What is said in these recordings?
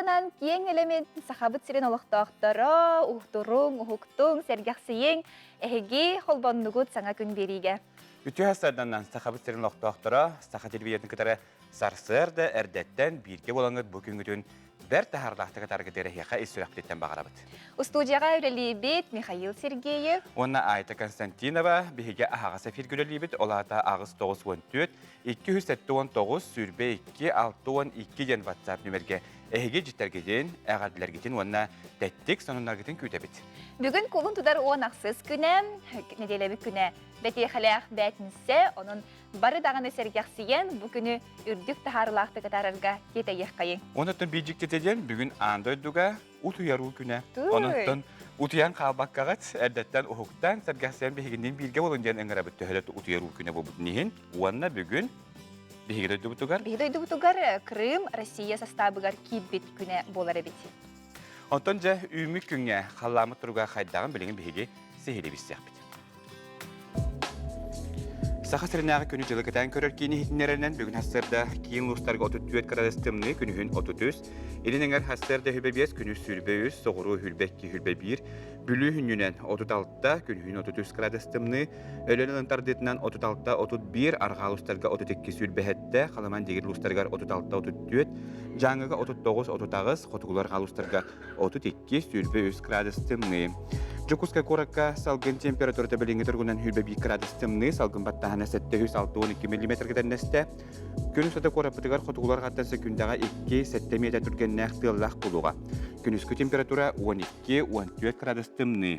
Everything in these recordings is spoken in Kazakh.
Онтонан киен элемент сахабыт сирен олықтақтары, ухтурун, ухуктун, сергяксиен, эхеги холбоннугут саңа күн бериге. Үтü hastlardan sahабыт сирен олықтақтары, саха телевизиятын кытары сарсырды әрдеттен бірге болаңыз бүгінгі түн бәр тахарлақтығы таргетері хеқа исүрәқтеттен бағарабыт. Студияға үрелейбет Михаил Сергеев. Онна Айта Константинова бігеге ағасы фиргүлелейбет олата ағыз 9-14, 219 сүрбе 2-6-12 ден WhatsApp нөмерге әйге жеттергеден, әғаділергеден онна тәттік сонынларгетін күйтебет. Бүгін қолын тұдар оған ақсыз күні, неделебі күні бәтейхалақ бәтінсе, оның бары дағаны сәргяқсиен бүгіні үрдік тахарлақты катарарға кетайық қайын. Онықтың бейджіктетеден бүгін андойдуға ұт ұяру күні. Онықтың ұтыян қалбаққағат әрдеттен ұхықтан сәргяқсиен бігінден білге болынден әңгіра бүтті әлетті ұт ұяру күні болбытынығын. Онына бүгін бігеді бұтығар? Бігеді бұтығар Крым, Россия составығар кейбет күні болар әбеті. Онтон жа үймік күнге қаламы тұруға қайдағын біліңін бігеге сехелі бістіяқ бет. Саха сірінағы күні жылы кітайын көрір кейіні хетінерінен бүгін хастырда кейін лұстарға 34 градустымны күнігін 30, елініңер хастырда хүлбе 5 күні сүрбе 3, соғыру хүлбе 2, хүлбе 1, бүлі хүнінен 36-та күнігін 33 градустымны, өлін ылынтардетінен 36-31, арға лұстарға 32 сүрбе әтті, қаламан дегір лұстарға 36-34, жаңыға 39-39, қотығыларға лұстарға 32 сүрбе 3 градустымны. Жокуска коракка салгын температурата біліңі тұрғынан хүлбе 2 градустымны, салгын баттағына 712 мм кедернесті. Күн соты корапытығар қотығылар қаттансы күндағы 2-7 метр түргенне әқтылақ болуға. Күніскі температура 12-14 градустымны.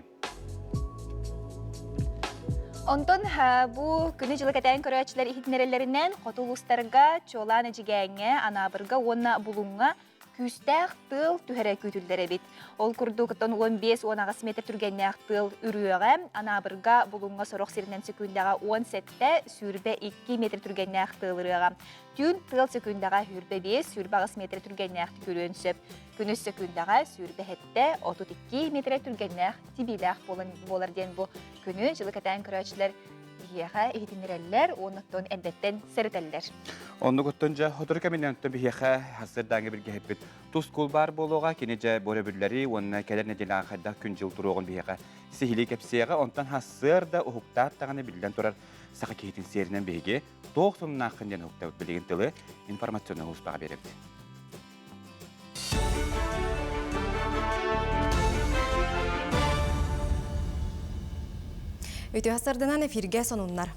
Онтон бұл күні жылы кәтәйін көрәчілер ихітнерелерінен қотылыстарға чоланы жігәңе, анабырға, онна бұлыңға күстәқ тыл түхәрі күтілдері бет. Ол күрдіғыттан 15-10 метр түргенне тыл үріуға, анабырға бұлыңға сұрық серінен секундаға 10 сәтті сүрбе 2 метр түргенне тыл үріуға. Түн тыл секундаға хүрбе 5, сүрбе 6 метр түргенне көрін сөп. Күніс секундаға сүрбе әтті 32 метр түргенне тибиләқ болар ден бұл күні жылы кәтәйін көрәчілер бияға ehtinirələr, ondan əlbəttən sərətəllər. Onu qotunca hodur kəminəntə biyağa hazırdanğı bir gəhbət tuskul bar boluğa kinəcə borabülləri onun kədər nədilə xəddə gün jıl turuğun biyağa sihili kəpsiyağa ondan hazırda uhuqtar tağını bildən turar sağa kehitin serindən biyağa 90 naqından uhuqtar bilgin tılı informasyonu husbağa beribdi. Өте асырдынан эфирге сонунлар.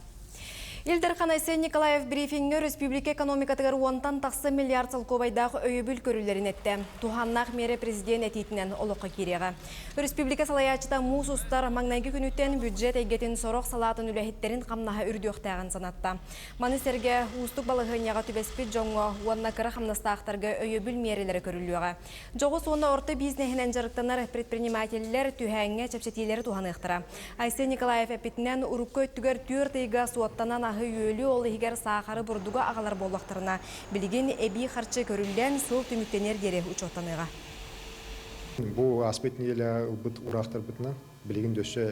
Илдер Ханайсен Николаев брифингне республика экономикатыгар уантан тақсы миллиард салковайдағы өйбіл көрілерін әтті. Туханнақ мере президент әтейтінен олыққа кереға. Республика салаячыта мус ұстар маңнайғы күніттен бюджет әйгетін сорық салатын үләхеттерін қамнаға үрдіоқтағын санатта. Манистерге ұстық балығыняға түбеспет жоңға уанна кірі қамнастақтарға өйбіл мерелері көрілуға. Жоғы соңында орты бизнесінен жарықтанар предпринимателлер түйәңе чәпсетелері туғаны ұқтыра. Айсен Николаев әпетінен ұрыққа өттігер түртейгі суаттанан ағы өйлі олы егер сақары бұрдуға ағалар болуақтарына білген әбей қарчы көрілден сыл түміктенер дере ұчоқтаныға. Бұл аспетін елі бұд ұрақтар бұтынан білген дөсі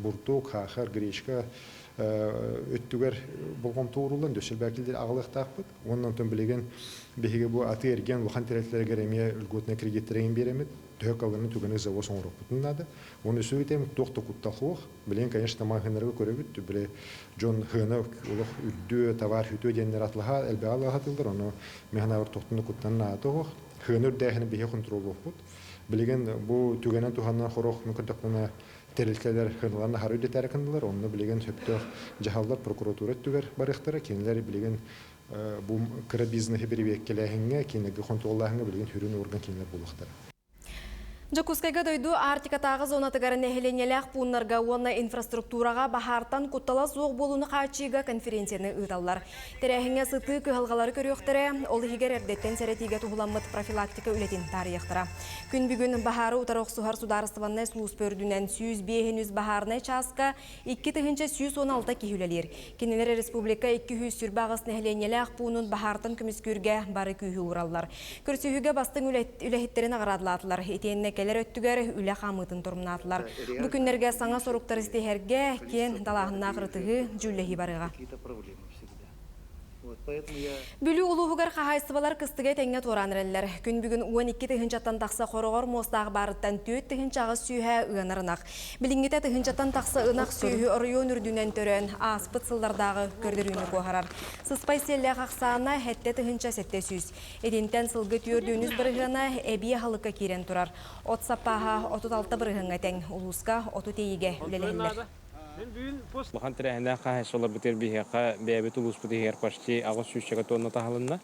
бұрду, қақыр, гречка өттігер болған тоғырылын дөсіл бәкілдер ағалықтақ бұд. Онан түн білген бейге бұл аты ерген ұлған терәтлері кәреме үлготына кредиттереген беремет. Түйек алғанын түгіні завод соңырық бұтынады. Оны сөйтем тоқты құттақуық. Білен, конечно, мағынарға көребіт. Біле Джон Хына үлді товар хүті денер атылға әлбе алға атылдар. Оны механавар тоқтыны құттанын атығық. Хына үрдәйхіні бейе контрол бұд. Білеген бұл түгенен туғаннан қорық мүмкіндіқпіні терілкелер хыналарына хары өдетәрі кындылар. Оны білеген сөптіқ жағалдар прокуратура түгер барықтары. Кенілер білеген бұл кірі бизнесі бір веккеләхіңе, кенегі контроллахыңа білеген хүрін орған кенілер болуқтары. Жокускайга дойду Артикатағы зонатыгары нәхеленеләқ пуыннарға онна инфраструктураға бахартан құттала соқ болуны қачыға конференцияны ұдалар. Тәрәхіңе сыты күйалғалары көріқтірі, ол егер әрдеттен сәрәтіге тұғыламыд профилактика үлетін тарияқтыра. Күн бүгін бахары ұтароқ сұхар сударыстываннай сұлыс бөрдінен 100-500 бахарнай часқа 2-116 кейілелер. Кенелер республика 200 сүрбағыз нәхеленеләқ пуынын бахартан көміскүрге бары күйі ұралар. Көрсүйіге бастың үләхеттерін ағырадылатылар. Келер өттігер үлі қамытын тұрмынатылар. Бүкіндерге саңа соруқтар істейерге кен далағына қырытығы жүлләхи барыға. Бүлі улуғығар қағайсыбалар кыстыға тәңе тураныреллер. Күн бүгін 12 тыхынчаттан тақса қорығыр мостағы барыттан 4 тыхынчағы сүйі ұғынырынақ. Білінгеті тыхынчаттан тақса ұнақ сүйі ұрыйон үрдінен төрен аспыт сылдардағы көрдіріні қоғарар. Сыспай селі қақсағына әтті тыхынча сәтті сүйіз. Едінтен сылғы түйірдіуініз бірғына әбие халыққа керен тұрар. От саппаға 36 бірғыңа тәң, ұлысқа 30 тейіге үлелелер. Лахан тирәһендә кайсы солар битер бихәкә бәбе тулус битер почти агыс сүзчәгә тонна тахалынна.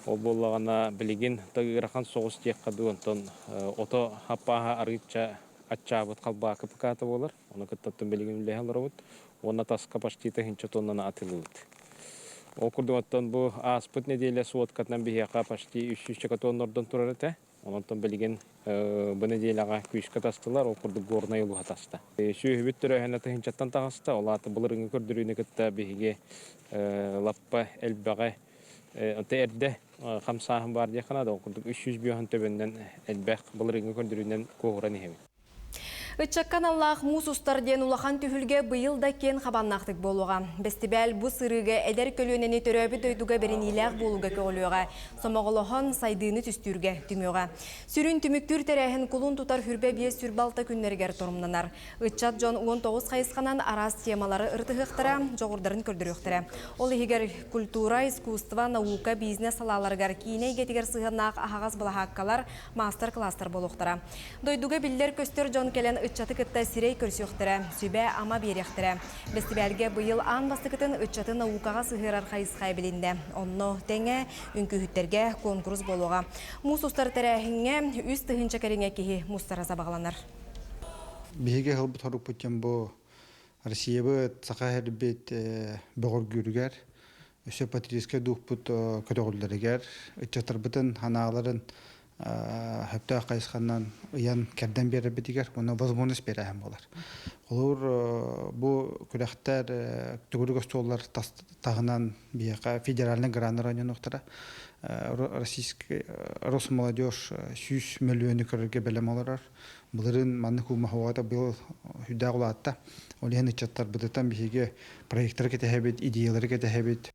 Ол буллагана билеген тагырахан соғыс текка дуонтон ото хаппаха арыча ачабыт калба капката болар. Оны кыттаттын билеген лехалар бут. Оны таска почти тагынча тоннаны атылыт. Ол курдуаттан бу аспыт неделе суоткатнан бихәкә почти 300 тоннардан турар ите. Онтон билеген bu nedelege küçük tastlar okurdu gorna yolu hatasta. Şu hübüttürü hene tınçattan tağısta olatı bulurunu kördürüne gitti bihige lappa elbağa erde kamsahım var diye kanada okurduk 300 biyohan töbenden elbaq bulurunu kördüründen koğuranı hemen. Ыччаккан Аллах мус устар ден улахан түхілге бұйыл да кен қабаннақтық болуға. Бестібәл бұ сырыға әдер көлөнені төрөбі дөйдуға берениләқ болуға көлуға. Сомағылыған сайдыны түстүрге түмеуға. Сүрін түміктүр тәрәхін құлын тұтар хүрбе бие сүрбалта күннергер тұрымнанар. Ыччат жон 19 қайысқанан арас темалары ыртығықтыра, жоғырдарын көрдіріқтіра. Ол егер культура, искусства, наука, бизнес салаларғар кейіне гетігер сығынақ ағағаз бұлахаққалар мастер-кластар болуқтыра. Дойдуға білдер көстер жон келен ыччаты кытта сирей көрсөқтірі, сүбә ама беректірі. Бестібәлге бұйыл аң бастықытын ыччаты наукаға сығырар қайысқай білінді. Онно тәңе үнкүхіттерге конкурс болуға. Мус ұстар тәрәхіңе үз тұхынча кәріңе кейі мұстараза бағаланар. Беге хылбыт хорук бұтен бұ Россия бұт, сақа әрбет бұғыр күргер, өсі патриотическа дух бұт көтіғылдырыгер, ыччатыр бұтын ханағаларын хөптө кайсыкандан ыян керден бери битигер, оны возможность берәһем болар. Олар бу күрәхтәр түгүргө столлар тагынан бияка федеральный грант районы нуктара российский Росмолодежь 100 миллион көргө белем алар. Буларын манны хумахуата бил хүдагулатта. Олен чаттар бутан биге проекттер кетебит, идеялар кетебит.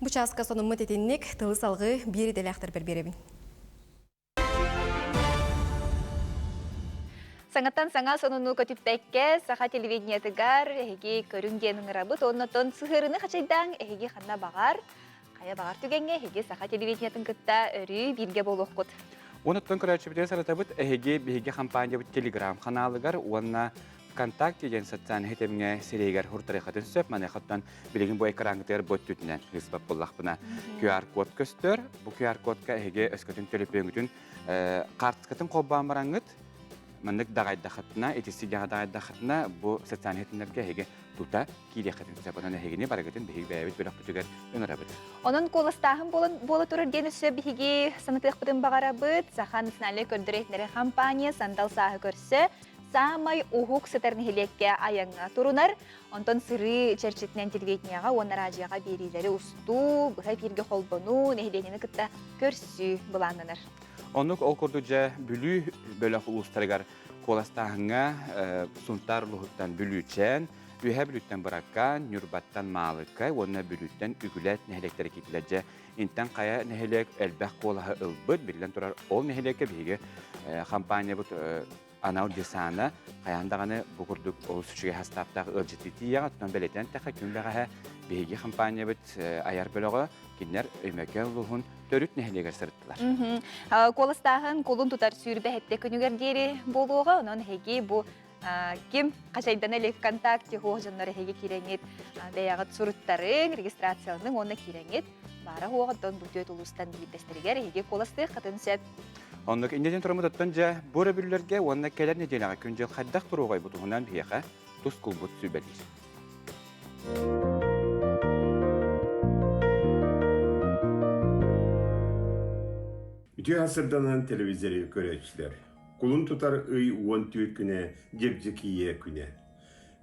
Бу часка сонун мөтетинник тылы салгы бири делектер берберебин. Саңаттан саңа сонуну көтүптәкке саха телевидениятыгар эһиги көрүнгенин рабыт оннотон сыхырыны хачайдан эһиги ханна багар кая багар түгенге эһиги саха телевидениятын кытта өрү бирге болохкут. Онуттан көрәчүбүтен саратабыт эһиги биһиги компания бут Telegram каналыгар уонна ВКонтакте деген социальный хетемге серегер хуртарыхатын сөп манахаттан билеген бу экрангытер бот түтүнен хызбап боллахпына QR код көстөр. Бу QR кодка эһиги өскөтүн төлөпөңүтүн карткатын коббамараңыт Маннык дагайдахатна, этиси дагайдахатна бу социальный хетемлерге эһиги тута килехатын сөпөнөн эһигини барагытын биһиг бәбит бөлөк бүтүгөр өңөрөбүт. Онун коластахын бола турар дені сөп биһиги санытык бытын багарабыт, саха национальный көрдүрөйтнери компания сандал саһы көрсө, самай ухук сытернихилекке аяңа турунар, онтон сыры черчетинен телевиденияга, онна радиога берилери усту, быха бирге холбону, нехиленини кытта көрсү булананар. Онук ол көрдүжө бүлүү бөлөк улустарыгар коластахыңа сунтар лухуттан бүлүүчен, үйе бүлүүттен бараккан, нүрбаттан маалыкка, онна бүлүүттен үгүлет нехелектери китилеже, интен кая нехелек элбэх колаха ылбыт, билген турар ол нехелекке биге компания бут анау десана, каяндаганы букурдук ол сүчүгө хастаптагы ылжытытыяга тон белетен таха күнбеге биге компания бут аяр бөлөгө кинер өймөкө лухун төрүт нехелегер сырыттылар. Коластахын колун тутар сүйрбе хетте күнүгер дери болууга, онон хеги бу ким качайдан эле ВКонтакте хоожоннор хеги киреңет, баягат суруттарын регистрациялының оны киреңет, бара хооготон бүтөт улустан билбестеригер хеги коласты катын сөп. Оннук индеден турамыдаттан жа бура бүллерге онна келер неделяга күнжел хаддак туругай бутугунан бияка тус кулбут сүбелир. Ütü hasırdanan televizyon görevçiler. Kulun tutar ıy 14 güne, gebcekiye güne.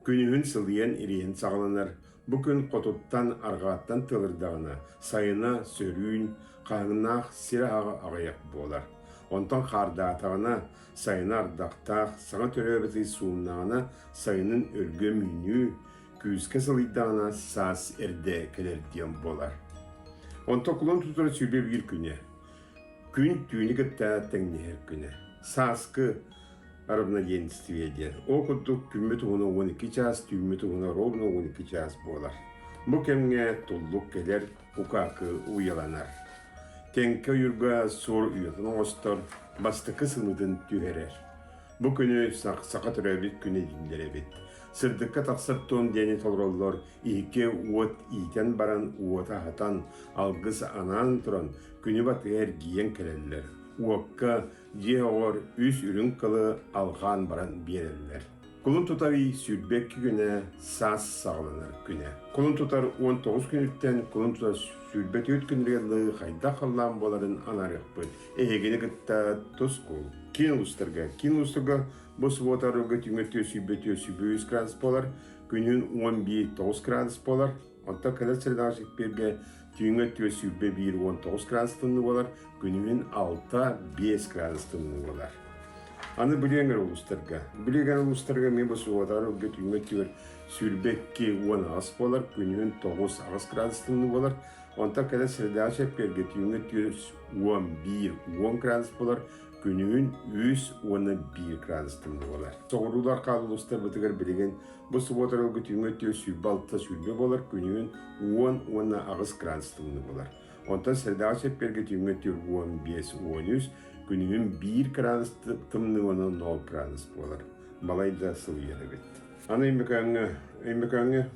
Günühün sılıyan iriyen sağlanır. Bugün kotuttan argattan tılırdağına, sayına sörüyün, kanınaq sirağı ağayak bolar. Ondan xardatağına, sayına ardaqtaq, sana töröbeti suğunağına, sayının ölgö münü, küske sılıyddağına sas erde keler diyen bolar. Onta kulun tutura sübe bir güne. Gün tüyünü gıtta tengnehir güne. Saskı arabına yenistive diyen. O kudduk kümme tuğuna 12 ças, tümme tuğuna robuna 12 ças bolar. Bu kemge tulluk keler ukakı uyalanar. Tenke yurga sor uyatın ostor, bastıkı sınıdın tüherer. Bu günü sakat röbit güne dinlerebit. Sırdıkka taksırttığın deni tolrollar, iki uot iten baran uota hatan, algıs anan turan, günü batıger giyen kereller. Uokka jeğor üs ürün kılı alğan baran biyereller. Kulun tutavi sürbek güne sas sağlanır güne. Kulun tutar 19 günlükten kulun tutar sürbet öt günlüğü hayda kallan boların anarık bıt. Egeni gıtta toskul. Kin ustarga bu svotarıga tüngötüyor sürbetiyor sübüyüz krans bolar. Günün 11 toz krans bolar. Onta kadar sırdaşık birge tüngötüyor sübbe 19 krans tınlı bolar. Günün 6-5 krans tınlı bolar. Anı bileğen uluslarga. Bileğen uluslarga men bu suvatarı götürmetiyor. Sürbekki 10 bolar. Günün 9 krans tınlı bolar. Onta kadar sırdaşık birge tüngötüyor 11 krans bolar. Günün 111 krans tınlı bolar. Soğurular kalı uluslar batıgar bileğen bu suvatarı götürmetiyor sübbalta sürbe bolar. Günün 10 krans tınlı bolar. Onta sırdaşık birge tüngötüyor 15 günün 1 krans tımnıvanı 0 krans bolar. Balayda sıvı yere bitti. Ana imbekanı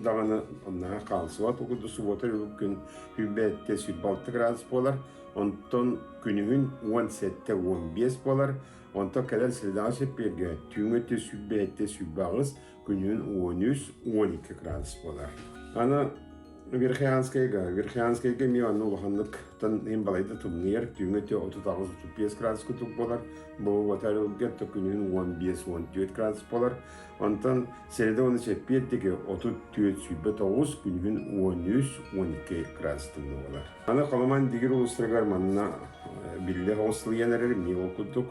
dağını onlara kalsıvat okudu suvatar gün hübbette sübbaltı krans bolar. Ondan günün 17-15 bolar. Ondan kadar sırdaşıp birge tüngötte sübbette sübbağız günün 13-12 krans bolar. Ana Верхианскайга ми анну лоханнык тан им балайда тумнер түймөтө 39-35 градус кутук болар. Бу ватарылга төкүнүн 15-14 градус болар. Онтан середе оны чеппеттеги 34 сүббө 9 күнүн 13-12 градус тымны болар. Аны каламан дигер улустаргар манна билле хостылыянарыр ми окудук.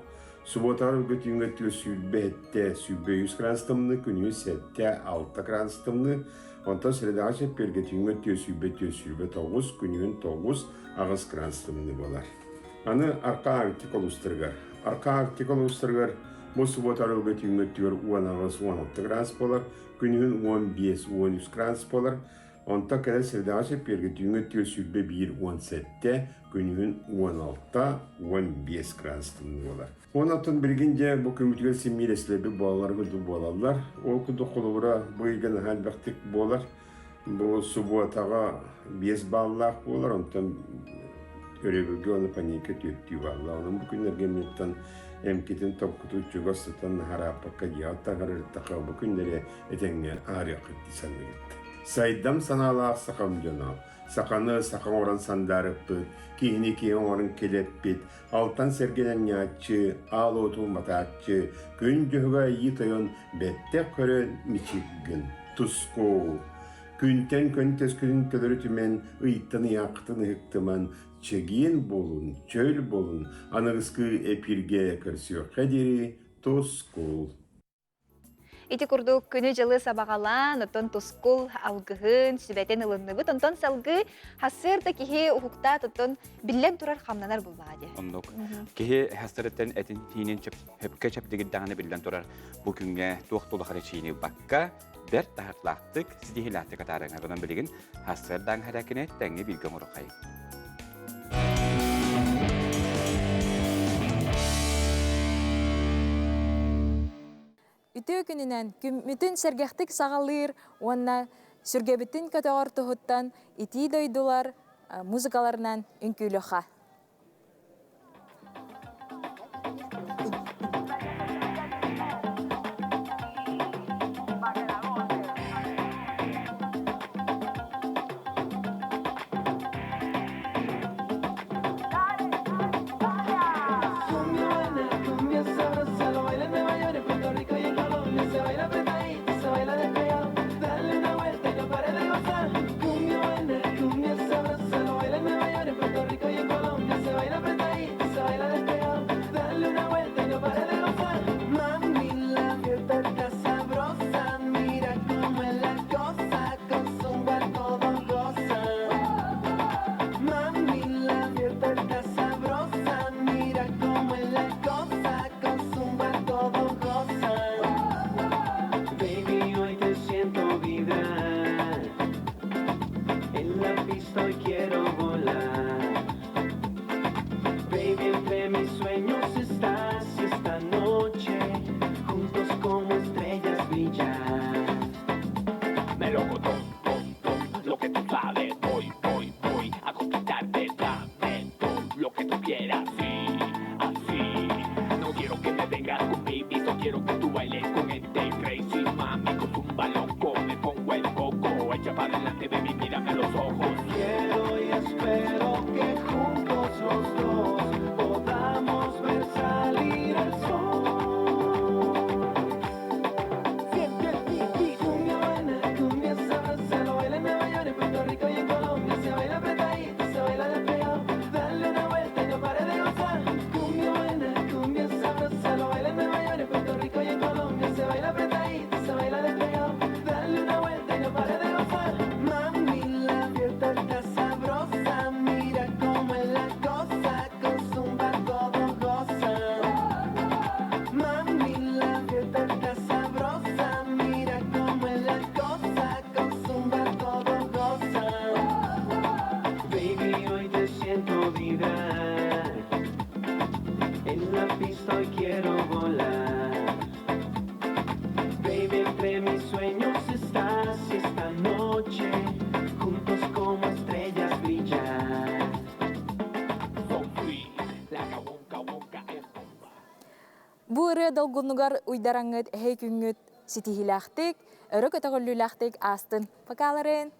Суботары götüngötü sübbette sübbe 100 gradus tımны күнүн 7-6 gradus tımны. Ondan sırada açıp bir götüngötü sübbe 9 günün 9 ağız krans tımını bolar. Anı arka artik oluşturgar. Arka artik oluşturgar bu subotarı götüngötü 10 ağız 16 krans bolar. Günün 15-13 krans bolar. Ondan kadar sırada açıp bir götüngötü sübbe 1-17 günün 16-15 krans tımını bolar. Ondan bilgince bu kümütüge simileslebi boğalar güdü boğalarlar. O kudu kulubura bu ilgin halbaktik boğalar. Bu subotağa 5 bağlılak boğalar. Ondan örebülge onu panike tüyüttüğü bağlar. Onun bu günler gemlikten emkitin top kutu çugasıtan harapaka yağıtta harırıttaka bu günleri etenge ağrı akıttı sanırıttı. Saydam sanalaq sakam jona. Sakanı sakan oran sandarıppı, kihini kihin oran kelepit, altan sergelen yatçı, al otu matatçı, gün cühüga yitayon bette köre miçiggin, tusko. Günten köntes künün tölörü tümen, ıyıttını yaktını hıktıman, çegin bolun, çöl bolun, anırıskı epirge kırsiyor kaderi, tusko. Ити курдук күнү жылы сабагалан, отон тускул алгыгын, сүбетен ылынныбыт, онтон салгы хасыр да кихи ухукта тотон биллен турар хамнанар булбади. Оннук. Кихи хасырыттан этин тиинин чөп, höpke çöp digiddağını billen turar. Bu günge tuğtulu harçini bakka, bir tahartlaqtık, sidihilatı katarına bunun biligin, hasırdan harakine tengi bilgin urukay. Ütü gününen kümmütün sergehtik sağalır, ona sürgebitin kategor tuhuttan iti doydular muzikalarından ünkülüha. Puerto Rico y en Colombia. quiero que tú bailes con este crazy mami, con zumba loco, me pongo el coco, echa para adelante, baby, mírame a los ojos. Quiero y espero que juntos los dos podamos ver salir el sol. Siente el beat, cumbia buena, cumbia sabrosa, lo baila en Nueva York, en Puerto Rico y en Colombia, se baila apretadito, se baila despegado, dale una vuelta y no pare de gozar. Cumbia buena, cumbia sabrosa, lo baila en Nueva York, en Puerto Rico y en Colombia, se baila apretadito, se baila despegado, dale una vuelta y no pare de gozar. Mami, la fiesta está sabrosa, mira cómo es la cosa, con zumba todo goza. Mami, la fiesta está sabrosa, mira cómo es la cosa, con zumba todo goza. Baby, hoy te siento vibrar, en la pista hoy quiero volar. Baby, entre mis sueños estás y esta noche juntos como estrellas brillar. So free, like a wonka wonka and bomba. Бу ыры долгунугар уйдараңыт эхей күңгүт ситихилахтик, өрө көтөгөллүлахтик астын пакаларын.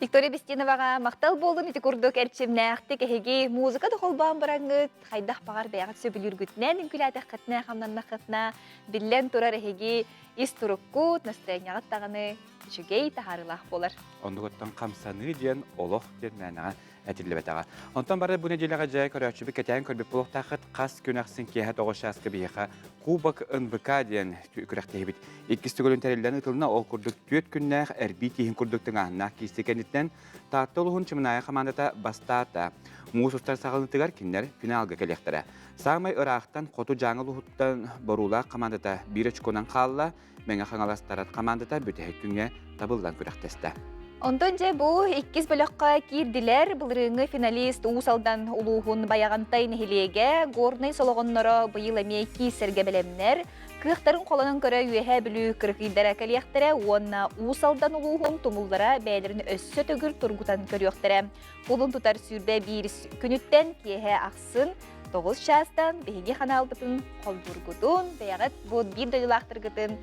Виктория Бестиноваға мақтал болын ити курдук әрчемнәқтік әхеге музыка дұқылбан бараңыт, қайдақ бағар бәғат сөбіліргүтінен үмкіләтіқ қытына, қамнанна қытына, білен тұрар әхеге ис тұрыққут, настроенияғат тағыны жүгей тахарылақ болар. Ондығыттан қамсаны ден олық ден мәніға әтілі бәтіға. Онтан бары бұны деліға жай көрәтшібі кәтәйін көрбіп бұлық тақыт қас көнәқсын кейі тоғышасқы бейіға Кубок НБК ден күрәқтегі біт. Иккісті көлін тәрелден ұтылына ол күрдік түйет күннәқ әрбей тейін күрдіктің ағынақ кейсті кәнеттен таатты олығын чымынайы қамандата бастата. Мұғыз ұстар сағылынтығар кенлер финалға кәлектірі. Сағымай ұрақтан қоту жаңыл ұхыттан барула қамандата бір очконан қалыла, мәңі қаңаластарат қамандата бөтәхет күнге табылдан күрәқтесті. Онтон же бу иккис бөлөккө кирдилер былырыңы финалист уусалдан улуухун баягантай нехилеге горный сологонноро быйыл эме кийсерге белемнер кыактарын колонун көрө үйэхэ билүү кыркыйдара калияктере уонна уусалдан улуухун тумуллара бээлерин өссө төгүр тургутан көрүөхтере булун тутар сүрбе бир күнүттен киэхэ аксын 9 шастан беги ханалбытын колдургутун бэягат бу бир дылаактыргытын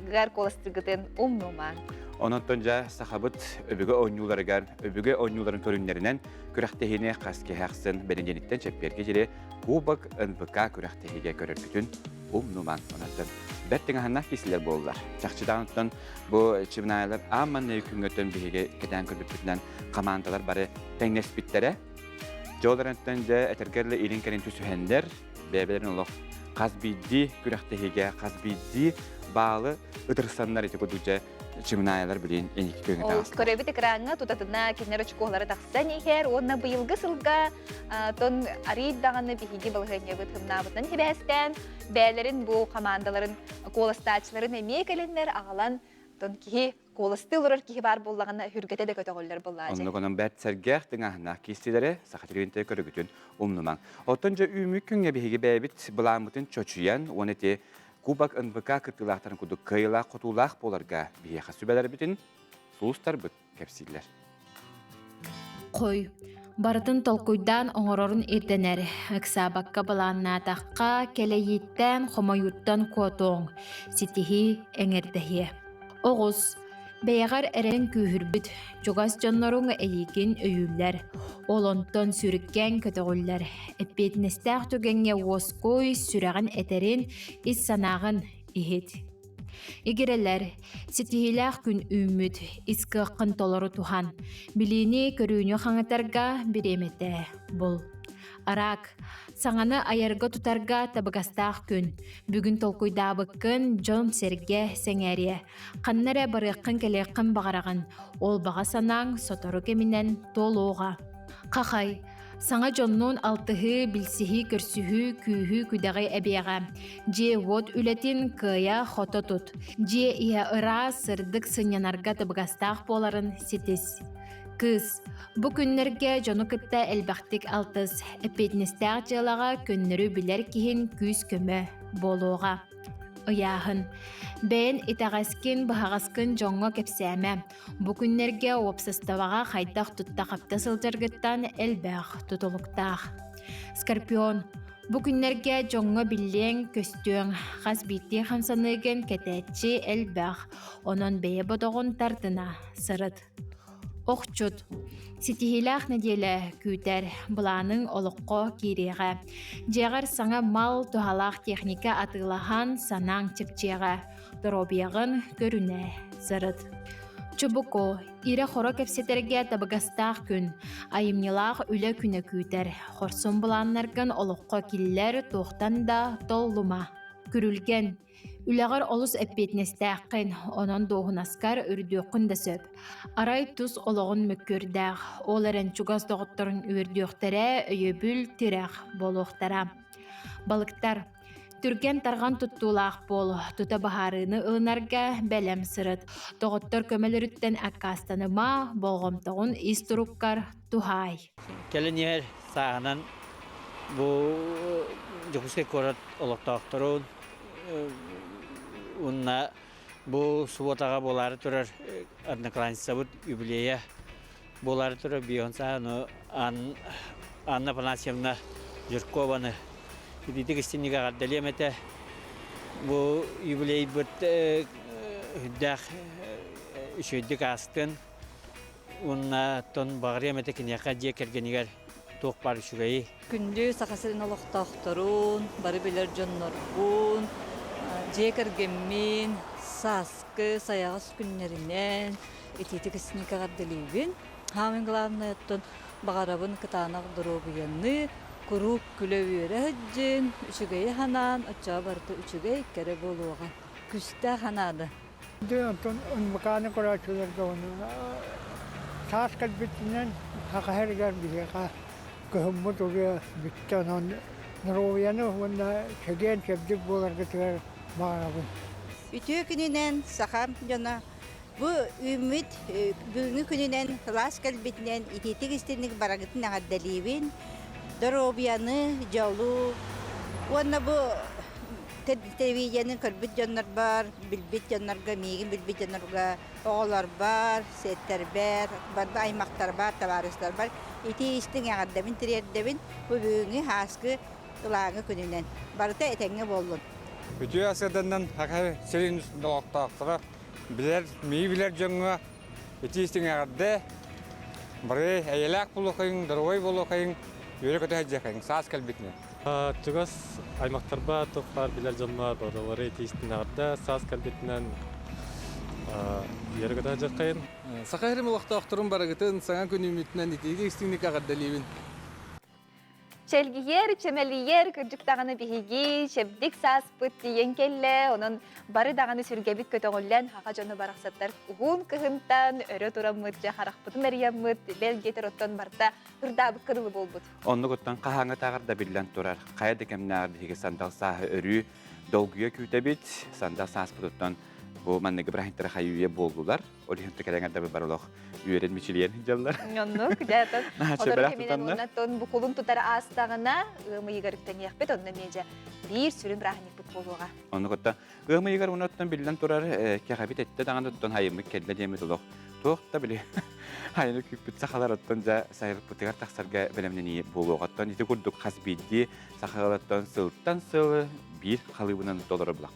гар коластыргытын умнуман. Ононтон жа сахабыт өбігі ойнуларын көрінлерінен күрәқтехіне қаске әқсын бәлендениттен чәпперге жере Кубок НБК күрәқтехеге көрір бүтін умнуман. Ононтон бәттің ағыннақ кесілер болылар. Чақчыдан онтон бұл чымнайлар амманны күнгөттен бігеге кәдән көрбіп бүтінен командалар бары тәңнес біттері. Жоларынтон жа әтергерлі елін кәрін түсуhender бәбелерін олық қазбейді күрәқтехеге қазбейді bağlı ıtırsanlar eti kuduca çımnayalar bilin enik köyüne tağısın. Көрөбіт экраңы тутатына кенер очколары тақсан ехер, онна быйылғы сылға тон ариддағаны бігеге балғанья бұтымнабытын хебәстен, бәлерін бұл командаларын, коластачыларын әмей кәлінлер ағалан тон кихи коласты ұрыр кихи бар болағына хүргеті де көтіғоллар болағын. Онны конын бәт сәргәқтің ағына кейстелері сақатырвенте көрігітін умнуман. Отынca үмі күнге бігеге бәбіт бұламытын чочуян, он еті Кубок НБК кыртылақтарын күдік кайылақ құтулақ боларға бейеқа сүбәлер бітін сұлыстар бұт кәпсейлер. Қой, барытын толкуйдан оңорорын ирденер, ықсабаққа баланна таққа келейеттен қомайуттан көтоң, сетихи әңердәхе. Оғыз, бәйғар әрін күйірбіт, жоғас жанларың әйеген өйілер, олонтон сүріккен көтіғілер, әппетіністәқ түгенге оской сүрәғін әтерін ис санағын ихет. Егерелер, сетихиләқ күн үміт, искіққын толыры тухан, біліні көріні қаңытарға біреметі бұл. Арак, саңаны айарга тутарга табыгастақ күн. Бүгін толкуйдабыққын Джон Серге сәңәрия. Қаннары барыққын кәлеққын бағарағын. Ол баға санаң сотору кемінен толуға. Қақай, саңа Джоннун алтығы білсіхі көрсіхі күйі күдәғі әбияға. Же вот үлетін кыя хото тұт. Же ия ыра сырдық сынянарға табыгастақ боларын сетес. Кыз, бұ күннерге жону кытта әлбақтик алтыз, әпетіністәқ жылаға күннері білер кейін күз көмі болуға. Ұяғын, бәйін итағаскен бұхағаскен жоңға кепсәмә, бұ күннерге опсыставаға қайдақ тұтта қапта сылжыргыттан әлбәқ тұтылықтақ. Скорпион, Bu günlerge жоңҥо биллиэн көстүөң хас биtti хамсаныгын кетечи элбэх, онон бэйэ бодоҕун тартына сырыт. Охчут. Ситихилах неделе күтер буланың олоққо кириға. Жегар саңа мал тухалақ техника атылахан санаң чекчеға. Доробияғын көрүнә сырыт. Чубуко, ире хоро кепсетерге табыгастақ күн, айымнилақ үлі күні күтер. Хорсун буланнаргын олоққо киллер тоқтан да толлума. Күрілген. Үләғар олус әппетнестәққин, онон доғын аскар үрдіқін да сөп. Арай тұз олығын мүккөрдәқ, оларын чугас доғыттырын үрдіқтәрі өйебіл тірәқ болуқтара. Балықтар, түрген тарған тұттулақ бол, тұта бағарыны ылынарға бәлем сырыт. Доғыттар көмеліріттен әккастаныма болғымтығын истұрыққар тухай. Келін ер сағынан бұл жүкіске көрет олықтақтырын, Унна бу суботага болары турар одноклассница бут юбилея болары турар Бейонса, но Анна Панасьевна Жиркованы идитик истиннига гаддалемете бу юбилей бут хүддах үшөйдік астын унна тон багремете киняка же кергенигер тоқ бар үшүгейи күндү сакасырын олоктоохторун бары билер жоннорбун Жекер геммин, саскы, саягас күннеринен, этитик исникагар делибин. Хамин главное тон багарабын кытанак дробуянны, курук күлөбүрө хаджин, үчүгей ханан, оча барты үчүгей кере болуган. Күстэ ханады. Дөнтон унмаканы корачуларга оны саскал битинен хакахергар бигега көммөт уга биттанан дробуянны онда чеген чебдик боларга тер Ütü gününden saham jana bu ümit bugünkü gününden klas kalbitinden ititik istedik baragıtın agadalibin dorobiyanı jawlu wana bu televizyonun kalbit jannar bar bilbit jannarga migin bilbit jannarga oğlar bar setler bar aymaktar bar tavarıslar bar iti istin agadabin triyerdebin bu bugünkü haskı kılağını gününden barıta etenge bollun Bütün askerlerden hakikaten serin dolaktaktara bilir canına yetiştiğin yerde bari eylak bulukayın, darvay bulukayın, yürü kötü hecekayın, sağız kalbitine. Çıgaz aymaktarba toklar bilir canlar doğruları yetiştiğin yerde sağız kalbitinden yürü kötü hecekayın. Sakahrim dolaktaktarın baragıtın sana günü ümitinden yetiştiğin istinlik agadalibin. Çelgiyer, çemeliyer, kırcıktağını bihigi, şebdik saspıt diyen kelle, onun barı dağını sürgebit kötüğüllen, haka canı baraksatlar uğun kıhımtan, örü duramıt, jaharakpıtın eriyamıt, bel getir ottan barda hırdabı kırılı bolbut. Onu gottan kahanga tağırda billen turar. Kaya dekemnağır bihigi sandal sahı örü, dolguya kütebit, sandal saspıttan bu mannegi brahintara hayuya boldular. Olihin tükelen tabi baroloq öğrenmişileyen hicallar. Onu kujatan. Odur keminen onnaton bu kolun tutar ağastağına ığımı yıgarıktan yakbet onunla mece bir sürüm brahnik bit boluğa. Onu gottan ığımı yıgar onattan billen turar kağabit ette dağında tuttan hayımı kelle demedi oloq. Toqta bile hayını küpüt saxalar ottan ja sayırıp butigar taksarga belemneni boluğattan iti kurduk hasbiddi saxalattan sılttan sıl bir halıybunan dolara bulaq.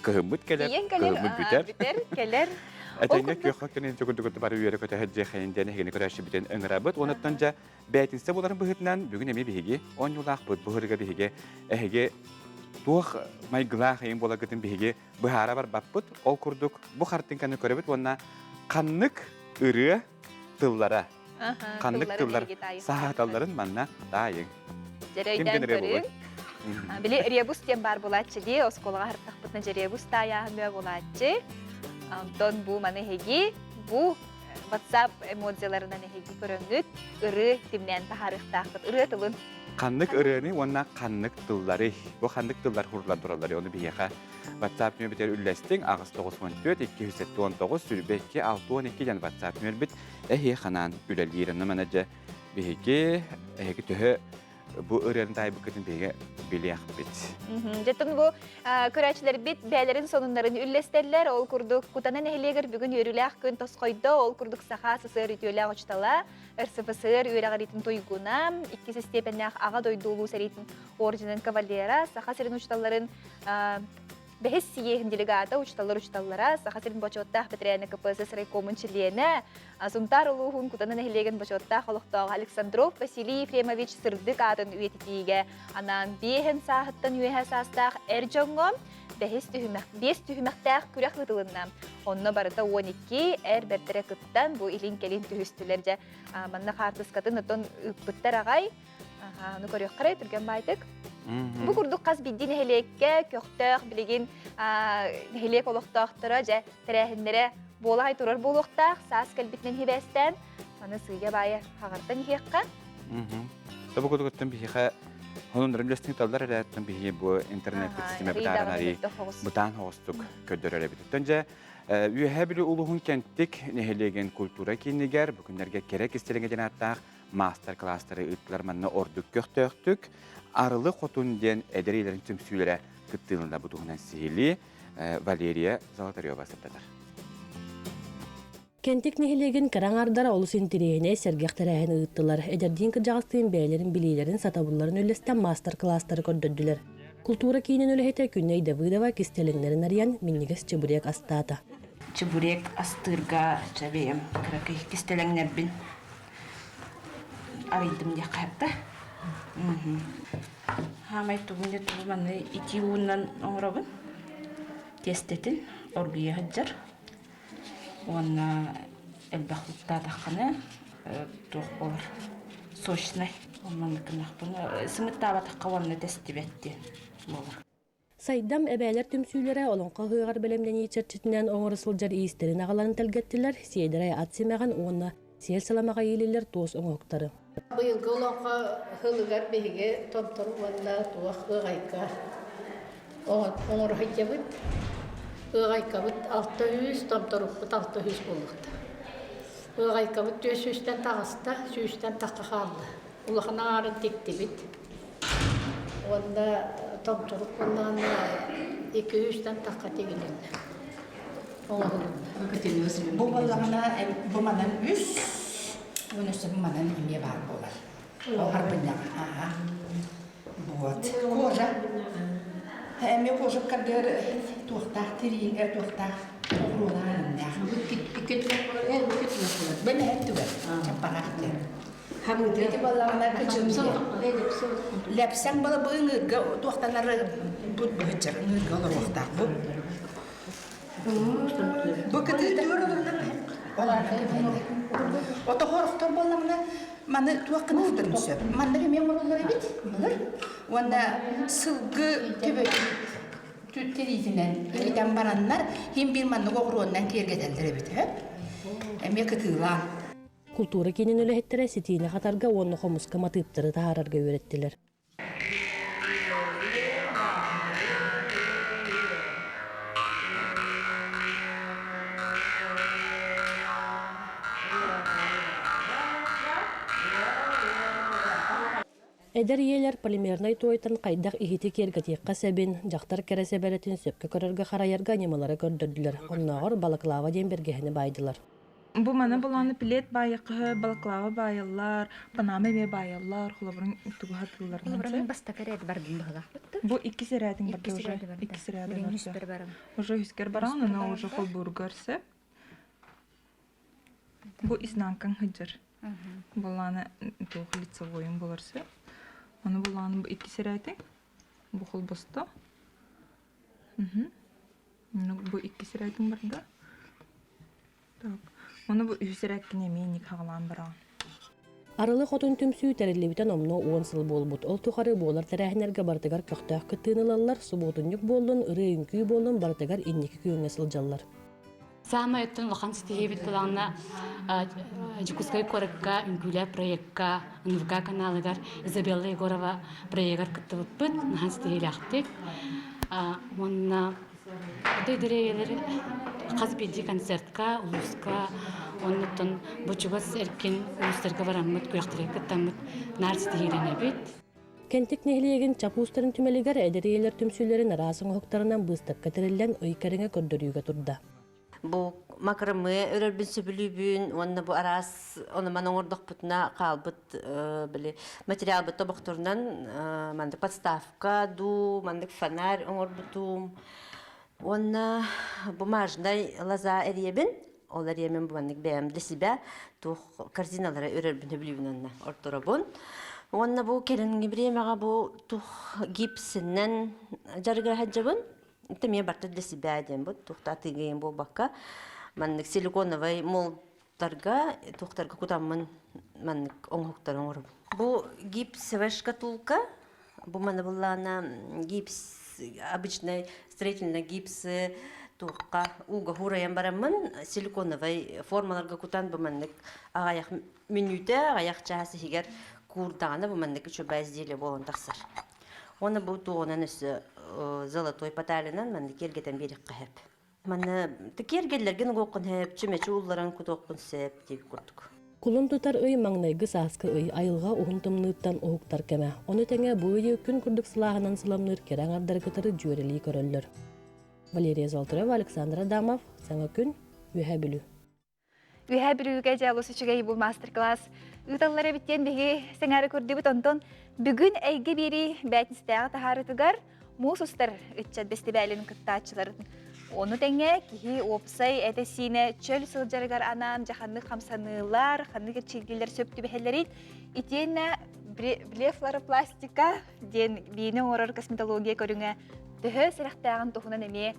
Kıhımıt keler, kıhımıt biter. Keler. Atanga köxakten çok bari yere kötü hecce xeynden hegene kötü biten öngarabat onattan ja bätinse buların bıhıtnan bugün emi bihigi 10 yılaq bu bıhırga bihigi ehege tuğ may gla xeyim bolagıtın bihigi bıhara bar bapput ol kurduk bu hartin kanı körebet onna kanlık ırı tıllara kanlık tıllar sahatalların manna dayın Jereyden körün bile rebus diyen bar bolatçı diye oskolağa hartaqpıtna jerebus tayağında bolatçı Anton bu mana hegi bu WhatsApp emojilarından hegi köröngüt ırı timnen taharıqtaqtıt ırı tılın kanlık ırını onna kanlık tılları bu kanlık tıllar hurlar duralları onu biyaqa WhatsApp nöbetler üllestin ağız 94 279 sürübeki 612 yan WhatsApp nöbet ehi xanan ülelgirini manaca biheki ehi tühü bu ırarın tayı bıkıdın bege biliyaq bit. Жеттен бу көрәчләр бит бәләрен сонуннарын үлләстәләр, ol курдук кутанан эһлегер бүгүн йөрүләк күн тоскойдо, ol курдук саха сысыр итүләк очтала, РСФСР үйрәгәритен туйгуна, иккесе степеннәк ага дойдулу сәритен орденен кавалера, саха сәрин очталарын бәһис сиеһин делегата учталлара, саха сәрин бачоттах бетрәне КПСС райкомын члены, сунтар улуһун кутанан эһлеген бачоттах холоктагы Александров Василий Ефремович сырдык атын үетитиге, анан беһен саһаттан үеһә састах эрҗоңгом бәһис түһүмәктәх күрәк лытылынна. Онна барыта 12 бертере кыттан бу илин келин түһүстүләрҗә манна хартыскатын отон ыппыттар агай. Ну көрөк карай турган байтык. Бу курдук каз биддин эһлекке көктөк билеген эһлек олоктоктора же терәһиннәре болай турар болуктак сас калбитнен хибестен аны сыйга бая хагартан хиекка. Табу кудуктан биһиха Onun rölesini tallar ederken bir bu internet sistemi betarnari butan hostuk ködörele bitti. Önce üyebili uluğun kentlik nehelegen kultura kinniger bugünlerge gerek istelenge denatlar master classları ıtlarmanna orduk köktüktük. Arılı kotun den ederilerin tüm süylere kıttığında butuğunan sihili Valeriya Zolotaryova sırdadır. Kentik nehilegen karangardara olus intireyene sergekterehen ıttılar. Ederdiğin kırcağıstığın beylerin, bililerin, satabulların öllestten master classları kördördüler. Kultura kiyinin ölehete künney Davidova kistelenlerin arayan minniges çeburek astata. Çeburek astırga çabeyim. Kırakı kistelenler bin. Araydım ya kayatta. Hamay tuğunca tuğumanı iki uğundan oğrabın. Testetin, orguya haccar. Ona elbette takını doğru soşnay onların hakkında sınıf davet kavanı test etti. Saydam ebeler tümsüylere olonqa hıgar belemdeni içerçetinden oğrısılcar iyisterin ağaların telgettiler. Siyedere atsemagan ona siyel salamaga iyililer toz oğuktarı. Bu yılgı olonqa hılıgar behige tomtoru valla tuğaq ığayka. Oğur hıcabıt. Iğaykabıt 600, tomtorukbut 600 bulluqta. Iğaykabıt 400'ten tağısta, 100'ten taqa qaldı. Ulaqına ağrın tekti bit. Onda tomtoruk bundan 200'ten taqa tegilen. Bu balağına bu manan 100, bunun üstü bu manan 20 var bolar. O harbından. Вот. Кожа. Hem koşup kadar tuğta tirin tuğta rulanında. Ben hep tuğ. Çaparaklı. Hamı dedi balağına kaçımsa. Lepsen bala bu ngırga tuğtaları bu bahçer ngırga olur vakta bu. Bu kadar diyor onlar. O da horuktur balağına mana tuğ kınıftır mısın? Mana hem olur bit. Onda sılgı gibi tütteriydinden öğreten baranlar hem bir manlık oğruğundan kergedeldir bit. Hem yakıtılan. Kultura kinin ölehettere sitine katarga onu homuska matıptırı tahararga öğrettiler. Eder yeler polimernay toytan qaydak ihiti kergatiqqa sebin, jaqtar kerese beretin söpke körörge harayarga animalara gördürdüler. Onnağır balaklava dembergehini baydılar. Bu mana bulanı pilet bayıqı, balaklava bayıllar, paname be bayıllar, xulabırın tuğu hatırlarını. Xulabırın basta keret bardın bağa. Bu iki seratin barda уже. İki seratin barda. Уже hüsker baran, ona уже холбургер sep. Bu iznankan hıcır. Bulanı tuğu лицевойын bularsa. Onu bulanı bu iki seratin. Bu холбоста. Bu iki seratin barda. Так. Onu bu üsürek kinemenik hağlan baran. Arılı xotun tümsüy terillibiten omno 10 sıl bolbut. Ol tuxarı bolar terəhinerge bartagar köxtəq kıtığınılallar, subotunyuk bollun, ırı ünküy bollun, bartagar inniki kүйünge sıljallar. Сама это лохан стихивит плана Жикускай коракка үнгүлэ проектка НВК каналыгар Изабелла Егорова проектар кыттыбыт нахан стихилактык. Онна дөйдөрөйлөр казбиди концертка улуска оннутун бучугас эркин улустарга бараммыт куяктыры кыттаммыт нар стихиленебит. Kentik nehliegen çapustарын tümeliger ederiyeler tümsüllerin arasın oqtarынан bıstak katerilen öykeriŋe kördörüge turda. Bu makramı örülbün sübülübün, onu bu aras, onu man oңордық butuna qalbıt, bili material bıtta bakturundan, mandık подставка, ду, mandık fanar oңор butum. Onu bu marjinday laza eriyebin, olar yemin bu mandık beyam desibe, tuh karzinalara örülbün sübülübün onunla ortorabun. Onu bu kelin gibriyemağa bu tuh gipsinden jarıgır hacabın, Тэмия барта для себя один вот тухтаты гейм бо бака маннык силиконовый молтарга тухтарга кутамын маннык оңоктар оңор. Бу гипсовая шкатулка, бу мана булана гипс обычный строительный гипс тухка уга хураян барамын силиконовый формаларга кутан бу маннык агаяк минута агаяк часы хигер курдаганы бу маннык чөбә изделие болгон таксар. Оны бу туонан өсө золотой паталинан мен кергетен берик кахып. Мен текергелерген гокун хеп, чемечи улларын кутокун сеп деп курдук. Кулун тутар ый маңнайгы саскы ый айылга ухунтымныттан оуктар кеме. Оны теңе бүйі күн күрдік сылағынан сыламныр керең ардаргытары жөрелей көрөллөр. Валерия Золотарева, Александр Адамов, Саңа күн, Үхә білу. Үхә білуге жалысы чүгей бұл мастер-класс. Үталлары біттен беге сәңәрі көрді бұт онтон бүгін әйге бері бәтіністәғі тахары тұгар мұс ұстар үтчат бәсті бәлін күттачыларын. Оны тәңе кихи опсай әтесіне чөл сылжарығар анан жаханны қамсанылар, қанны кірчілгелер сөпті бәхелерін итенне блефлары пластика ден бейіне орар косметология көріңе түхі сірақтағын тұхынан әме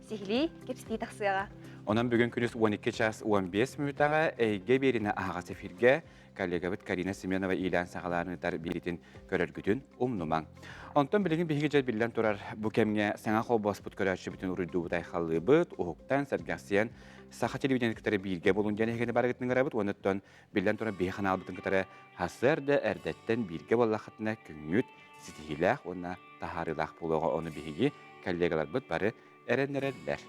сихили кепсті тақсыға. Ondan bugün günüz 12 ças 15 minutağa әйге беріне аға сефирге коллегабыт Карина Семенова илян сағаларыны дар беретін көрергүтін умнумаң. Онтан білігін бейге жел білден тұрар bu кемге саңа қол баспыт көрәтші бүтін ұрыду бұтай қалы бұт, ұғықтан сәргәсиян сақа телевиден күтәрі бірге болуын және егені барығытының ғарабыт, оныттан білден тұрар бейхан албытын күтәрі хасырды әрдеттен бірге болақытына күңіт, сетігіләқ, онына тахарылақ болуға оны бейге коллегалар бұт бары әренерелер.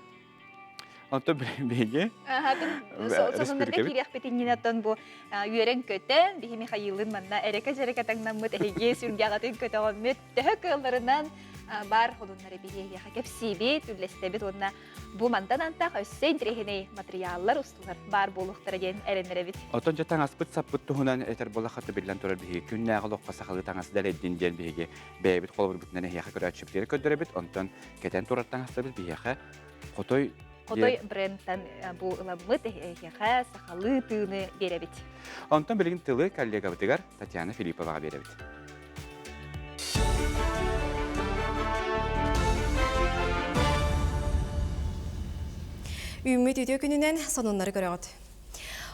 Онтан бейге соғындарға керек бетінен аттан бұл үйерен көтен, бейге Михаилын манна әрека жерек атаңнан мұт әйге сүргеғатын көті оған мүт түхі көлларынан бар қолынлары бейге кепсейбе, түрлестебет онына бұл мандан антақ өссен тірегіне материаллар ұстылар бар болуқтары ден әренері бет. Отон жа таңас бұт сап бұт тұхынан әтер болақаты білден тұрар бейге күн нәғыл оққа сақалы таңасы дәл әдден ден бейге бәйбіт қолы бір бүтінен әйеқі көрі әтшіптері көдірі бет, онтан кетен тұрар таңасы біз бейеқі қотой брендтан бұл ұламыт әйеқі сақалы түйіні беребет. Онтан білген тылы коллега бұтығар Татьяна Филипповаға беребет. Үміт өте күнінен сонынлары көріғыд.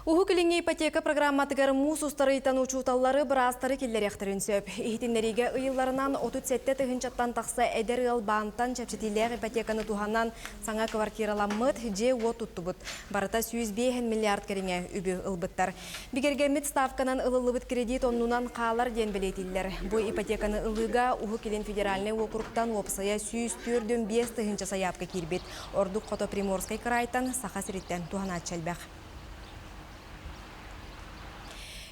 Уху кіліңе ипотека программатығар мұс ұстары итану чуталлары бірастары келдер яқтырын сөп. Ихтинлериге ұйыларынан 37 тұхынчаттан тақса әдер ұлбантан чәпчетилер ипотеканы туғаннан саңа квартираламыд же от ұттыбыд. Барыта 105 миллиард керіңе үбі ұлбыттар. Бігергемет ставканан ұлылыбыт кредит оннунан қалар ден білетілер. Бұ ипотеканы ұлыға уху кілін федеральный округтан опсая 104-5 тұхынча саяпқа кербет. Ордук Қото Приморскай крайтан сақа сіреттен туғанат чәлбәқ.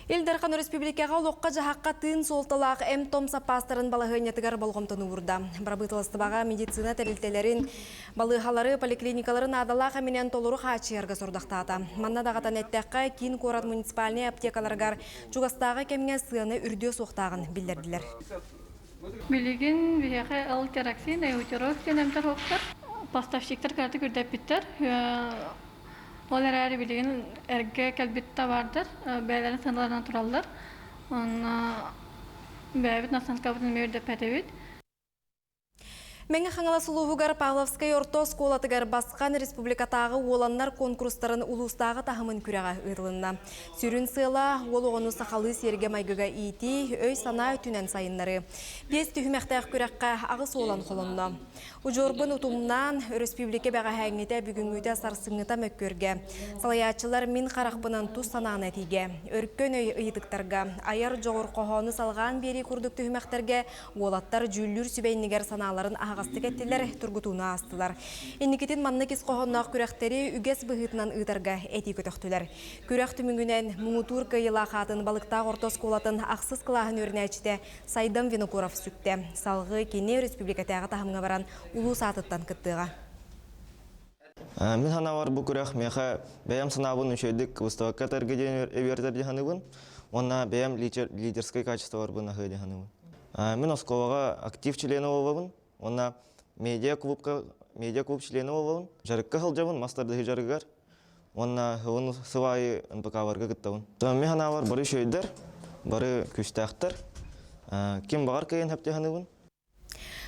Илдархан республикаға лоққа жағаққа тыын солталақ М-том сапастарын балығынетігар болғымтыны ұрда. Барабытылыстыбаға медицина тәрілтелерін, балығалары, поликлиникаларын адалақ әменен толыры қачыярға сордақтата. Манна дағатан әттәққа кейін Корат муниципаліне аптекаларғар чуғастағы кәмге сыны үрде соқтағын білдерділер. Білеген бейеқі алтераксин, әйутероксин әмтар оқтар. Поставщиктар кәрті күрдәп біттер. Олар әрі білеген әрге кәлбетті бардыр, бәйлерін сандаларынан тұралдар. Бәйбіт Настанска бұтын мөрді пәтебет. Мәңі қаңала сұлуғығар Павловскай орто сколатығар басқан республикатағы оланнар конкурстарын ұлыстағы тағымын күреға ұйрылынна. Сүрін сыйла ол оғыны сақалы серге майгыға ити, өй сана түнен сайынлары. Бес түйімәқтәқ күрекқа ағыс олан қолынна. Ұжорбын ұтымнан республика бәға әңгеті бүгін өте сарсыңыта мөккөрге. Салаятчылар min қарақпынан тұс санағын әтиге. Өрккен өй ұйдықтарға, аяр жоғыр қоғаны салған бері күрдік түйімәқтерге олаттар жүллүр сүбейнігер саналарын ағасты кеттілер тұргутуына астылар. Инникетін манны кес қоғыннақ күрәқтері үгес бұғытынан ұйтарға әти көтіқтілер. Күрәқ түмігінен мұңытур кайыла қатын балықтақ ортос қолатын ақсыз қылағын өрнәчіде Сайдам Винокуров сүкті. Салғы кене республикатағы тағымға баран ұлу сатыттан күттіға. Мен ханавар бу күрәх меха бәям сынабын үшедік выставка тәргеден эвертер диханыбын. Онна бәям лидерское качество бар бына диханыбын. Мен Осковаға актив члены болбабын. Онна медиа клуб члены болбабын. Жарыкка хылжабын, мастарды жарыгар. Онна хывын сывайы НПК-варға кыттабын. Мен ханавар бары шөйдер, бары күстәқтір. Кем бағар кайын хәп диханыбын.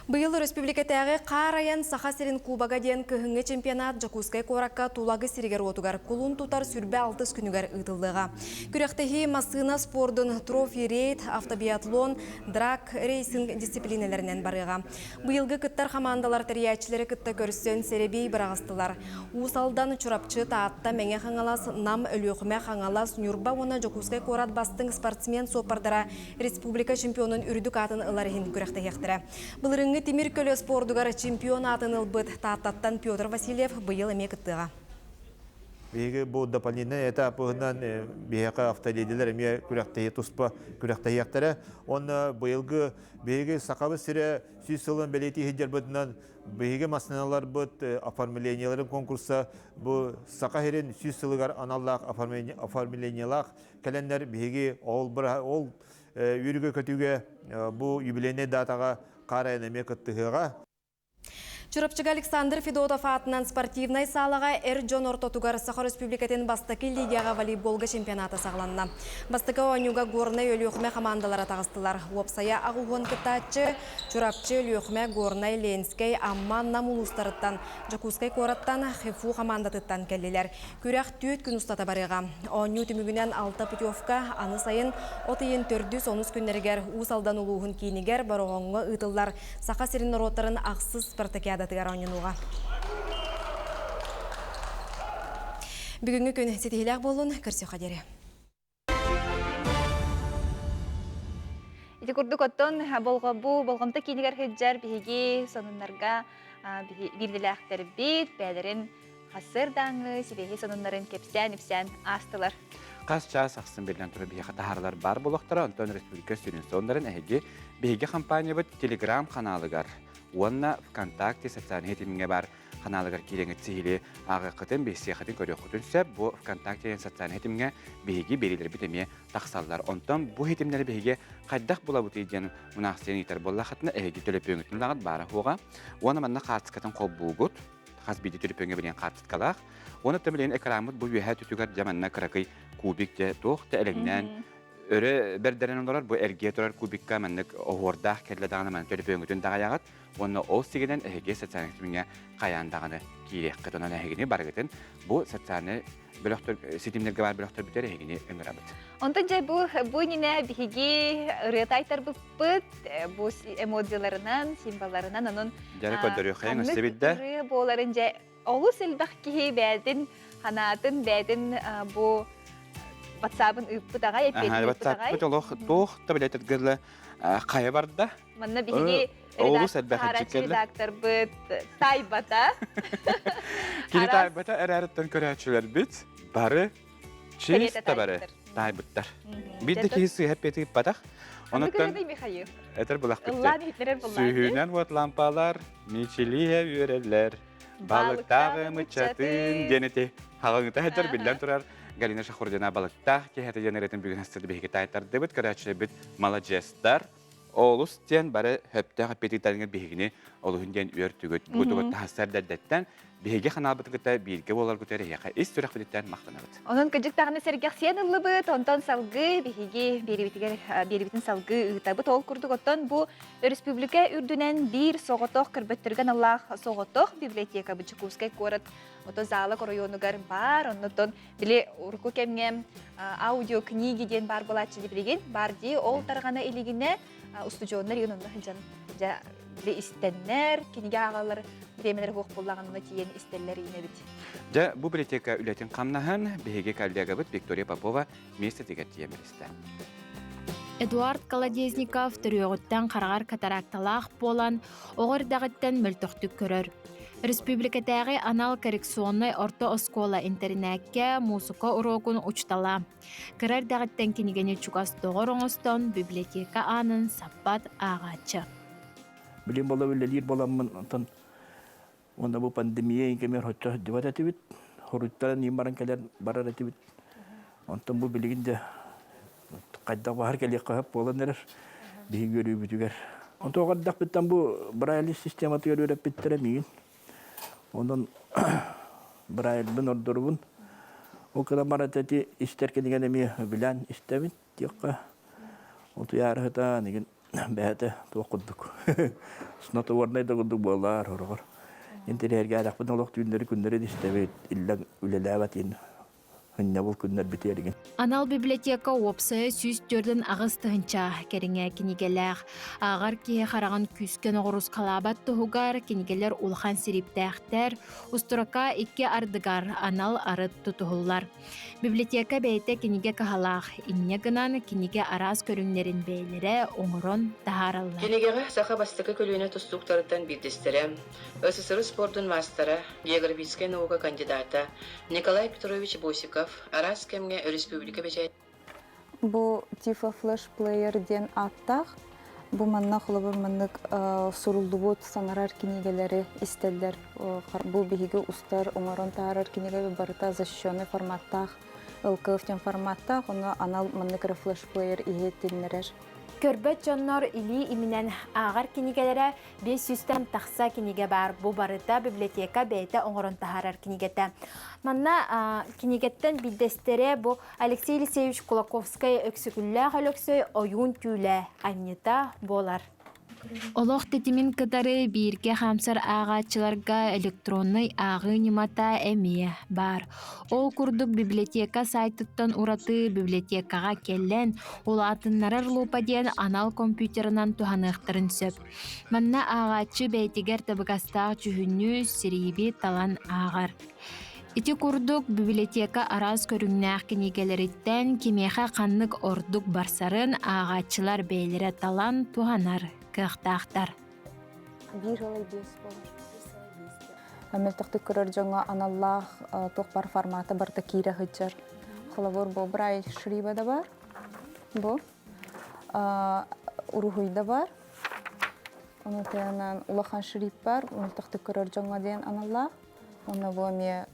Быйыл республикатағы қарайын Саха-Сирин Кубаға ден көхіңгі чемпионат Жакускай Коракка тулагы сиригер отугар кулун тутар сүрбе 6 күнігер ұтылдыға. Күректегі масына спордың трофи рейд, автобиатлон, драг рейсинг дисциплиналарынан барыға. Быйылғы кыттар командалар тәриячілері кытта көрсен серебей бірағыстылар. Усалдан чурапчы таатта мәңе қаңалас, нам өліқіме қаңалас, нүрба оны Жакускай Корат бастың спортсмен сопардара республика чемпионын үрдік атын ыларығын күректегі ектірі. Бұлырыңы Тимир көлі спордугар чемпион атын ылбыт тааттаттан Петр Васильев быйыл эме кыттыға. Беги бу дополнительный этапынан бега автоледилер эме күрәктәге туспа күрәктәге яктары. Он быйылгы беги сакабы сире сүйсылын белети хиҗәрбетнән беги машиналар бут оформленияларын конкурса бу сакаһерин сүйсылыгар аналлак оформлениялак календар беги ол үргө көтүгө бу юбилейный датага қарайынаме күттіғыға. Чурапчык Александр Федотов атынан спортивнай салаға Эрджон Ортотугар Саха Республикатын бастакы лигияға волейболға чемпионаты сағланна. Бастакы ойнуға горнай өліқме командалары тағыстылар. Уопсая ағуғын кытачы, Чурапчы өліқме горнай Ленскай амман намулустарыттан, Жакускай Кораттан Хефу командатыттан келлелер. Күрәқ түйет күн ұстата барыға. Ойну түмігінен 6 путевка, аны сайын отыйын 410 күннергер усалдан улуғын кейінігер бароғыңы ұтылар. Саха-Сирин роттарын ақсыз спартакиада Бүгінгі күн сетихиләк болуын көрсе қадері. Ити күрдік оттон болғамта кейінігер хеджар бігі сонынларға бірділәқтер бейт, бәдерін қасыр даңы, себеге сонынларын кепсән астылар. Қас час ақсын берілен тұры бігі қатағарлар бар болуқтары, онтон республика сүрін сонларын әйге бігі компания бұд телеграм каналыгар. Онна ВКонтакте социальный хетимге бар каналыгар киреңі цихили ағы қытын бейсия қытын көрі құтынса, бұ ВКонтакте социальный хетимге бейгі берілер бітеме тақсалдар. Онтан бұ хетимлері бейге қайдақ бола бұты еден мұнақсен етер болла қытына әйге төліп өңітін лағыт бары хуға. Оны манна қартысқатын қол бұғыт, қаз бейді төліп өңі білен қартысқалақ. Оны төмілен экрамыд бұ үйәе түтігер жаманна қырақый кубикте тоқты әліңнен Өрі бердерін олар бұл әрге тұрар кубикка мәнік оғырдақ кәлі дағаны мән төліп өңітін дағаяғат, оны ол сегеден әйге социальный тіміне қаян дағаны кейрек қытынан әйгені барғытын бұл социальный сетімдерге бар біліқтір бітер әйгені өңір абыт. Онтан жай бұл нене бігі ұрет бұт, бұл эмодзиларынан, символарынан, оның Жәрі көдірі қайын өсі бітді. Боларын жай олу сілбақ кейі бәдін, қанатын бәдін бұл WhatsApp-ын ұйыппыдаға, еппетін ұйыппыдаға. WhatsApp-ы толық тоқты білетет гірлі қайы барды. Манна бігі қарачы редактор бұд тайбата. Кені тайбата әрәріттен көрәтшілер біт, бары, чиста бары тайбыттар. Бидді кейсі әппеті ұйыппадақ. Қанды көреді Михаил? Әтір бұлақ бітті. Сүйінен от лампалар, мечелия өрелер, балықтағы мұчатын денеті. Халыңыта әтір білден тұрар. Галина Шахурдина балықта, кейхеті женеретін бүгін әстірді бейгі тайттарды бұд, көрәтшілі бұд маладжестар. Олыс ден бары хөпті қапетіктарыңыр бейгіне олығын өр түгіт, бұдығыт тағыстар дәрдеттен бейге қанал бұтығыта бейге олар күтері еқа ес түрақ бұдеттен мақтана бұд. Оның күджік тағыны сәргек сен ұлы бұд, онтан салғы бейге беребетін салғы ұғыта бұд. Ол күрдік оттан бұл республика үрдінен бір соғытоқ кірбіттірген Аллах соғытоқ библиотека бұд Жакускай Корат. Ото залы районугар бар, оннотон біле ұрқы кемге аудио книги ден бар болатшы деп білеген, бар дей ол тарғана елігіне устудионлар еген онда хыджан біле істеннер, кенеге ағалар біремелер қоқ болағанына тиен істеллер ene бит. Ja bu biblioteka ületin qamnahan behiga kaldiaga bit Виктория Попова место тегет тиемелисті. Эдуард Колодезников төрөҕүттэн қарағар катаракталаах болан оҕор дағыттан мөлтөхтүк көрөр. Республикатағы анал коррекционный орто оскола интернетке музыка урокун учтала. Кырар дағыттан кинигени чугас тоғыр оңостон библиотека анын саппат ағачы. Билим бола үлелер боламын, онтон онда бу пандемия инкемер хотча дебат этибит, хоруттан нимбаран келер барар этибит. Онтон бу билигинде кайда бар келек кап боландар бии көрүү бүтүгөр. Онтон кадак биттен бу брайль система төрөп биттеремин. Ondan Braille'ın ordurun o kadar marateti isterken degene bilen istemit yok. O tuyarı da negen behte toquduk. Sınavda varnay da kuduk bollar horor. İnteriyer geldik bunun loktu günleri istemit illa ülelavetin. Hınnabul günler bitergen. Anal biblioteka opsaya süs dördün ağız tıhınça keringe kinigeler. Ağar ki xarağın küsken oğruz kalabat tuhugar kinigeler ulhan siriptähter. Usturaka iki ardıgar anal arıt tutuhullar. Biblioteka beyte kinige kahalaq. İnne gınan kinige araz körünlerin beylere oңорон taharallar. Kinigege saha bastıkı kölüğüne tustuklarından bildirsterem. СССР спортун мастера, географическая наука кандидата Николай Петрович Босиков, арас кемге республика бечет. Бу тифа флеш плеер ден аттах. Бу манна хлобор маннык сурулдубут санарар кинигелери истелдер. Бу биһиге устар оңорон таарар киниге барыта защищенный форматтах, ылкыфтен форматтах, оны анал маннык флеш плеер иһеттиннерер. Көрбөт жоннор или иминен ағар кинигелere 500-тен тақса киниге бар. Бу барыта библиотека бейте оңорон тахарар кинигете. Манна кинигеттен билдестере бу Алексей Алексеевич Кулаковская өксүгүллэ хөлөксөй ойун түүлэ аннита болар. Олох тетимин кытары бирге хамсар ағачыларга электронный ағы нимата эмие бар. Ол курдук библиотека сайттан ураты библиотекага келлен, ол атыннарар лупаден анал компьютерынан туханыктарын сөп. Манна ағачы бейтигер табыгастаğı чүхүннү сириби талан ағар. Ити курдук библиотека араз көрүңнәк кинигелериттен кимеха каннык ордук барсарын ағачылар бейлере талан туханар. Кахтахтар. Bir olay bes olur. Мөлтөхтүк көрөр жоңа аналлах тохпар форматы барта кире хычар. Хлавор бо брай шриба да бар. Бо урухуй да бар. Оны тенан улахан шрип бар. Мөлтөхтүк көрөр жоңа ден аналлах. Оны бо ме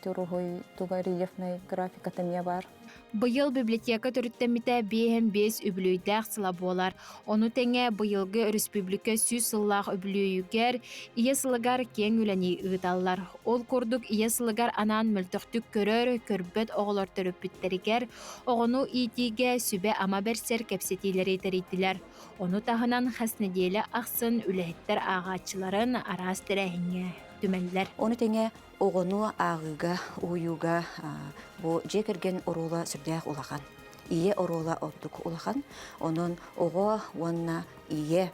турухуй тугариевный графика теме бар. Быйыл библиотека төрүттемите 5 үбүлүйдәк сыла болар. Оны теңе быйылгы республика сүз сыллах үбүлүйүгер ие сылыгар кең үләни ыдаллар. Ол курдук ие сылыгар анан мөлтөхтүк көрөр көрбөт оголор төрөппүттеригер огону итиге сүбе ама берсер кепсетилери теритилер. Оны тахынан хаснедиеле аксын үлэхеттер агачыларын арас терехиңе түмәнләр. Оны теңе оғыну ағыға, уюға бұ жекерген орула сүрдәқ улахан. Ие орула ордық улахан. Оның оғы онна ие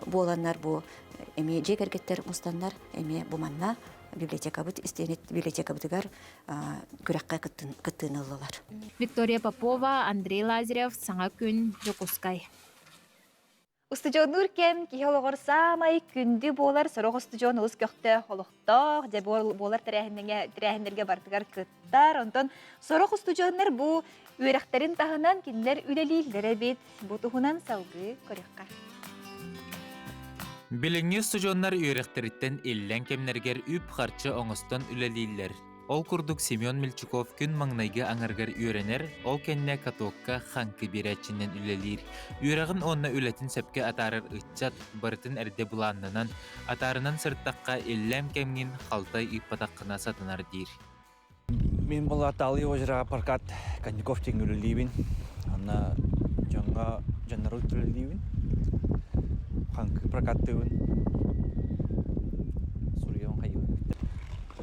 боланар бұ әме жекергеттер мұстандар, әме бұманна библиотека бұд, істенет библиотека бұдығар күрәққа күттін ұлылар. Виктория Попова, Андрей Лазарев, Саңа күн, Жокускай. Устыжонур кен кихологор самай күнді болар сорох устыжон ус көкті холықтақ, де болар тірәхіндерге бартығар күттар. Онтон сорох устыжонлар бұ үйрәқтерін тағынан кендер үлелейлері бет бұтығынан салғы көрекқа. Биліңе устыжонлар үйрәқтеріттен еллен кемнергер үп қарчы оңыстан үлелейлер. Ол курдук Семен Мельчуков күн маңнайга аңаргар үйренер, ол кенне катокка ханкы берәчинен үлелир. Үйрәгін онна үлетін сәпке атарыр ытчат барытын әрде буланнынан, атарынан сырттаққа елләм кемгін қалтай иппатаққына сатынар дейір. Мен бұл аталы ожыраға паркат Кандиков тен үлелейбін. Анна жаңа жаннар үлелейбін. Ханкы паркаттығын.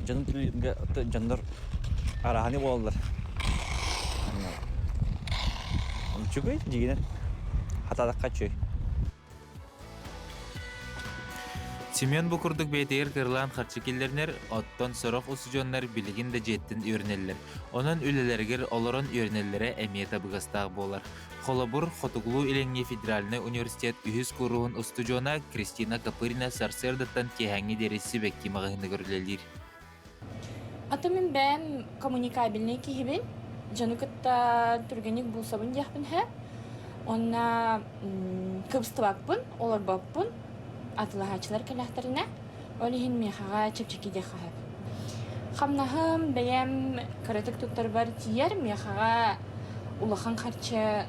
Canım tülüğünde canlar arahani bollar. Çünkü yine hatadak kaçıyor. Семен Букурдук бейтер кырлан харчыкиллернер оттон сорох усужоннар билигин да жеттин өрнеллер. Онон үлелергер олорон өрнеллере эмиета быгастаг болар. Холобур Хотуглу Иленги Федеральный университет үхіз куруун устужона Кристина Капырина Сарсердаттан кеханги дересі бекки мағыны көрілелер. Атымын бәм коммуникабельный кихибин, жанукытта түргенік булсабын яқпын хә. Онна кыбстыбакпын, оларбакпын, атылағачылар кәләхтарына, олихин мехаға чепчеки дехахып. Хамнахым бәйем каратык туттар бар тияр мехаға улахан харчы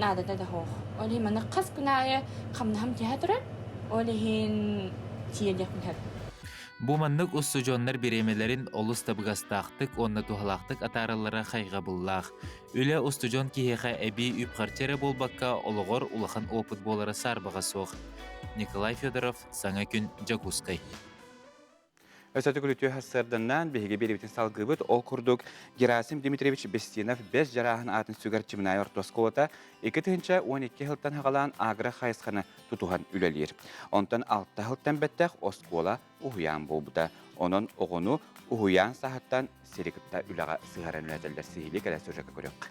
надада да хоқ. Олихин маны қас күнайы хамнахым тиха тұрар, олихин тияр дехпін хәп. Бу маннык уссужоннар биремелерин олус табыгастақтык, онна тухалақтык атарылара хайға буллах. Үле устужон кихеха эби үпқарчере болбакка олығыр улахан опыт болары сарбаға соқ. Николай Федоров, Саңа күн, Жакускай. Өсөтү күлүтү хассарданнан беге беребитин салгыбыт ол курдук Герасим Дмитриевич Бестинов 5 жарахын атын сүгер чимнай ортосколата 2-12 хылтан хагалан агра хайсхана тутухан үлелер. Онтан 6 хылтан беттех оскола ухуян болбута. Онон оғыну ухуян сахаттан серикытта үлаға сыгаран үлетелдер сихили кәлі сөжекі көрек.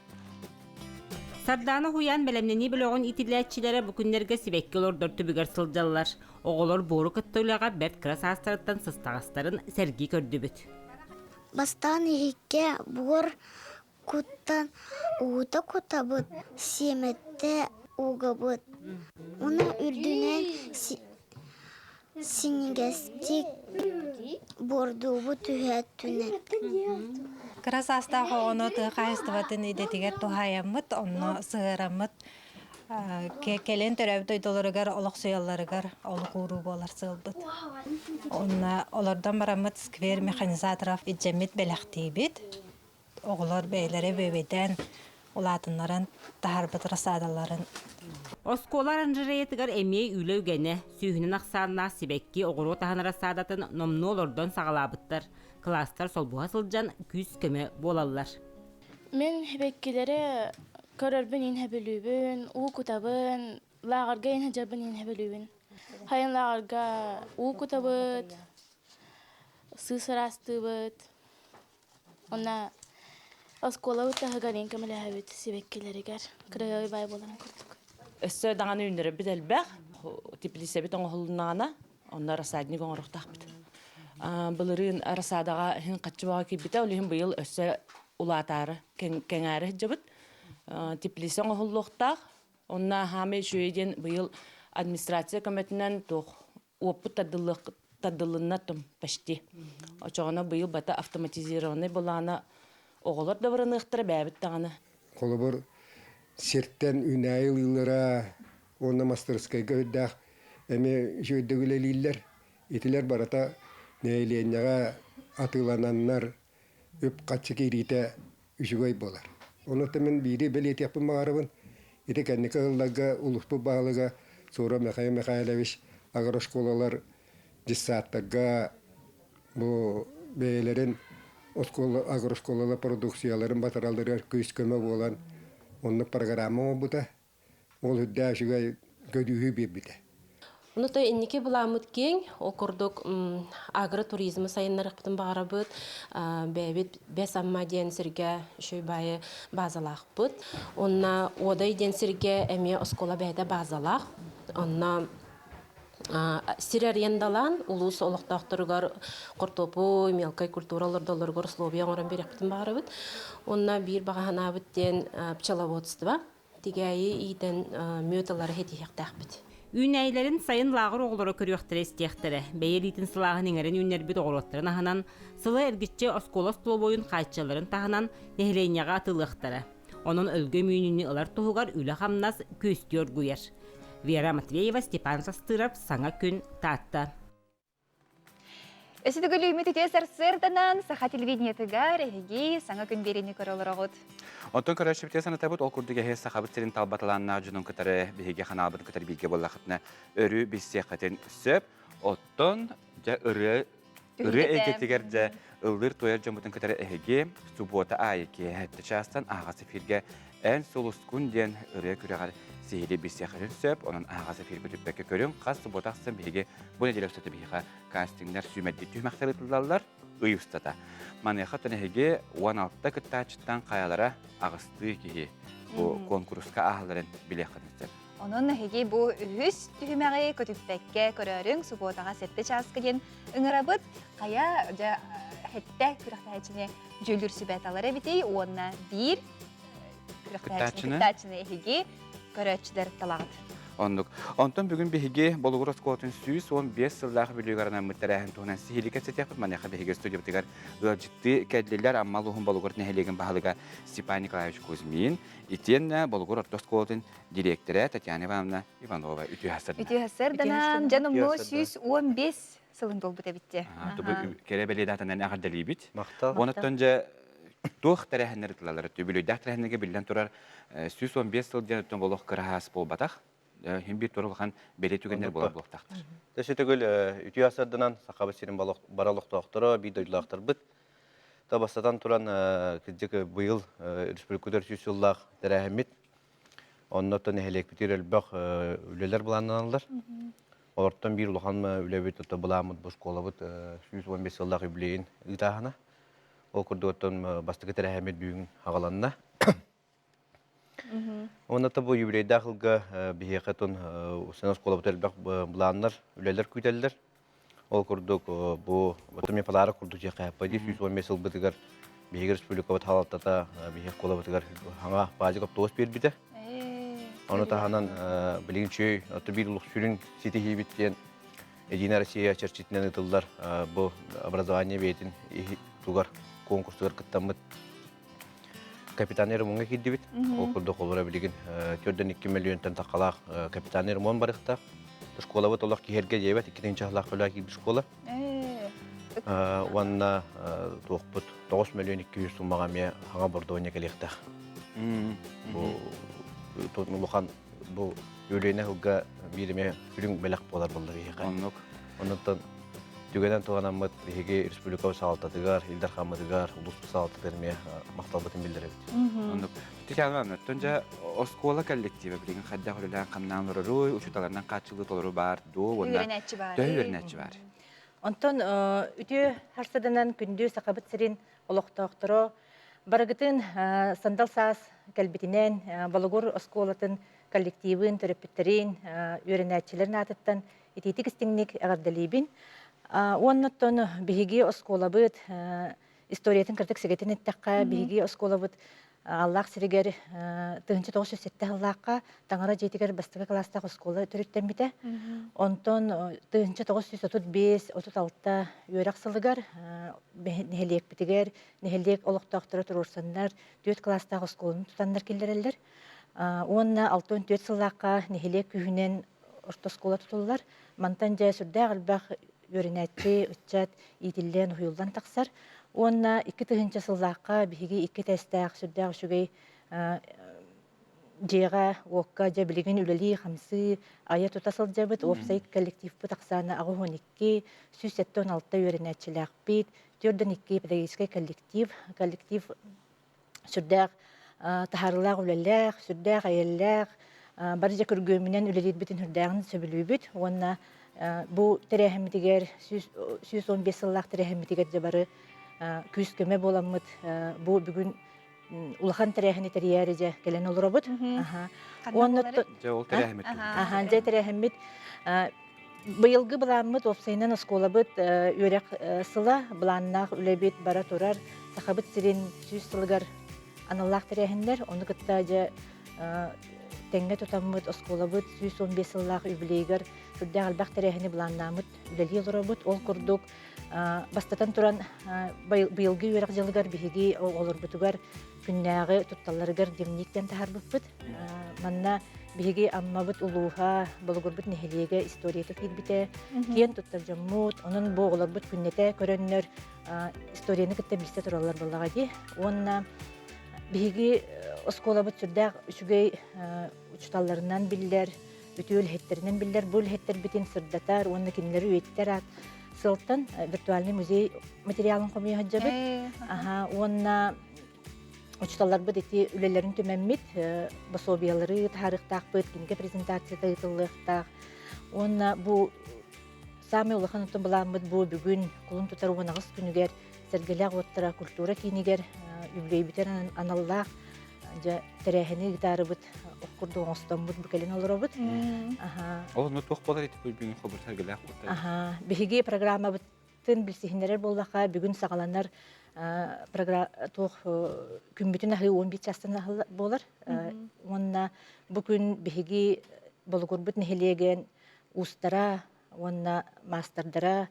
Сарданы хуян белемнени білоғын итиләтчілері бүкіндерге сибекке олордор түбігер сылдалар. Оғылар бору кыттылаға бәрт крас астырыттан сыстағыстарын сәрги көрді бүт. Бастан ехекке бұғыр күттан уыта күта бұт, семетті уға бұт. Оны үрдінен синегестік борду бұт үйет түнет. Крас астағы оны тұқайыстыватын едетігер тұхаямыт, оны сығырамыт. Келен төрәбді өйдоларығар, олық сұяларығар, олық ұру болар сылбыт. Олардан барамыт сквер механизаторов иджемет бәліқтейбет. Оғылар бәйлері бөбеден, олатынларын тахарбыт расадаларын. Осколарын жыреетігер әмей үйлі үгені, сүйінін ақсанына сибекки оғыру таханы расадатын номну олардан сағалабыттар. Кластар солбуға сылжан күз көмі болалар. Мен хебеккелері көрөрбін инхебілүүбін, уу кутабын, лағарға инхежабын инхебілүүбін. Хайын лағарға уу кутабыт, сысырастыбыт. Онна оскола ұттағығар ең көмілі әбіт себеккелерігер. Күрәй бай боларын көрдік. Өссі даңаны үндері біт әлбәқ, теплесе біт оңғылынағана, онна расадник оңырықтақ біт. Бұлырын расадаға хин қатшыбаға кейбіті, олығын бұйыл өссі улатары кәңәрі жабыт. Теплесе оңғылықтақ, онна хаме жүйеден бұйыл администрация көметінен тоқ опыт тадылына тұм пәшті. Очағына бұйыл бата автоматизированный болағына оғылар да бұрын ұқтыры бәбіт тағаны. Қолы бір серттен үнайыл ұлыра, оны мастерскайға өддәқ әме жүйдігілі лейлер, етілер барата нәйленяға атылананнар өп қатшы кейрейті үшігой болар. Оны тәмен бейді бәл етеппін мағарыбын, еті кәннекі ғыллаға, ұлықпы бағылыға, sonra Михайлович агрошколалар диссаттаға бұл бәйлерін агрошколалар продукцияларын батыралдырар көз көмі болан, оның программа бұта, ол үдді ашыға көдүйі бебіді. Онута эннике буламыт кең, окурдук агротуризмы сайыннарық бұтын бағара бұд, бәбет бәс амма денсірге шөйбайы базалақ бұд. Онна одай денсірге әме оскола бәді базалақ. Онна сирер ендалан, улус олықтақтырғар қортопу, мелкай культуралардалырғар словия оңыран берек бұтын бағара бұд. Онна бір бағана бұттен пчеловодство, тегәйі үйден мөталары хетихектәқ бұд. Үнәйлерін сайын лағыр оғылары көріқтірі істектірі. Бәйел итін сылағын еңерін үнер бүт оғылықтырын ағынан, сылы әргітче оскола стол бойын қайтшыларын тағынан нәхіленяға атылықтыры. Оның өлгі мүйініне ұлар тұғығар үлі қамнас көстер көйер. Вера Матвеева, Степан Састыров, Саңа күн, Татта. Өсідігі үміті сырданан саха телевидениетігар әйге Саңа күн берені көрілір оғыд. Онтон көрәшіп тесаны табыт ол күрдіге хес сақабыт серін талбатыланна жүнін күтәрі бігеге қаналбыт күтәрі білге болақытына өрі бейсеқатын сөп, оттон жа ұры әйгетігер жа ұлыр тойар жамбытын күтәрі әйге суббота айеке әтті частан ағасы фирге ән солыс күнден ұры күрәғар sihili bir sehrin söp, onun ağası filmi tüpbeke körün, kas botaksın bilgi bu nedile üstü biha castingler sümeddi tühmekleri tutarlar, ıy ustada. Manyaha tanehege 16'da kıttaçtan kayalara ağıstığı ki bu konkurska ahların bile kanıtır. Onun hegi bu ühüs tühümeği kötüpbekke körörün subotağa sette çaskıdın ıngırabıt kaya hette kırıqtayçını jölür sübetalara bitey, ona bir kırıqtayçını hegi köröççüler talağıdı. Ondan bugün bihige Bolugur Oskotun süs 15 yıllık biliyorlarına mütterehin tuğunan sihili keset yapıp manyaqa bihige stüdyo bitigar ciddi kedliler amma luhun Bolugur neheligin bahalıga Stepay Nikolaevich Kuzmin iten Bolugur Oskotun direktörü Tatyana Ivanova ütü hasırına. Ütü hasırdan canımı süs 15 sılın dolbuta bitti. Kere belediyetten ne kadar deli bit. Ondan önce Tuh terehenleri tılaları tübülü dah terehenleri bilden turar süs 15 yıl canıtın boluk kırahas bol batak. Hem bir torulgan beli tügenler bolar buluqtaktır. Teşekkür ütü asırdınan sakabı senin baralık doktora bir doyulaktır bit. Tabasatan turan kıcık bu yıl Respublikadır 100 yıllık terehemmit. Ondan nehelek bitir elbaq üleler bulananlar. Ortadan bir uluğan ülebit bulamut bu şkolabıt 115 yıllık übleyin ıdahına. O kurduğutun bastıkı terehemmit büyüğün ağalanına. Onda da bu yübirey dağılga bir hekatun senas kolabıt elbaq bulanlar, üleler küydeller. O kurduk bu otomi palara kurduk yaka yapaydı. 115 yıl bitigar bir hekar Respublikabat halatta bir hekar kolabıtıgar hanga bazı kap toğuz bir bide. Onu da hanan bilin çöy, atı bir uluq sürün sitihi bitken Edina Россия çerçitinden ıtıllar bu образование beytin tugar konkurslar kıttamıt. Kapitaner munga kiddi bit. O kurduk olara bilgin. Körden 2 milyondan taqalaq kapitaner mon barıqta. Şkola bit Allah ki herge jebet 2-nji ahlaq köla ki şkola. Wanna toqput 9 milyon 200 summaga me haga bordo ne kelekta. Bu totnuluqan bu yölene huga birime ürün belaq bolar bollar yaqan. Ondan tügeden toğanammat hege Respublika saltatıgar, Hildar Hamadıgar, Ulus saltatıgar me maqtalbatın bildirebit. Ondan tikanam önce oskola kollektivi bilgin hadda holalan qamnanları roy uçutalardan qaçılı toluru bar do onda. Öğrenetçi var. Ondan ütü harsadan gündüz sakabıt sirin oloqtaqtoro baragıtın sandal sas kalbitinen Bolugur oskolatın kollektivin terapitlerin öğrenetçilerin atıttan ititik istingnik agardalibin. Ondan bihigi oskolabıt istoriyatın kırtık sigetin ettakka bihigi oskolabıt Allah siriger tığınçı 907 Allah'a tangara jetiger bastığı klasta oskola törütten bite. Ondan tığınçı 935 36 yörak sılıgar neheliyek bitiger neheliyek oloqtaqtara turursanlar 4 klasta oskolunu tutanlar killereller. Onna 64 Allah'a neheliyek kühünen orta oskola tutullar. Mantanca sürdä albaq öğrenetçi uçat itillen huyuldan taqsar. Onna 2 tığınçı sılaqqa bihigi 2 testaq sürdä şugay jega okka jabiligin üleli hamsi aya tutasıl jabıt offsite kollektiv bu taqsana ağı 12 176 öğrenetçilik bit 4-2 pedagogik kollektiv sürdä taharlaq ülelaq sürdä ayellaq barıca körgömünen üleli bitin hürdäğin söbülübüt. Onna bu terehemmitiger 115 yıllak terehemmitiger jabarı küskeme bolamıt bu bugün ulahan terehini teriyerece gelen olurabıt. Onna Jol terehemmit. Aha, terehemmit bıyılgı bulamıt ofsayından oskolabıt örek sıla bulannak ülebit bara turar sakabıt sirin 100 sılgar analak terehinler onu kıttaca tenge tutamıt oskolabıt 115 yıllak übüleyger şurada albaq terehini bulanamıt üleli olurabıt ol kurduk bastatan turan bıyılgı örek jılıgar bihigi olur butugar künnäge tuttallarıgar demnikten taharbıpıt manna bihigi ammabıt uluha bolugurbut neheliyege istoriyete kidbite kiyen tuttar jammut onun bu olurbut künnete körönner istoriyeni kitte bilse turallar bollaga onna bihigi oskolabıt sürdä üçügey uçtallarından biller bütül hetterinden biller bul hetter bitin sırdatar onna kinleri üyetler at sıltan virtualni muzey materyalın komiye hajjabıt aha onna Учталар бит эти үлелерин төмәммит, басобиялары тарихтак бит, кинге презентацияда ытыллыктак. Онна бу самый улахан утун буламыт бу бүгүн кулун тутар угунагыс күнүгер сергелек оттара культура кинигер үблейбитер аналлах жа терехини гитарыбыт окурду оңостомбут букелин олоробут. Ол нутук болар ити бүгүн хобур сергелек оттара. Биһиги программа быттын билсихинерер боллака бүгүн сагаланар туох күнбүтүн ахы 11 частан болар. Онна бүгүн биһиги болгорбут нехелеген устара, онна мастардара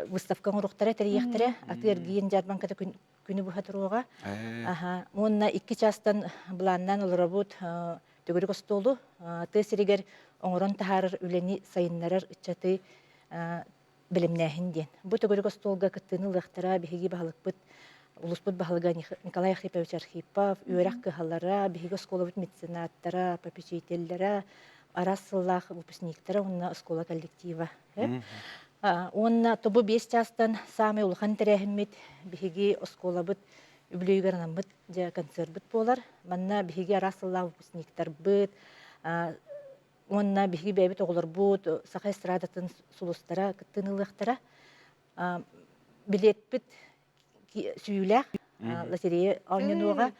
выставка урухтара терияхтара атыргиен жарбан ката күнү буха туруга. Онна 2 частан буланнан олоробут төгөрүк остолу тесиригер оңорон тахар үлени сайыннарар ичаты билимнәһин ден. Бу төгөрүк остолга кыттыны лыхтара биһиги баһалыкбыт улуспут баһалга Николай Архипович Архипов үйрәк кыһаллара биһиги осколабыт меценаттара, попечительләре арасыллах выпускниктары онна оскола коллектива. Онна тобу 5 частан самый улхан терәһиммит биһиги осколабыт үблүйгәрнәмбыт жа концертбыт болар. Манна биһиги арасыллах выпускниктар быт. Онна биһиги бәбит оглар бут, саха эстрадатын сулустара, кыттынылыктара. Билетбит сүйүләк лотерея алнынуга.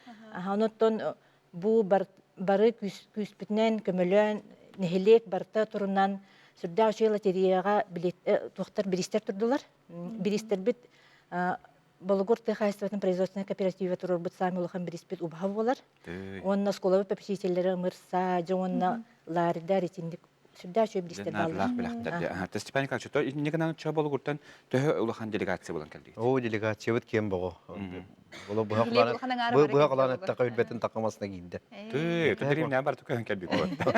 Оноттон бу бары күспүтнән көмөлөн нехелек барта турунан сүрдә ошой лотереяга билет тухтар биристер турдулар. Биристер бит Болгор Техайстватын производственный кооперативе турор бут сами улахан бириспит убага болар. Онна сколабы попечительлери мырса, жонна ларда ретиндик сүрдә ошой биристер балар. Степан Николаевич, то никогда ча болгортан тө улахан делегация булан келди. О, делегация бит кем бого. Боло буга калан тақы билбетин тақамасына кийди. Тедирим не бар tukан келби кот.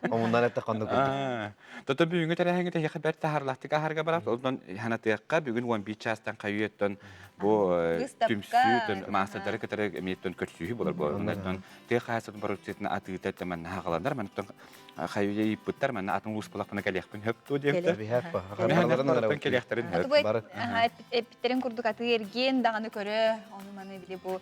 Оннан тақанды. Тото бүгүнгө терехеңге яха бер тахарлахтыга харга барат. Ондан ханатыякка бүгүн 11 частан кайыттан бу түмсүтөн мастерлер кетер эметтен көтсүһү болор бу. Ондан те хасат барытын атыта таман хагаландар. Мантан хайыйып буттар мен атын лус булакына келекпин хөктө депти. Хагалардан келектерин бар. Эптерин курдук аты эрген даганы көрө, оны маны биле бу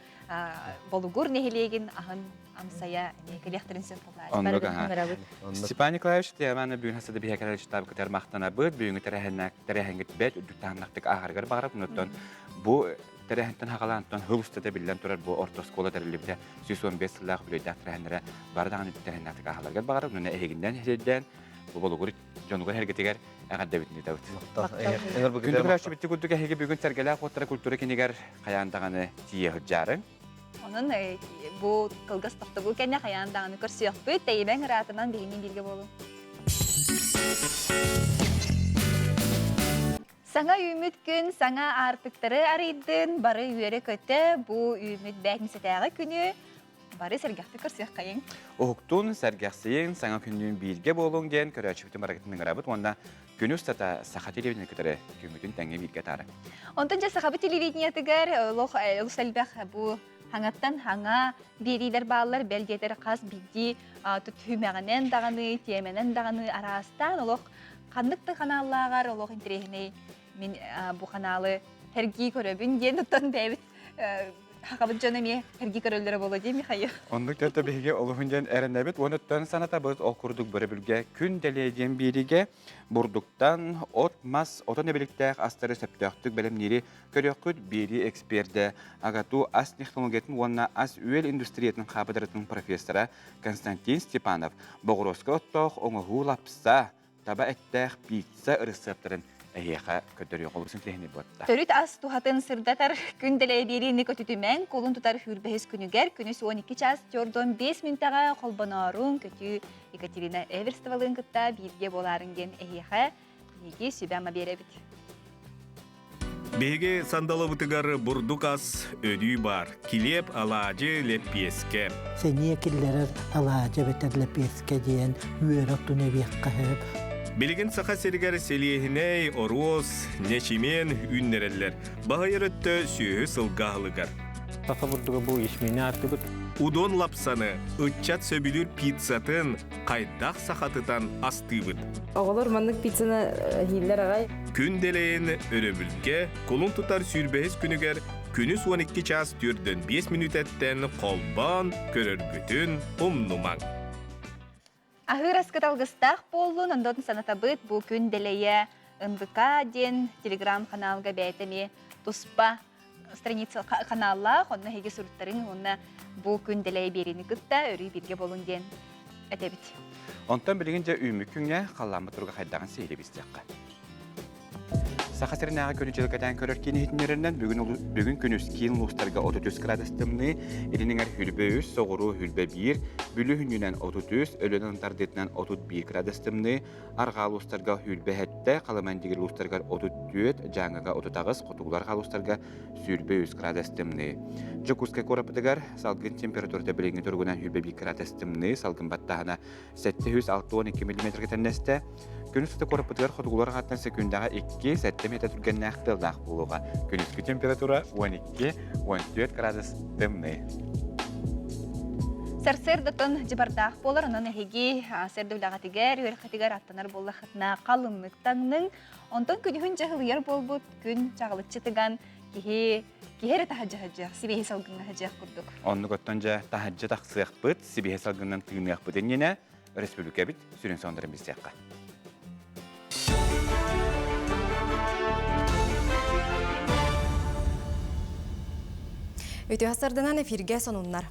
болгур нехилеген ахын амсая келектерин сен кылай. Степан Николаевич теманы бүгүн хасада бихекер штаб кетер мактана быт бүгүнгө терехеңге бет үдүтамнактык агаргар барып нотон бу терехентен хагалантан хылыстыда билен турар бу орто школа дерилибде 115 сыллах билет терехенере бардаган терехентен агаргар барып мына эгинден хеден бу болгур жонугар хергетигер агадда битни дабыт. Күндү бираш битти күндүгө хеге бүгүн сергелек отара культура кинигер каяндаганы тие жарың. Onun bu kılgız tahtı bu kenne hayandağını körsüyük büyük deyben rahatından birinin bilgi bolun. Sana ümit gün, sana artıkları arıydın, barı üyere kötü, bu ümit bəkmisetəği günü, barı sergahты körsüyük kayın. Oğuktun sergahsıyın, sana kündüğün bilgi bolun gen, körü açıptı maraketinin arabıt, onda günü ustata saha televizyonu kötürü kümbütün tenge bilgi tarı. Ondan saha televizyonu tıgar, ulusalbaq bu Hangattan hanga biriler bağlar belgeler kas bildi tütümenen dağını, tiyemenen dağını arastan oluq kandıkta kanallar oluq interehine min bu kanalı hergi köröbün diye tutan David Hakabıt canım hergi körölleri bolu değil mi hayır? Onduk da bihge oluğundan erenebet onuttan sanata biz okurduk böyle bilge gün deleyeceğim birige burduktan otmas otone birlikte astarı septöktük benim niri köröküt biri eksperde agatu as teknolojiyetin ona as üyel industriyetin kabadaratın profesörü Konstantin Stepanov Bogoroska ottoq onu hulapsa taba ettek pizza reseptlerin Eğer kötü olursun tehni botta. Törüt as tuhatın sırdatar gündele birini kötütümen kolun tutar hürbehes günüger günüs 12 ças jordan 5 minutaga kolbanarun kötü Ekaterina Everstovalın kıtta bilge bolarıngen eğer negi sübama berebit. Bege sandalavıtıgar burdukas ödüğü bar. Kilep alacı lepyeske. Seniye killerer alacı beter lepyeske diyen üyerak düneviyek kahep. Bilgin saha serger seliyehine oros, neçimen ünnereller. Bahayırıttı sühü sılgahlıgar. Saha burduga bu ismini artıbıt. Udon lapsanı, ıtçat söbülür pizzatın, kaydak sahatıtan astıbıt. Oğulur manlık pizzanı hiller ağay. Kündeleyin öröbülge, kolun tutar sürbehez günüger, Күнүс 12 час түрдөн 5 минут эттен колбон көрөргүтүн умнумаң. Ахыр аскаталгыстах боллун, ондон санатабыт бу күн делeye НВК ден телеграм каналга бәйтеме туспа страница каналла, онна хеге сурттарын, онна бу күн делeye берини кытта, өрі бирге болун ден әтебит. Онтан білігінже үймі күнге қалламы тұрға қайдаған сейлі бістеққа. Сақасырын аға көрі жылғадан көрір кені хетінерінен бүгін күнүс кейін лұстарға 33 градыстымны, елініңер хүлбе 3, соғыру хүлбе 1, бүлі хүнінен 33, өлінің тардетінен 31 градыстымны, арға лұстарға хүлбе әтті, қаламандегір лұстарға 34, жаңыға 39, құтуғларға лұстарға сүлбе 3 градыстымны. Жокускай корапыдығар, салғын температурда білігін тұрғынан хүлбе 1 градыстымны, салғын баттағына 762 мм тәннесті, Күнүстө корпутугар хотугулар хаттан секундаға 2-7 метр түргенне ақтылдақ болуға. Күнүскү температура 12-14 градус дымны. Сарсырдытын жыбардақ болар, онын әхеги сәрділіға тігер, өріқатігер аттанар болы қытна қалынлықтаңның. Онтан күнігін жағылыяр болбут, күн жағылықчы тыған кехері тахаджа-хаджа, сибейі салғынға хаджақ күрдік. Онны көттен жа тахаджа тақсыяқ бұд, сибейі салғыннан тыгынияқ бұден ена, республика бит, сүрін сондырын біздеққа. Өте хасардынан эфирге сонуннар.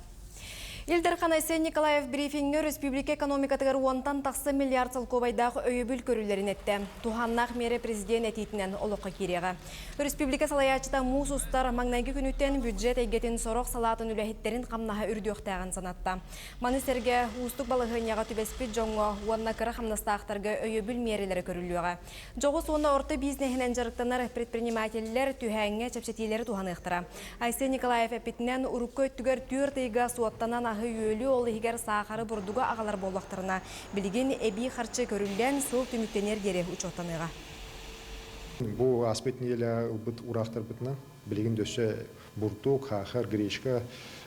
Илдер Ханайсен Николаев брифингер Республика экономикатыгар уантан тақсы миллиард салкобайдағы өйөбіл көрілерін етті. Туханнақ мере президент әтейтінен олыққа кереға. Республика салаячыта мус ұстар маңнайғы күніттен бюджет әйгетін сорок салатын үләхеттерін қамнаға үрді өқтәғын санатта. Манысерге ұстық балығыняға түбеспет жоңға уанна кірі қамнастақтарға өйөбіл мерелері көрілуға. Жоғыз оны орты бизнесінен жарықтанар предпринимателлер түйәңе чәпсетелері туған ұқтыра. Айсен Николаев әпетінен ұрыққа өттігер түйір тейга суаттанан үйөлі олы егер сақары бұрдуға ағалар болуқтарына білген әбей қарчы көрілден сыл түміктенер дере ұчоқтаныға. Бұл аспет нейлі ұлбыт ұрақтар бұтынан білген дөсі бұрдуқ, қақыр, грешка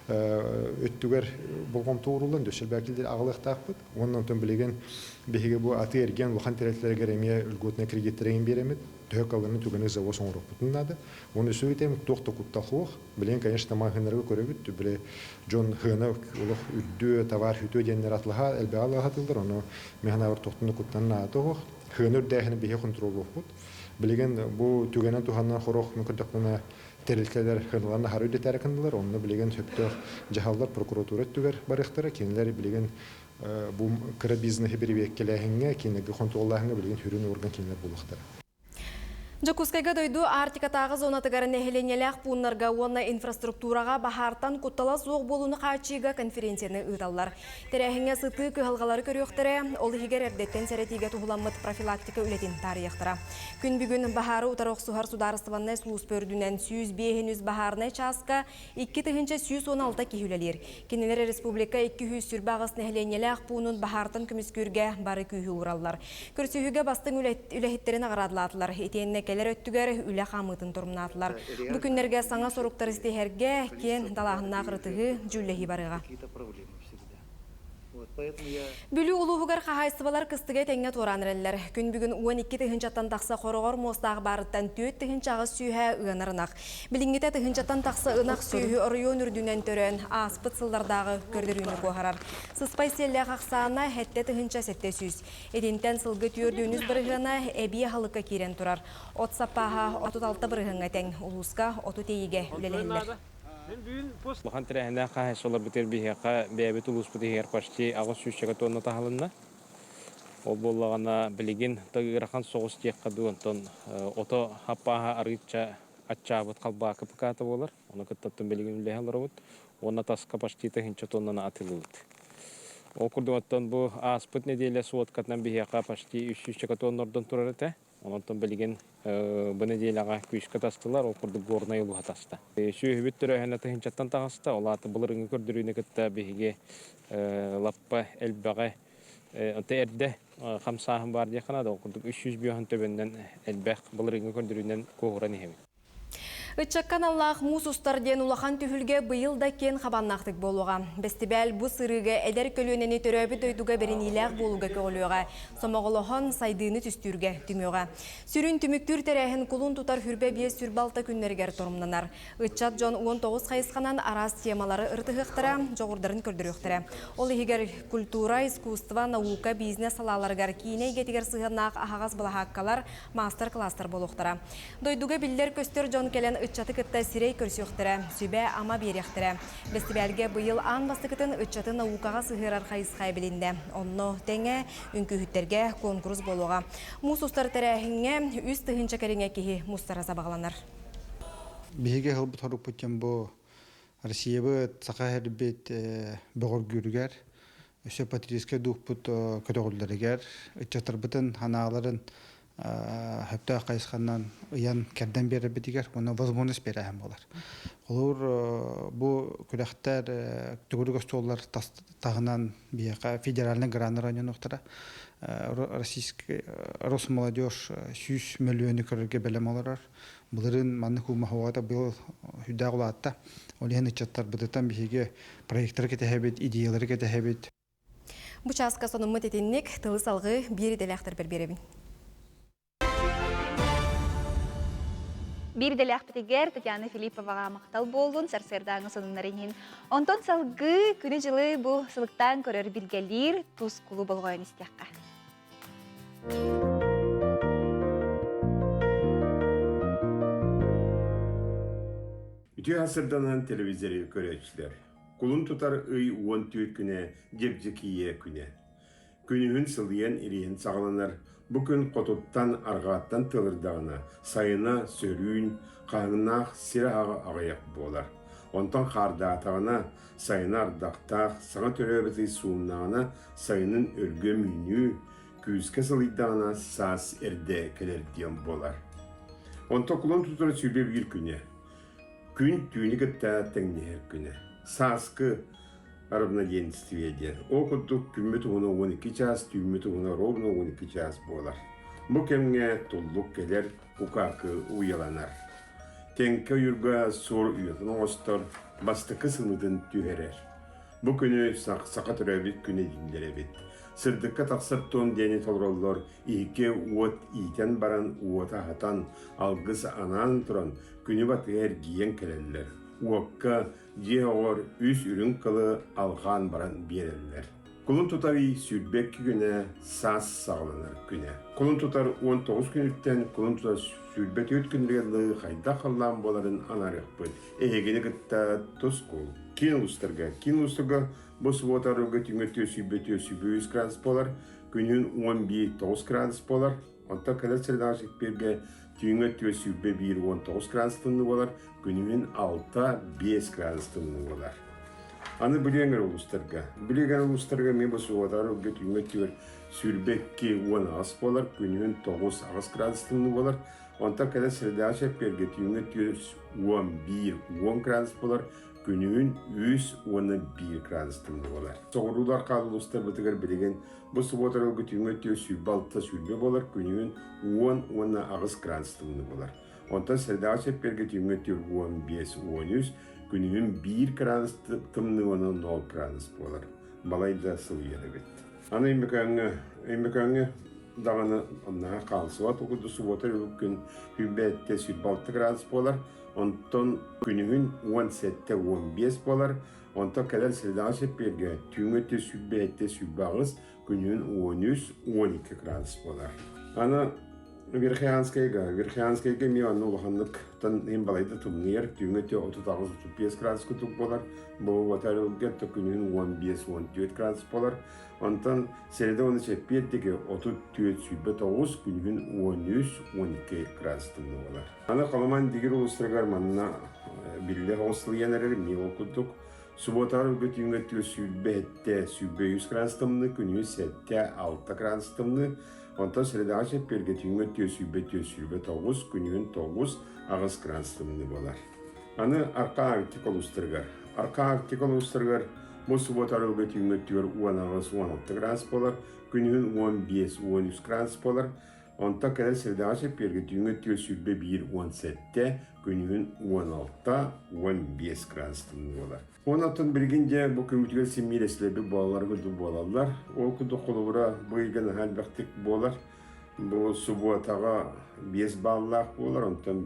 өттігер болғам тоғырулан дөсіл бәкілдер ағалықтақ бұд. Оннан түн білген бейге бұл аты ерген ұлған терәтлерге әме үлготына кредиттереген беремет. Түйек алғаны түгіні завод соңырық бұтынады. Оны сөйтем тоқты құттақлық. Білен, конечно, мағынарға көребіт. Біле Джон Хына ұлық үдді, товар үті денер атылға, әлбе алға атылдыр. Оны механавар тоқтыны құттанына атығы. Хына үрдәйхіні бейе контролы бұд. Білеген бұл түгенен туғаннан қорық мүмкіндіқтіні терілкелер хыналарына хар өйдетәрі кындылар. Оны білеген сөптер жағалдар прокуратура түгер барықтары. Кенілер білеген бұл кірі бизнесі берівек келәхіңе, кенегі контроллағыңа білеген хүрін орған кенілер болуқтары. Жокускайга дойду Артикатағы зонатыгары нәхеленеләқ пуыннарға онна инфраструктураға бахартан құттала соқ болуны қачыға конференцияны ұдалар. Тәрәхіңе сыты күхалғалары көріқтірі, ол егер әрдеттен сәретіге тұғыламыд профилактика үлетін тарияқтыра. Күн бүгін бахары ұтароқ сұхар сударыстываннай сұлыс пөрдінен 100-500 бахарнай часқа 2-116 кехілелер. Кенелер республика 200 сүрбағыз нәхеленеләқ пуынын бахартан күміскүрге бары күйі ұралар. Көрсүйіге бастың үләхеттерін ағырадылатылар. Келер өттігер үлі қамытын тұрмынатылар. Бүкіндерге саңа соруқтар істейерге кен далағына қырытығы жүлләхи барыға. Бүлі ұлығығар қағайсыбалар кістіге тәңе торанырелер. Күн бүгін 12 тіхінчаттан тақса қорығар мостағы барыттан 4 тіхінчағы сүйе ұғанарынақ. Білінгеті тіхінчаттан тақса ұнақ сүйі ұрыйон үрдінен түрін аспыт сылдардағы көрдіріні қоғарар. Сыспай селі қақсағына әтті тіхінча сәтті сүйіз. Едінтен сылғы түйірдіңіз бірғана әбие халыққа керен тұрар. От сапаға 36 бірғыңа тәң, ұлысқа 30 тейге үлелелер. Бұған тірәхінде қағай солар бітер бейхеқа бәйбет ұлыс бұтығер пашти ағыз сүйшіға тонна тағылынна. Ол болағана білеген тағырақан соғыс текқа дуынтын ото хаппаға арғытша атчабыт қалба кіпікаты болар. Оны күттаттын білеген үлі алар өт. Оны тасқа пашти тағынша тоннаны атылылды. Ол күрдіңаттан бұл аспыт неделі суат қатынан бейхеқа пашти 300 тоннардан тұрар әті. Онтон білген бұны дейліға күйіскі тастылар, оқырды горна елуға таста. Сүйі түрі әне тығынчаттан тағыста, олаты бұлырыңы көрдіріне күтті бейге лаппа әлбәға әрді қамсағын бар дейқанады, оқырдық 300 бүйіғын төбенден әлбәқ бұлырыңы көрдірінен қоғыран ехемі. Ытчаккан Аллах мус устар ден улахан түхілге быйыл да кен хабаннақтық болуға. Бестібәл бұ сырыға әдер көлөнені төрөбі дойдуға берениләқ болуға көлуға. Сомағылыған сайдыны түстүрге түмеуға. Сүрін түміктүр тәрәхін кулун тутар хүрбе бие сүрбалта күннергер торумнанар. Ытчат жон 19 қайысқанан арас темалары ыртығықтыра, жоғырдарын көрдіріқтіра. Ол егер культура, искусство, наука, бизнес салаларгар кейіне гетігер сығынақ ағағаз бұлахаққалар мастер-кластар болуқтыра. Дойдуға білдер көстер жон келен ытчаты кытта сирей көрсіқтірі, сүбә ама беректірі. Бестібәлге бұйыл аң бастықытын ытчаты наукаға сығырар қайысқай білінді. Онны тәңе үнкүхіттерге конкурс болуға. Мус ұстар тәрәхіңе үз тұхынча кәріңе кейі мұстара забағаланар. Беге ғылбыт хорық бұттен бұл Россия бұт, сақа әрбет бұғыр күрігер, өсі патрийске дух бұт көтіғылдырығер, ытчатыр бұтын ханағаларын хөптө кайсыкандан ыян керден бери битигер, оны возможность берем болар. Олар бу күрәхтәр түгүрүк столлар тагынан бияка федеральный грант районуктара российский Росмолодежь 100 миллион көрөргө белем алар. Буларын манны кумахуата бул хүдагылатта. Олен чаттар быдытан биге проекттер кетебет, идеялар кетебет. Бу часка сонуммат этинник тылыс алгы бир делектер берберебин. Bir de lehbetiger Tatiana Filippova'ga maqtal bolun, sarserdağın sonunlarının. Ondan salgı күні жылы bu sılıktan көрөр bilgelir tuz kulu bolğoyan istiyakka. Ütü hasırdanan televizörü köröçler. Kulun tutar ıy 14 güne, gebjekiye güne. Günühün sılıyan iriyen sağlanar. Bugün qotuttan argattan tılırdağına, sayına sörüyn, qağınaq sirağı ağayak bolar. Ondan xardağına, sayına ardaqtaq, sana töröbeti suğunağına, sayının örgü müynü, küzke sılıydağına sas erde keler diyen bolar. Ondan kulun tutar sürbe bir güne. Gün tüyünü gıtta tenneher güne. Saskı Arabına yenistiyedi. O kudduk kümmeti ona 12 ças, tümmeti ona rovna 12 ças bolar. Bu kemge tulluk gelir, ukakı uyalanar. Tenke yurga sor üyatın ostor, bastıkı sınıdın tüherer. Bu günü sakat rövit güne dinlere bit. Sırdıkka taksır ton deni tolrollar, ike uot iten baran uota hatan, algıs anan turan, günü batı her giyen kelerler. Uakka jeğor üs ürün kılı alğan baran bererler. Kulun tutarı sürbek güne sas sağlanır güne. Kulun tutar 19 günlükten kulun tutar sürbet ötkünlerle hayda kallan boların anarıq bud. Egeni gıtta tuz kol. Kin ulustarga bu svotarıga tüngötü sürbet gradus bolar. Günün 11-9 gradus bolar. Onta kadar sırdaşık berge tüngötü sürbet 19 gradus tınlı bolar. Günün 6-5 gradus tınlı bolar. Anı bileğen ulustarga me bu svotarıga tüngötü sürbekki 16 bolar. Günün 9 gradus tınlı bolar. Onta kadar sırdaşık berge tüngötü 11-10 gradus bolar. Günün 111 gradus tınlı bolar. Soğurular kalı ulustar bıtıgar bileğen bu svotarıga tüngötü sürbalta sürbe bolar. Günün 10-10 gradus tınlı bolar. Ondan sırdaşık berge tüngötü 15-13 günün 1 gradus tınlı ona 0 gradus bolar. Balayda sıvıyana bit. Ana emmekanı dağını onlara kalsı var. Okudu svotarıga gün hübbette sürbalta gradus bolar. Ondan günün 17-15 bolar. Ondan kadar sırdaşık berge tüngötü sübbette sübbağız günün 13-12 gradus bolar. Ana Verkhianskayga mi annu ulanlıktan hem balayda tumnir tüngötü 39-35 gradus kutuk bolar. Bu vatarılga günün 15-14 gradus bolar. Ondan seride onu çepiyetteki 34 sübbet oğuz günün 13-12 gradus tınlı bolar. Ana kalaman digir uluslargar manna bilde hoğuzlayanları mi okuduk. Subotarılga tüngötü sübbette sübbe 100 gradus tınlı günün 7-6 gradus tınlı. Ondan sıradaşıp berge tüngötü sübbet oğuz günün 9 gradus tınlı bolar. Anı arka artikol uluslargar bu subotarılga tüngötü 10-16 gradus bolar. Günün 15-13 gradus bolar. Onta kadar sırdağa sepirge düğünü tüy sülbe 1-17'te, günün 16'ta 15 gradus'tın olar. Onatın bilgince bu kömütüge simmiyle silebi bağlar güldü bağlarlar. O kudu kolubura bu ilgen halbektik bağlar. Bu subuatağa 5 bağlar bağlar. Ondan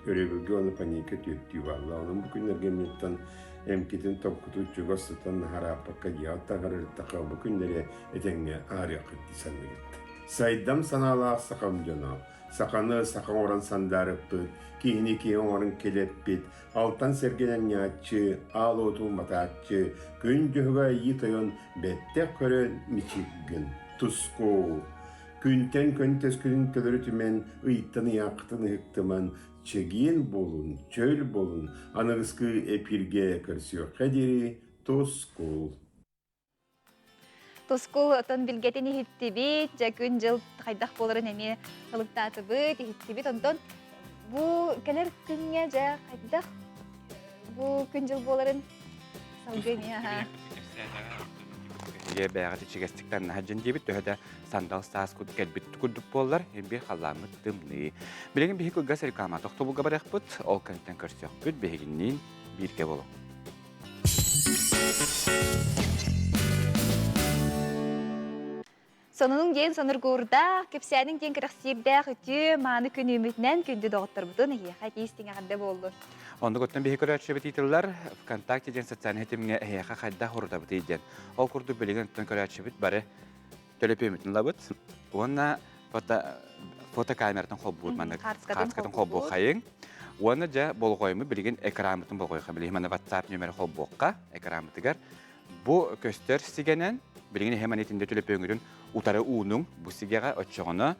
örebülge onu panike tüyüttüğü bağlar. Onun bu günler gemlikten emkitin topkutu çugasıtan harapakka yağıtta harırıttaka bu günleri etenge ağrı akıttı sanırıttı. Saydam sanalaq sakam jona. Sakаны sakam oran sandarıppıt, kihini kihin oran keleppit, altan sergelen yatçı, al otul matatçı, gün cühüga iyi toyon bette köre miçiggin, tusko. Günten köntes günün tölörü tümen, ıyttanı yaktını hıktıman, çegin bolun, çöl bolun, anıgıskı epirge kırsiyor kaderi, tusko. Тоскул отон билгетин иһиттибит, жа күн жыл хайдах боларын эми ылыктаатыбыт, иһиттибит. Онтон бу келер күнгө жа хайдах бу күн жыл боларын салгыни аха. Ye bägäti çigestikden hajjın debit töhede sandal sas kut gelbit kudup bollar hem bir hallamı tımlı. Bilgin bir hikul gasel kama toxtu bu gabarakpıt, ol kanten körsüyakpıt behiginnin birge bolu. Сонунун ден сонургуурда, кепсәнин ден кыраксирдах үтү мааны күн үмүтүнөн күндү доктор бутун ихе тиистиң агында болду. Онда готтан бихи көрөчү бититилер ВКонтакте ден социаль хетимге эхе хайда хорда битиден. Ол курду билген тон көрөчү бит бары төлөпөмүтүн лабыт. Онна фотокамерадан хоббут манда картскатын хоббу хайын. Онна жа болгойму билген экранмытын болгойга билген манда WhatsApp номер хоббукка экранмытыгар. Бу көстөр сигенен билген хеманетинде төлөпөңүрүн утары уунуң бу сигега оччоғына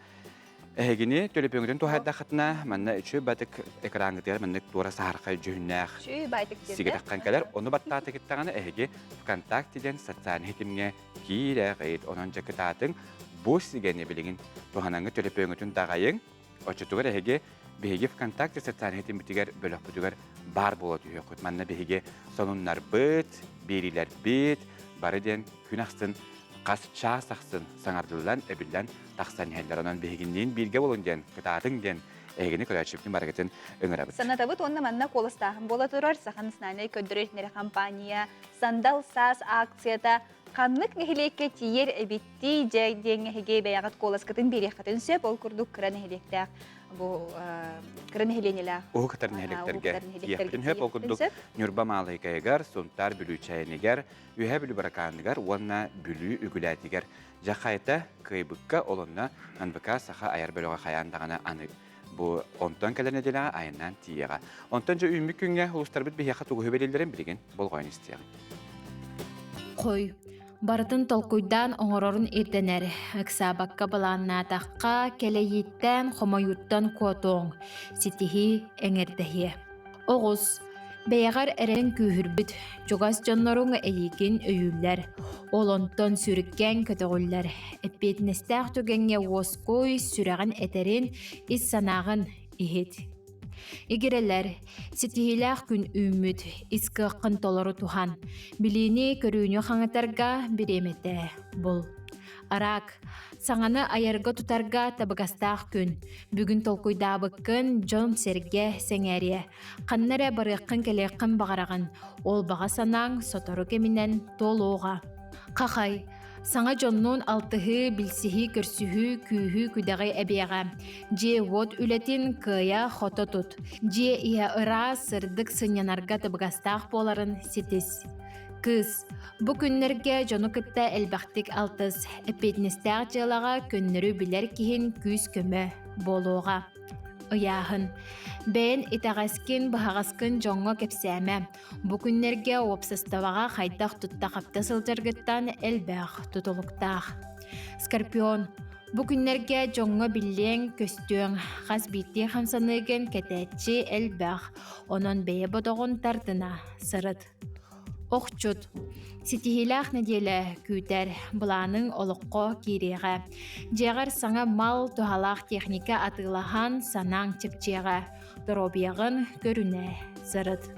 Ehegini tölepöngüden tuhadda xatna manna üçü batık ekran gıdıyar manna tuğra saharqa cühünnağ sigirakkan keler onu battata gittağına ehegi VKontakte'den sosyal hetimge kire gayet onun jakıtatın bu sigeni bilgin tuhanangı tölepöngüden dağayın oçutuğar ehegi behegi VKontakte sosyal hetim bitiger bölük bitiger bar bola tüyü kut manna behegi sonunlar bit biriler bit barıden künaxsın Qas çağsaqsın sanardılan ebillen taqsan helleronan behiginliğin bilge bolun den, kıtatın den, egini körəçiptin marketin öngörabıt. Sanatabıt onna manna kolastahın bola turar, sahan snane köndürütneri kampanya, sandal sas aksiyada, kanlık nehileke tiyer ebitti, denge hege beyagat kolaskatın beriyakatın söp, ol kurduk kıra nehilektak. Bu kıra nehilenila. O kadar nehilekterge tiyektin höp ol kurduk nürba malıhikayegar, suntar bülü çayenigar, ühe bülü bırakanıgar, onna bülü ügülatigar. Jakayta kıybıkka olunna anbıka saha ayar bölüge hayandağına anı. Bu ondan kalan edila ayından tiyega. Ondan ja ümmü künge ulustarbıt bihiyaka tuğu höbelillerin bilgin bol koyun isteyen. Koy. Barıtın tolkuydan oңорорун irdeneri, ıksabakka balanataqqa keleyitten xomayuttan kuotoğun, sitihi eŋerdehi. Oğuz, beyagar eren kühürbüt, jogas jonnorun eyigin öyüller, olonton sürükken kötögüller, epetnestaq tögenge woskoy sürägin eterin is sanağın ihit. Игерелер, ситихилах күн үмүт, искыqын толору тухан, билини көрүүнү хаңытарга биремете бол. Арак, саңаны аярга тутарга табыгастақ күн, бүгін толкуйдабыккын Джон Серге сеңәрие, қаннары барыққын келеққын бағарағын, ол баға санаң сотору кемінен толуға. Қақай, Саңа жоннун алтыһы, билсиһи, көрсүһү, күүһү, күдәгәй әбиәгә. Же вот үлетин кыя хото тут. Же ия ыра сырдык сынянарга табыгастақ боларын сетис. Кыз, бу күннерге жону кытта элбақтик алтыс. Эпетнестәг жылаға күннөрү билер киһин күз көмө болуға. Ыяһын. Бәйін итағаскин бұхағаскин жоңға кепсәмә. Бұ күннерге опсыставаға қайдақ тұтта қапта сылжаргыттан әлбәқ тұтылықтақ. Скорпион. Бұ күннерге жоңға білен көстөң қас битті қамсаныгын кәтәтші әлбәқ. Онын бәйі бодоғын тартына сырыт. Оқчут. Ситихилах неделе күтер бұланың олыққо киреға. Жеғар саңа мал тухалақ техника атылахан санаң чықчеға. Дробияғын көріне сырыт.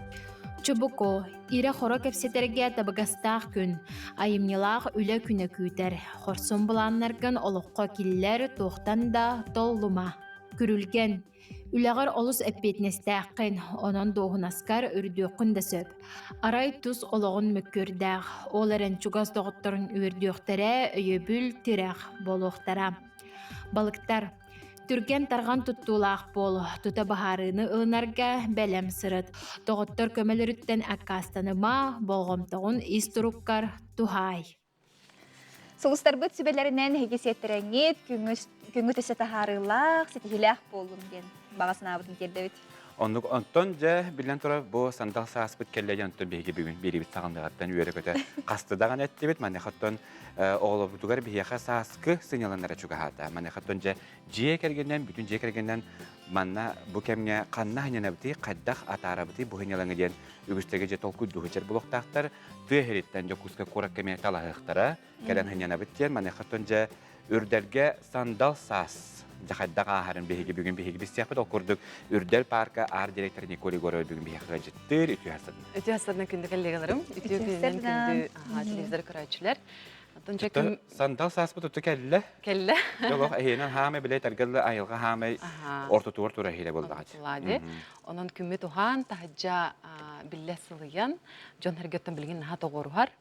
Чубуко, ире хоро кепсетерге табыгастаах күн, айымнилаах үле күнө күтер, хорсон буланнарган олоққа киллер тоқтан да толлума. Күрүлген, үләгар олус эппетнестәққин, онон доғын аскар үрдіққын да сөп. Арай тұз олығын мүккөрдәқ, оларын чугас доғыттырын үрдіқтері өйебіл тирәқ болуқтара. Балықтар, түрген тарған туттулақ бол, тута бахарыны ылынарға бәлем сырыт. Доғыттыр көмеліріттен әккастаныма болғымтығын истұруккар тухай. Соғыстар бұт сүбелерінен хегесеттереңет, күңгі төсі тахарылақ, сетихилях болым ген. Бағасына абытын керді өт. Онтон жа билен тура бу сандал сааспыт келлеген онтон беги бүгүн берибит сагындагаттан үйөрө көтө кастыдаган эттибит манехаттон оголобутугар бияха сааскы сыйналанара чугахата манехаттон жа жие кергенден бүтүн жие кергенден манна бу кемге канна ханянабыты каддах атарабыты бу ханялаңы ден үгүстеге же толку духучер булоктактар төһериттен жокуска корак кеме талахтара келен ханянабыт ден манехаттон жа үрдерге сандал саас Жахаддаға ағарын бейгі бүгін бейгі біз сияқпыд оқырдық үрдел парка ар директор Николай Горой бүгін бейгі жеттір үті хасадын. Үті хасадын күнді кәллеғаларым, үті күндің күнді телевизор көрәйтшілер. Сандал сааспыд ұтты кәлі? Кәлі. Жолық әйінен хамай білей тәргілі айылға хамай ортотуыр тұра хейлі болды ғачы. Onun kümme tuhan tahacca bille sılıyan, John Hergötten bilgin naha toğuruhar.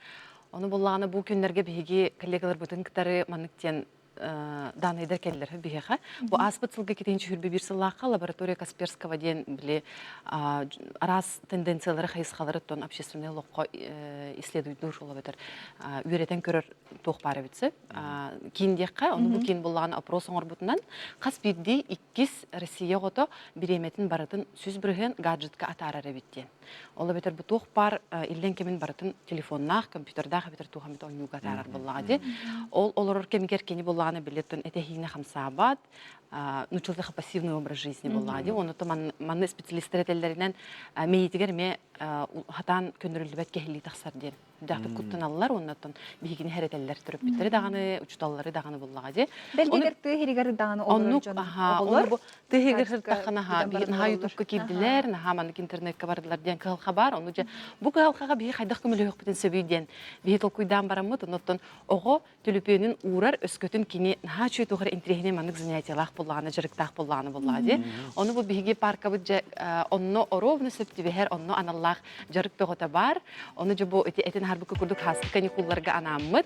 Onu bullağını bu günlerge beygi kollegalar bütün kıtarı manıktiyen данный деркеллер бихеха. Бу аспыцылга кетенче хүрбе бир сыллакка лаборатория Касперского ден биле раз тенденциялары хайсхалары тон общественный локко исследуйдур шолабетер. Үйретен көрөр тох бары битсе. Киндекка, оны бу кин булган опрос оңорбутунан кас бирди 2 Россия гото биреметін баратын сүз бирген гаджетка атарары биттен. Ола бетер бу тох бар илден кемин баратын телефоннах, компьютердах бетер тухамет ойнуга тарар буллагы. Ол олор кемигер кени буллаганы билеттен этехигне хамсабат, нучулдыха пассивный образ жизни буллагы. Оны то манны специалисттер этеллеринен мейтигер ме хатан көндүрүлбөт кехили таксар ден. Дакты куттаналлар оннотон бигини херетеллер төрөп биттери даганы учталлары даганы буллагы. Белгилер тыгыргары даганы олор жон. Оны бу тыгыр хыртахана ха на ютубка кирдилер, на хаман интернетке бардылар ден кыл хабар. Оны же бу кылхага би хайдак көмөлө yok битен сөбүйден. Би толкуйдан барамыт, оннотон ого төлөпөнүн урар өскөтүн кини на чүй тугыр интерехне манык занятиялах буллаганы, жырыктах буллаганы буллагы. Оны бу биги парка бу же онно оровны сөптүбер, онно аналлах жырык бөгөтө бар. Оны же бу этен harbuka kurduk hasta kanikularga anamıt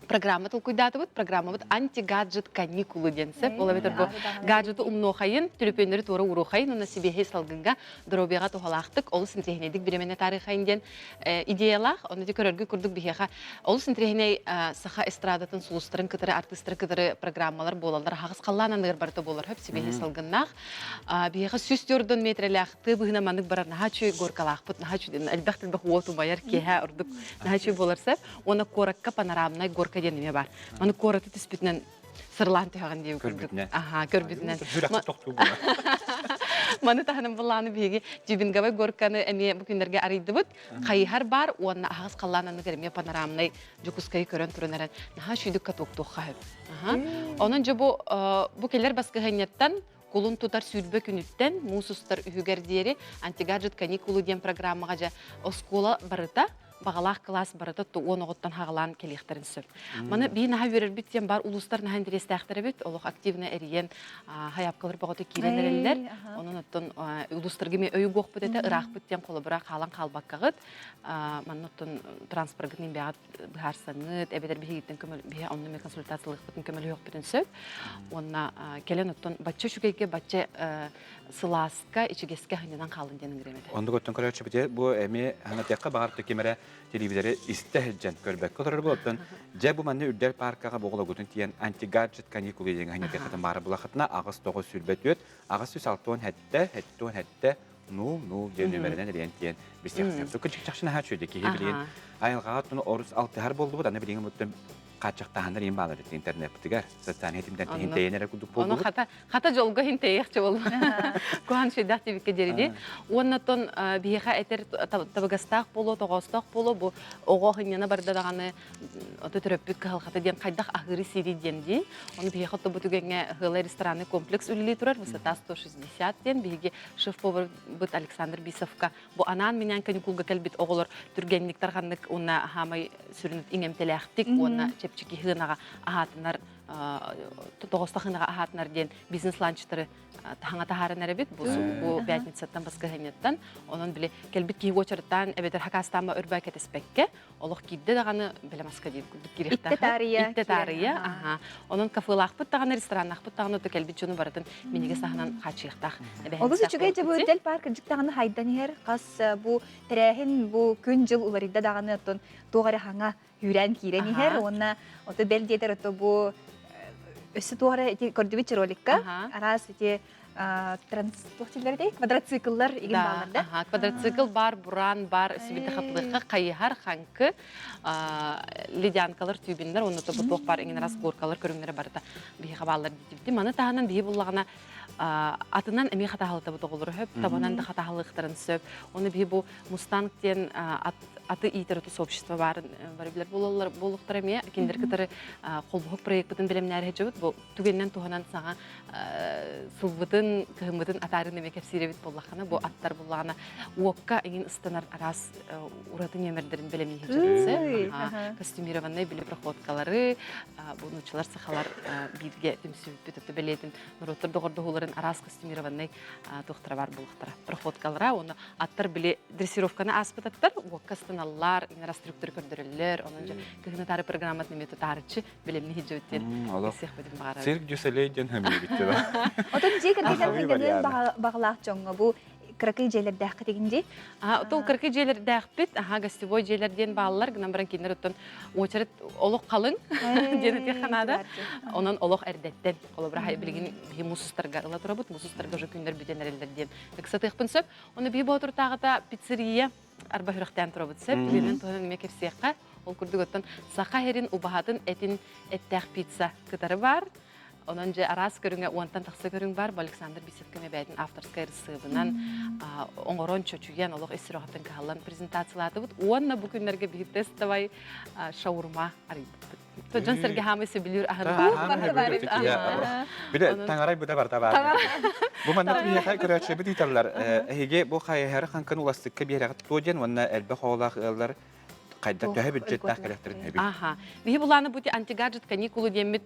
программа толкуйдаты вот программа вот анти-гаджет каникулы денсеп. Ола бетер бу гаджеты умнохайын, төлөпөннөрү тура урухайын, уна себе хесалгынга дробега тухалактык, ол синтрехнедик биремене тарихайын ден идеялах, оны көрөргө курдук бихеха. Ол синтрехне саха эстрадатын сулустарын кытыры артисттер кытыры программалар болалар, хагыс каллананыр барты болар хөп себе хесалгыннах. Бихеха сүстөрдөн метрелах тыбыгына манык барар нахачы горкалах бут нахачы албахтын бах оту байар кеха урдук нахачы боларсап, она коракка панорамный горка денеме бар. Маны кораты түспүтүнөн сырлан таган деп көрбүтүнөн. Көрбүтүнөн. Маны таханын буланы биги жибингабай горканы эме бу күндөргө арыйдыбыт. Кайхар бар, уонна агыс каллананы кереме панорамный жукускай көрөн турунаран. Наха шүйдүк катоктук хайып. Онун же бу келер баскыгынеттан Кулун тутар сүрбө күнүттен мусустар үгердери антигаджет каникулы ден программага же оскола барыта бағалақ класс барыта оноғыттан хағалан келектерін сөп. Маны бейін аға верер біттен бар улустар нахан дирестәқтері біт, олық активны әріген хайапқалар бағыты кейленерелер. Оның ұттын улустарғы ме өй боқ бұдеті, ұрақ біттен қолы бұрақ қалан қалбаққағыт. Маны ұттын транспоргының бұғарсаңыт, әбедер бейгеттен көміл, бейе онымен консультациялық бұтын көмілі өқ бітін сөп. Онына келен ұттын батча шүкейге батча сыласқа ичігеске ханедан қалын денің ремеді. Онды көттін көрәтші біте, бұл әме ханатеққа бағарып төкемері телевизоры истәһҗән көрбәк кылыр булды. Жә бу манны үрдәл паркага бугыла гутын тиен антигаджет каникулы дигән ханатеқта бары булахытна агыс 9 сүрбәт, агыс 6 хәтта ну дөнемәренә дигән тиен бистәк. Сөкү чакчына һәчүде ки билен. Айылга туны орус 6 һәр булды бу да, не билен kaçaktağınlar in bağlar internet bitiger. Sosyal hetimden hinteyene kuduk Onu boldu. hata jolga hinteyekçi bol. Kuhan şedah tibike deridi. Onnaton biha eter tabagastaq bolo, toğostaq bolo, bu oğo hınyana barda dağını otu töröpüt kahal hata diyen kaydaq ahırı siri diyendi. Onu biha hata butugenge hıla restoranı kompleks ülili turar. Bu sata 160 diyen. Bihi şef povur but Aleksandr Bisovka. Bu anan minyan kanikulga kelbit oğulur türgenlikler kandık. Ona hamay sürünüt ingemtelektik. Ona çepçiki hınağa ahatınlar тоғыста хынаға ахатынар ден бизнес ланчтары тахаңа тахарын әребет, бұл пятницаттан басқа хәнеттен. Onun біле келбит кейі очырыттан әбетер хакастама үрбай кәтеспекке, олық кейді дағаны білемасқа дейін күдік керекті. Итте тария. Onun кафылақ бұт тағаны, рестораннақ бұт тағаны өті келбит жоны баратын менеге сағынан қачиықтақ. Олыз үшіге жабы өтел парк жік тағаны хайдан ер, қас бұл тірәхін бұл күн жыл ұларыда дағаны тоғары хаңа үйрен кейрен ер, онна оты бәл дейдер оты бұл өсі тоғары көрдібет роликка, арас өте транспортерлердей, квадроциклдар еген бағыларда. Квадроцикл бар, буран бар, өсібеді қаплыққа қайығар қанқы ледянкалар түйбендер, оны бұтуқ бар, еген арас горкалар көріңдері барыда бейі қабалар дейді. Маны тағынан бейі болағына атынан әмей қатағылыта бұтық олыр өп, табанан да қатағылықтарын сөп. Оны бейі бұл Мустангтен аты итеруты сообщество бар билер болуқтар әме, кендер кітары қолбұқ проект бұтын білемнәрі жауыд, бұл түгеннен туғанан саңа сылбытын, кығымбытын атарын әме кәпсиребет болақана, бұл аттар болағана уокка еңін ұстанар арас ұратын емердерін білемей жауыдсы. Костюмированный білі проходкалары, бұл нұчылар сақалар бірге түмсіп бүтіпті білетін нұроттар доғырды оларын арас костюмированный тұқтыра бар болуқтара. Проходкалара, оны аттар біле дрессировканы аспыт аттар, уоккастан аллар, инфраструктура көрдірілер, оның кығыны тары программат неметі тарычы білемні хиджауттен кесеқ бөтін бағарар. Цирк жүсілейден әмей бітті ба? Отын жей кіргізен бағылақ жоңға бұл кыракый жейлер дәқі дегенде? Отол кыракый жейлер дәқі бит, гостевой жейлерден бағылар, гынан бірін кендер өттін очарет олық қалың денеті қанада, онын олық әрдеттен. Олы бір хай білген бей мұсыстарға ұла тұра бұд, мұсыстарға жы күндер бүтен әрелдерден. Бәкісі тұйықпын сөп, оны бей бұтыр тағыда пиццерия арба хүріқтен тұра бұд сөп, білген тұғын мекер сияққа, ол күрдік өттін сақа херін ұбағатын әтін әттәқ пицца кытары бар. Onun же арас көріңе уантан тақсы көрің бар, Александр Бисовкеме бәйтін авторскай рысыбынан оңырон чөчуген олық эсіріғаттың қағалан презентациялаты бұд. Онна бұл күнлерге бір тестовай шаурма арайып. Жон сәрге хамысы білір ағыр. Білі таңарай бұда барда бар. Бұл мандаты бір еқай көрәтші бұд етарлар. Әйге бұл қайығары қанқан ұластыққа бір еғат тоген, онна әлбі қоғылақ ұлар қайда төе бюджеттақ кәректерін әбі. Бейі бұланы бұд антигаджет каникулы демет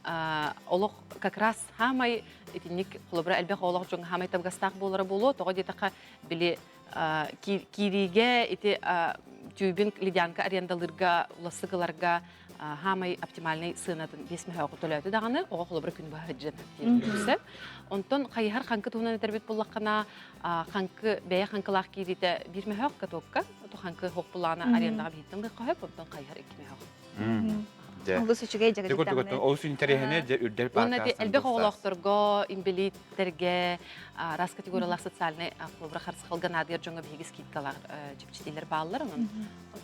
олық как раз хамай етінік құлыбыра әлбек олық жоң хамай табғастақ болары болу, тоға детақа біле кириге еті түйбін ледянка арендалырға, уласығыларға хамай оптимальный сынатын бесмі хауқы төләуді дағаны, оға құлыбыра күн бағы жен. Онтон қайығар қанқы туғынан өтербет болаққана, қанқы бәйе қанқылақ кейдеті бірмі хауқ катоққа, қанқы хоқ бұлағына арендаға бейттің қойып, онтон қайығар екіме хауқ. Олыс үшіге жағы жеттағыны. Олыс үнтерехіне үрдер паркасын. Әлбек оғылақтырға, имбелиттерге, рас категориялақ социальный құлыбыра қарсы қалған адығыр жоңға бейгіз кейткалар жепчетейлер бағылар, оның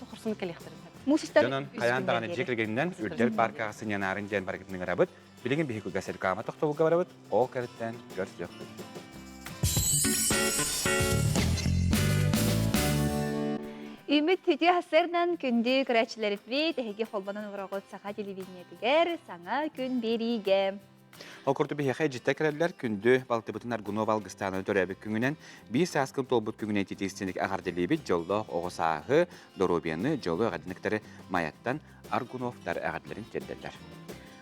құрсыны кәлектірін. Жонын қаяндағаны жекілгенінен үрдер паркасын янарын ден баргетінің арабыд, білеген бейгі көгәсел қама тоқтауылға барабыд, ол кәріттен көрс жоқты. Үміт түті хасырнан күнді көрәтшілеріт бейт, әйге қолбанын ұрағыт сақа телевизиятігер, саңа күн бериге. Ол көрді бейхай жітті кірәлілер күнді Балтыбытын Аргунов алғыстаны төрәбі күңінен 5 асқын толбыт күңінен тетестенік ағарделебет жолы оғысағы, доробияны жолы ағадынықтары Маяттан Аргуновтар ағадыларын тердерлер.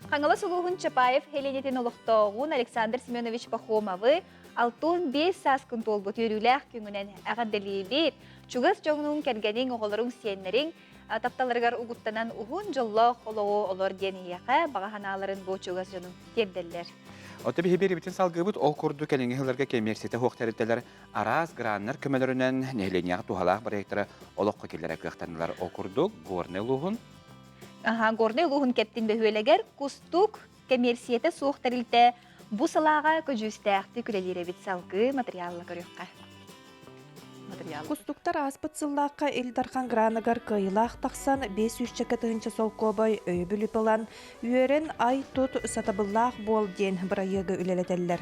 Қаңылы Сұлуғын Чапаев, Хеленетін ұлықтауғын Александр Семенович Пахомовы, алтын 5 асқын толбыт үйріләқ күңінен ағарделебет, Чугас жоңның кәргенің оғылырың сиенлерің тапталарығар ұғыттанан ұғын жылы қолуы олар денияға бағаханаларын бұл чугас жоның терделер. Оты бейбері бітін салғыбыт ол көрді кәліңі ғыларға кемерсеті хоқ тәріттелер араз граннар көмелерінен нәйленияғы туғалақ барайықтары олыққа келер әкіқтанылар ол көрді ғорны лұғын. Ғорны лұғын кәптін бөхөлегер күстік кемерсеті соқ тәрілті бұсылаға көжістәқті күлелері бит салғы материалла көріққа. материал. Кустуктар аспыт сыллаққа Илдархан гранагар кайылақ тақсан 500 тыгынчы солкобой өйбүлі пылан үйерен ай тут сатабыллақ бол ден бұрайығы үлелетелер.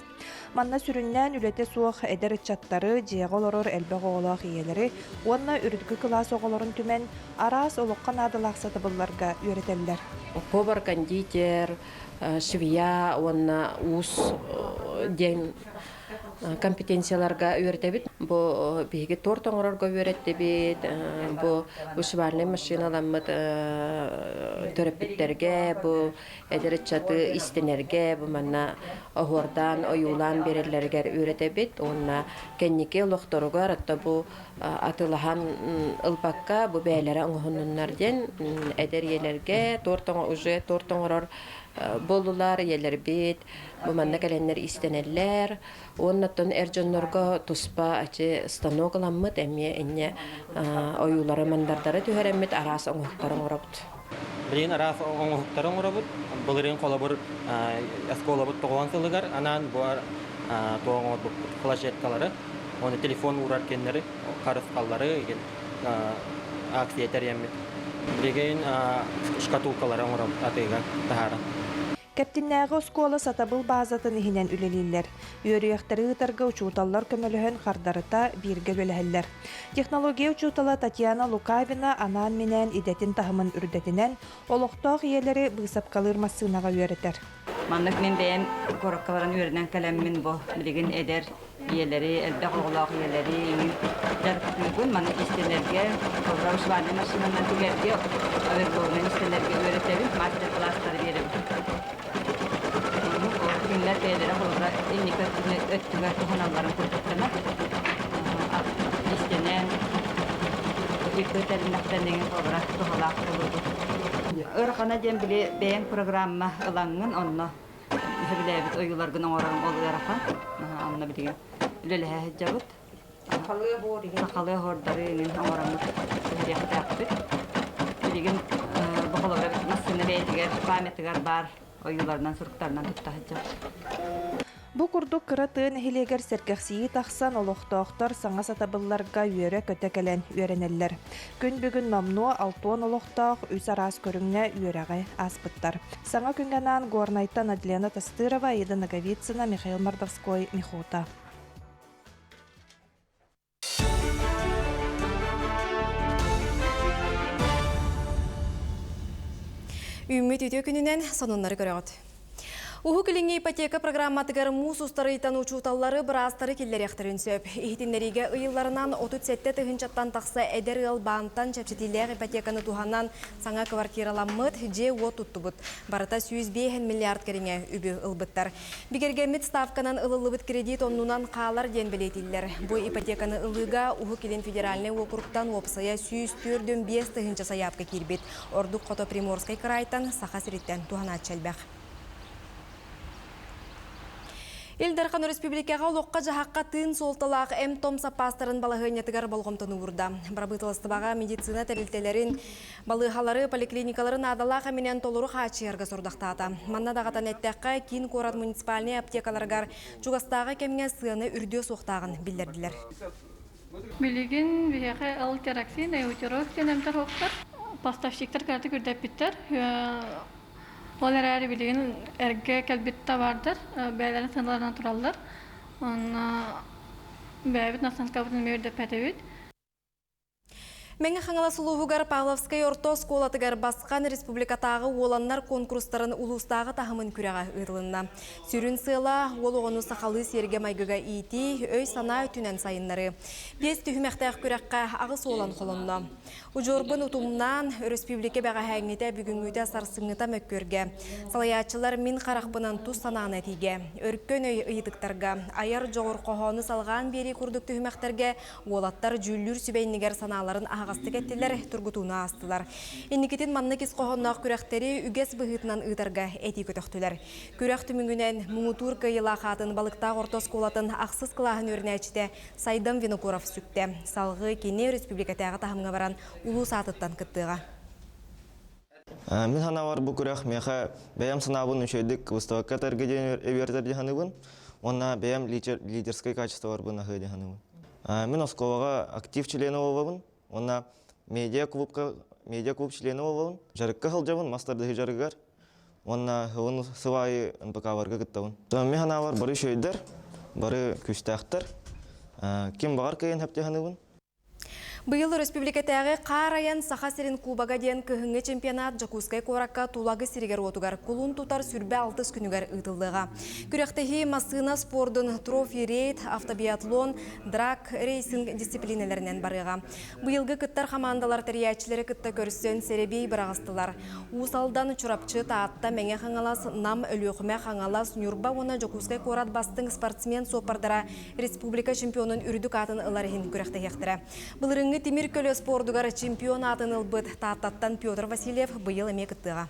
Манна сүріннен үлете суық әдер чаттары жеғол орор әлбәқ оғылақ иелері, онна үрдігі класс оғыларын түмен арас олыққан адылақ сатабылларға үйретелер. Повар, кондитер, швея, онна ус ден компетенцияларга үйретебит. Бу биги торт оңорорго үйретебит. Бу шварный машиналамыт төрөпүттерге, бу эдеречаты истенерге, бу манна огордан, оюлан берерлерге үйретебит. Онна кеннике лохторугар атта бу атылахан ылбакка бу бээлери оңохуннарден эдерьелерге торт оңорор болулар елер бит, бу манна каленнер истенеллер. Оннаттан эржоннорго туспа ачы станок ламмыт эмме энне оюлары мандардары түһәреммит арас оңохтарын орабыт. Билин арас оңохтарын орабыт. Булырын колобур эсколабыт тогон сылыгар анан бу тоңот флажеткалары, оны телефон урар кеннери, карыс каллары, аксиятер эмме. Билген шкатулкалары орабыт атыга тахара. Кәптиннәғы оскола сатабыл базатын ихинен үлелилер. Үйөріяқтары ұтарға учуталлар көмөліхін қардарыта бірге бөләһіллер. Технология учутала Татьяна Лукавина анан менен идетін тахымын үрдетінен олықтақ иелері бұсап қалыр массынаға үйөрітер. Маннык мен бәйін кораккаларын үйерінен кәлеммін бұл білген әдер иелері, әлбәқ оғылақ иелері, жарқытын маннык истелерге, коврау шварны машинанан түгерге, аверболмен истелерге үйретебін, мастер класстары беріп. Günler beyleri olarak indikatörünü öttüler tohanaların kurtulduğuna istenen yıkıtlarından olarak tohalak olurdu. Örkana jem bile beğen programı alanın onunla bilevet oyular günün oranın olarak onunla bilgi lelehe cabut sakalı hordarının oranı yaptı bilgin bu kadar nasıl beytiger pametler bar oyulardan sırıklarından tuttahacak. Bu kurduk kıratığın hileger serkeksiyi taqsan oloqtoqtar sağa satabıllarga üyere kötekelen üyereneller. Gün bugün mamnu altuan oloqtoq üs aras körüngне üyereğe aspıttar. Sağa küngenan Gornaytan Adlena Tastırova, Ida Nagovitsina, Mikhail Mardovskoy, Mikhota. Үммет үтө күнінен сонунлары көрөт. Уху килинге ипотека программатыгар мус устары итануучу уталлары бырастары киллерехтерин сөп. Ихтиннериге ыйылларынан 37 тыгынчаттан тақса эдер ыл баантан чапчетилер ипотеканы туханан саңа квартираламмыт же от туттубут. Барыта 105 миллиард кериңе үбі ылбыттар. Бигергемит ставканан ылылыбыт кредит оннунан қалар ден белетиллер. Бу ипотеканы ылыга уху килин федеральный округтан опсая 104,5 тыгынча саяпка кирбит. Ордук Кото Приморской крайтан саха сириттен тухана чалбах. Илдархан Республикаға олыққа жағаққа тыын солталақ М-том сапастарын балығынетігер болғымтыны ұрда. Барабытылыстыбаға медицина тәрілтелерін, балығалары, поликлиникаларын адалаға менен толыру қачыярға сұрдақтата. Манна дағатан әттәққа кейін Корат муниципальный аптекаларғар жүгастағы кемге сыяны үрдеу соқтағын білдерділер. Билигин бияқы ал тераксин, эутерок тенемтер оқтар. Поставщиктар кәрті күрдәп біттер. Олар әрі білген әрге кәлбетті бардыр, бәйләрін сыныларынан тұралдар. Бәйбіт Настанска бұтын мөрді пәтәуіт. Менге хаңала сулуғығар Павловскай орто сколатыгар басқан республикатағы оланнар конкурстарын улустағы тахымын күрәға ұйрылынна. Сүрін сыйла, ол оғыну сақалы серге майгыға ити, өй сана үтінен сайынлары. Бес түйімәқтәқ күрәққа ағыс олан қолынна. Ұжорбын ұтымнан республика бәға әңгеті бүгінгүйті сарсыңыта мөккөрге. Салаячылар min қарақпынан тұс санағын әтиге. Өрккен өй ұйытықтарға, аяр жоғыр қоғаны салған бері күрдік түйімәқтерге, олаттар жүллүр сүбейнігер саналарын ағасты кәттілер тұргутуына астылар. Енникетін манны кес қоғаннақ күрәқтері үгес бұғытынан ұйтарға әти көтіқтілер. Күрәқ түміңінен мұңытур кайыла қатын балықтақ ортос қолатын ақсыз қылағын өріне әчіде Сайдам Винокуров сүкті. Салғы кене республикатағы тағымға баран улу сатыттан кыттыға. Мен ханавар бұл күрәқ меха бәйім сынабын үшейдік выставакка тәргеден өвердер деханыбын, онна бәйім лидерскай качество бар бұна хы деханыбын. Мен Осковаға актив члены болабын. Онна медиа клуб члены болабын. Жарыққа қылжабын, мастарды жарығар. Онна хылын сывайы НПК-ларға кіттабын. Мен ханавар бары шөйдер, бары күстәқтір. Кем бағар кайын әптеханыбын? Быйыл республикатағы Қарайан Сахасерин Кубага ден кыһыңы чемпионат Жакускай коракка тулагы сиригер отугар кулун тутар сүрбе 6 күнүгер ытылдыга. Күрәктеги масына спордун трофи рейд, автобиатлон, драг рейсинг дисциплиналарынан барыга. Быйылгы кыттар командалар тәриячиләре кытта көрсен серебей барагастылар. Усалдан чурапчы таатта меңе хаңалас нам өлөкмә хаңалас Нюрба она Жакускай корат бастың спортсмен сопардара республика чемпионын үрдүк атын ыларыһын күрәктегәхтәре. Былырыңы Тимир көлі спордугар чемпионатын ылбыт тааттан Петр Васильев быйыл эме кыттыга.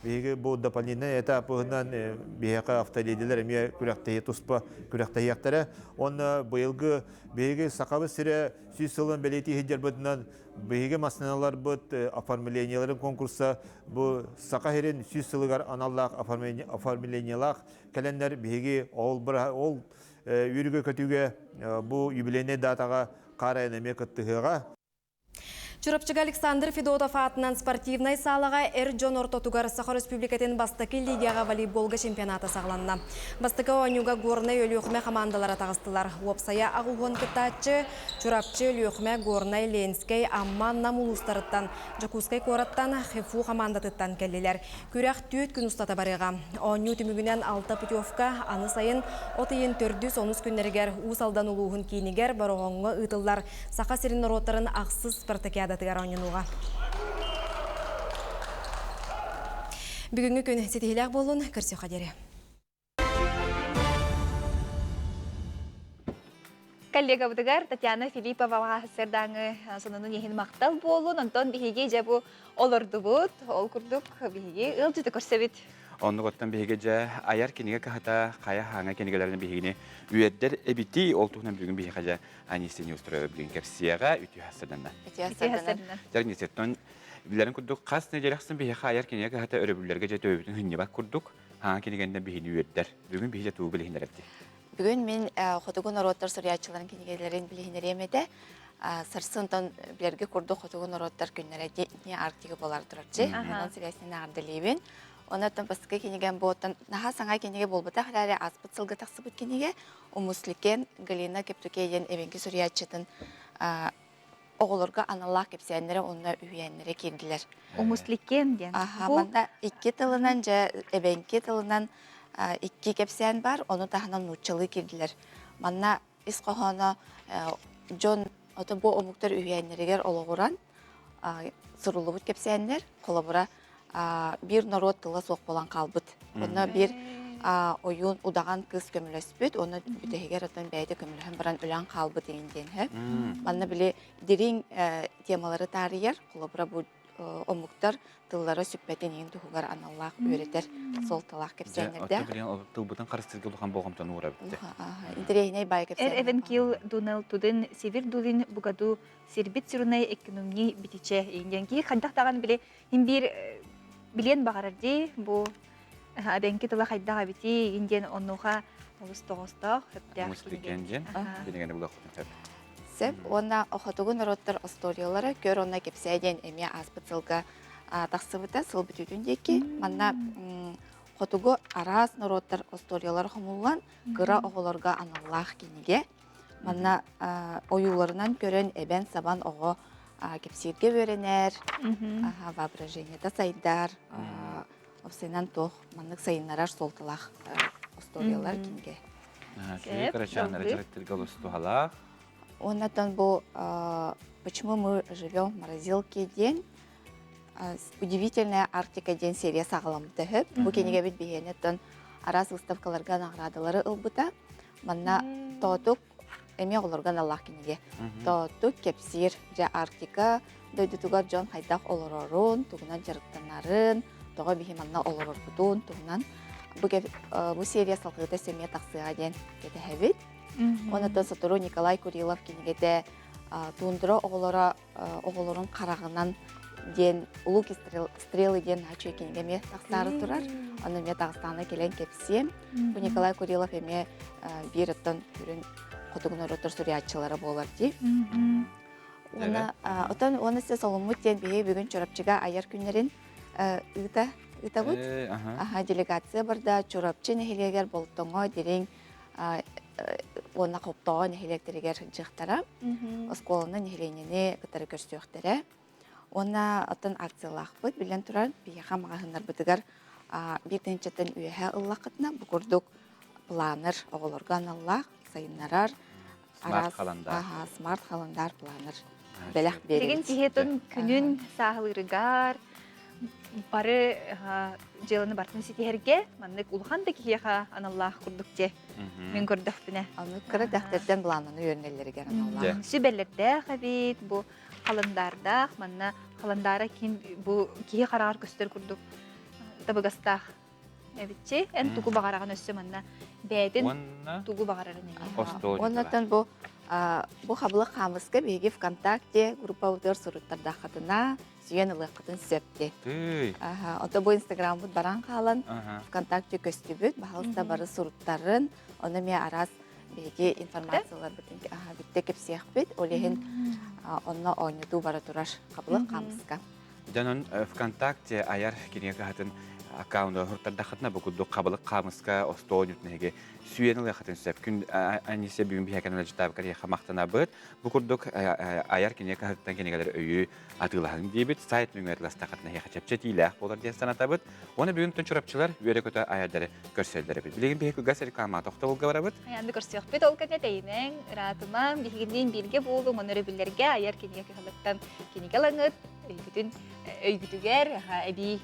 Беги бу дополнительный этапынан бега автоледилер эме күрәктәе туспа күрәктәяктәре. Он быйылгы беги сакабы сире сүсылын белети хиҗер бутнан беги машиналар бут оформленияларын конкурса бу сакаһерин сүсылыгар аналлак оформлениялак календар беги ол үрүгө көтүгө бу юбилейный датага Қарайын әме күттіғыға. Чурапчыга Александр Федотов атынан спортивнай салаға Эрджон Ортотугар Сахар Республикатын бастакы лигияға волейболга чемпионаты сағланна. Бастакы оңюга горнай өліқме командалара тағыстылар. Уопсая ағуғын кітатчы, Чурапчы өліқме горнай Ленскай амман намулустарыттан, Жакускай кораттан Хефу командатыттан кәлелер. Күрәқ түйет күн ұстата барыға. Оңю түмігінен 6 путевка, аны сайын отыйын 410 күннергер усалдан улуғын кейінігер бароғыңы ұтылар. Сақа серін роттарын ақсыз спартакиада Бүгінгі күн сетихиләк болуын көрсе қадері. Коллега бұдығар Татьяна Филиппова ғасырдаңы сонының ехін мақтал болуын, онтон бігеге жабу олырды бұд, ол күрдік бігеге ұлжыды көрсе бет. Onu gottan behege ayar kiniga kahata kaya hanga kinigalarını behegine üyedder ebiti oltuğundan bugün behegaja anisini ustura bugün kapsiyaga ütü hasadanna. Ütü hasadanna. Jarın yesetton bilerin kurduk kas necelaksın behege ayar kiniga kahata örübüllerge jete öbütün hünni bak kurduk. Hanga kinigenden behini üyedder. Bugün beheje tuğu bilehinlerdi. Bugün men xotugun orotlar soruyaçıların kinigelerin bilehineremede sarsıntan bilerge kurduk xotugun orotlar günlere ne arktigi bolar durarcı. Onun silesini ardalibin. Ondan başka kinigen boğdan daha sana kinige bolbata halare aspıt sılgı taksıbıt kinige umusliken Galina Keptükeyen evenki Suriyaçı'nın oğulurga analak kepsiyenlere onunla üyeyenlere girdiler. Umusliken diyen. Banda iki tılından evenki tılından iki kepsiyen var, onu tahanan nutçalı girdiler. Bana iskohana John oto bu omuktar üyeyenlere oluğuran sırulubut kepsiyenler kolabora bir narod kıla soğuk bolan kalbıt. Ona bir oyun udağan kız kömülöspüt, onu ütehiger atan bəyde kömülöhen baran ölen kalbıt eğinden hep. Bana bile derin temaları tariyer, kolabora bu omuktar tıllara süpbeten eğin tuğugar analak öğreter sol talak kepsenlerde. Tılbıdan karıştırgı oluğan boğumdan uğra bitti. İntereyiney bay kepsenler. Even kil Donald Tudin, Sivir Dulin, Bugadu, Sirbit Sirunay ekonomi bitice eğinden ki, kandaktağın bile hem bir bilen bağırdı bu benki tala hayda biti Indian onuha ustoğusta hepte. Muslikenjen, bilingen bu da hep. Sep ona oxotugun rotlar istoriyaları gör ona kepseyden eme aspıtılga taksıbıta sıl bütüdündeki manna oxotugu aras narotlar istoriyaları humullan gıra oğularga anallah kinige manna oyularından gören eben saban oğu kepsirge öğrener, воображениеда sayдар, obsenan toh manlık sayınlarar soltalak istoriyalar kinge. Карачанları жарыктырга олустугалак. Ondan bu почему мы живем в морозилке день удивительная Арктика день серия сағаламды хеп. Bu keniге бит бейенеттен арас выставкаларга наградалары ылбыта. Манна тоотук эме олорган Аллах кениге. Тоотук кепсир же Арктика дойдутугар жон хайдак олорорун, тугунан жарыктанарын, тога бихиманна олорорбутун, тугунан bu серия салкыгыта семья таксыга ден кете хебит. Ондан сотору Николай Курилов кенигеде тундура оголорун карагынан ден улук стрелы ден ачы кенеге ме таксары турар. Аны ме Дагыстана келен кепсем. Bu Николай Курилов эме бир оттон түрүн хотугун оротор сурьячылары болар ди. Оны сте соломут ден бие бүгүн чорапчыга аяр күннерин ытабыт. Делегация барда чорапчы нехилегер болтоңо дерин оны коптоо нехилектеригер жыктара. Осколаны нехиленени кытары көрсөктөрө. Оны отон акциялахпыт билен турар бияха магахынар бытыгар бирденчетен үйәһә ыллакытна букурдук планер оголорган аллах сайыннарар смарт календар планер белах берин. Деген тиһетон күнүн саахылырыгар бары jelini bartın sitherge manнык улхан да кияха аналлах курдук те. Мен көрдөх бине. Аны кыры дахтардан плананы йөрнеллерге аналлах. Сүбеллерде хабит бу календарда манна календара кин бу кие карар көстөр курдук. Табыгастах. Эбитчи эн тугу багараган өссө манна бэдин тугу багарарын эне. Оннан бу хаблык хамыска беги ВКонтакте группа утыр суруттарда хатына сүйен ылыкытын сөпте. Ото бу Инстаграм бут баран калан ВКонтакте көстүбүт баалыста бары суруттарын оны ме арас беги информациялар бүтүн битте кепсиякбит олехин онно ойнуту бара турар хаблык хамыска. Жанон ВКонтакте аяр кинеге хатын аккаунты хуртарда хатна букуду кабылык камыска остоонютнеге сүйениле хатын сөп күн анисе бүгүн бихакана житап кария хамактана быт букурдук аяр кинеге хаттан кинегелер өйү атылаһын дебит сайт мөңөрласта хатна хачапча тилах болар ден санатабыт оны бүгүн төнчурапчылар үйрөкөтө аядары көрсөлдөрө бит билеген бихек гасер кама токтолга барабыт аянды көрсөк бит ол кете тейнең ратыма бихигин билге болду монөрө билерге аяр кинеге хаттан кинеге лаңыт бүтүн өйгүтүгер эби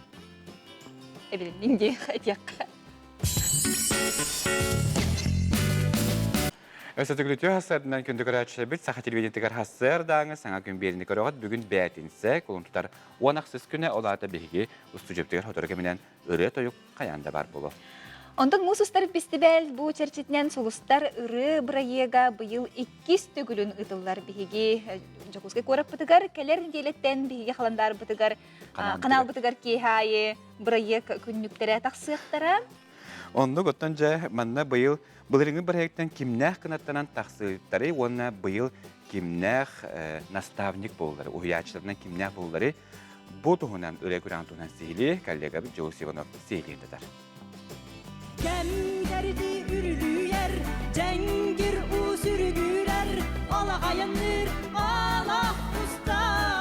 Ebelinge etiyakka. Ösötüglütü hasarından kündü görəçlə bit saha televiziyatı hasar dağını sana gün berini görəğət bugün bətinsə kulun tutar onaqsız günə olata bihigi ustujubtəgər fotoğrafı bilen ırı toyuq qayanda bar bolu. Ondan musustар фестиваль бу черчитнен сулустар ыры браега быйыл 2 төгүлүн ытыллар биһиги жокузга көрөп бытыгар келер неделеттен биһиги халандар бытыгар канал бытыгар кихайы браек күннүктөрө таксыктара. Онда готтан жа манна быйыл булырыңы браектен кимнах кынаттанан таксыктары онна быйыл кимнах наставник болдары, уячларынан кимнах болдары. Бу туһунан ыры күрантунан сили коллега Джоус Иванов силиндер. Gemgerdi ürülüyer, cengir u sürgüler, ala ayanır, ala ustan.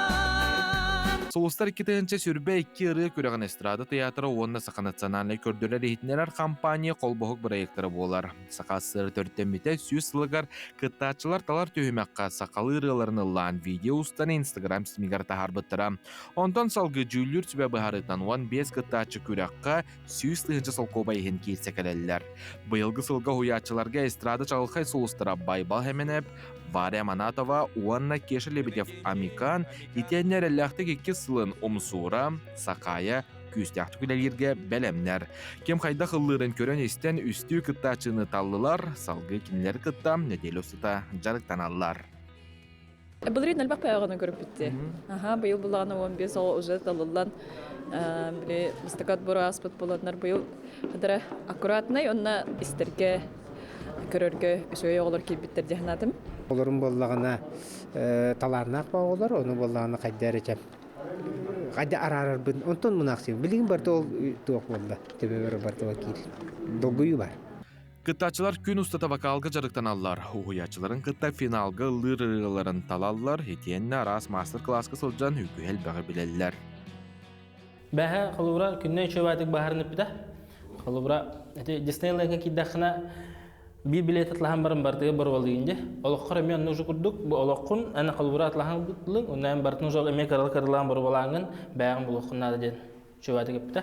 Солустар 2-нче сүрбе 2 ыры көрөгөн эстрада театры онна саканатсаналай көрдөлөр ихнелер компания колбохук проекттары болар. Сакасы 4-мите сүз сылыгар кыттачылар талар төһүмөккө сакалы ырыларын лан видео устан Instagram стимигар тахарбыттыра. Онтон салгы жүлүр себеби харытан 15 кыттачы күрөккө сүз тыгынчы солкобайын кийсекелелер. Быйылгы сылга хуячыларга эстрада чалгай солустара Байбал Хеменеп, Варя Манатова, Уанна Кеша Лебедев Амикан, итеннер әлләхтік 2 сылын Омсура, Сакая, күстәхті күлелерге бәлемнер. Кем қайда қыллырын көрін істен үсті кыттачыны таллылар, салғы кинелер кыттам, неделі ұсыта жарықтан аллар. Бұлырын әлбақ пәйағаны көріп бітті. Бұйыл бұлағаны 15 ол ұжы талылан. Мұстақат бұры аспыт боланар бұйыл. Қадыра аккуратнай, онна істерге көрөргө сөй оғылар келбеттер дегенадым. Оларын боллағына таларнақ ба олар, оны боллағына қайдар ечем. Қайда арарар бұн, онтон мұнақсың. Білігін барды ол туақ болды. Төбебері барды ол кейл. Долгүйі бар. Кыттачылар күн устата вокалга жарыктан аллар. Уhuячыларын кытта финалга лырыларын талаллар. Хетиенне арас мастер-класска сылжан үкүел бағы білелілер. Бәхі қалуыра күннен шөбәдік бағарынып біда. Қалуыра Диснейлэнға кейдақына bir bilet atlahan barın bardığı bar olduğunca olaqqa men nuju kurduk bu olaqqun ana qalbura atlahan butlun ondan bartın jol emek karılan bar bolangın bayağın bulaqqunada den şöbәдік епті.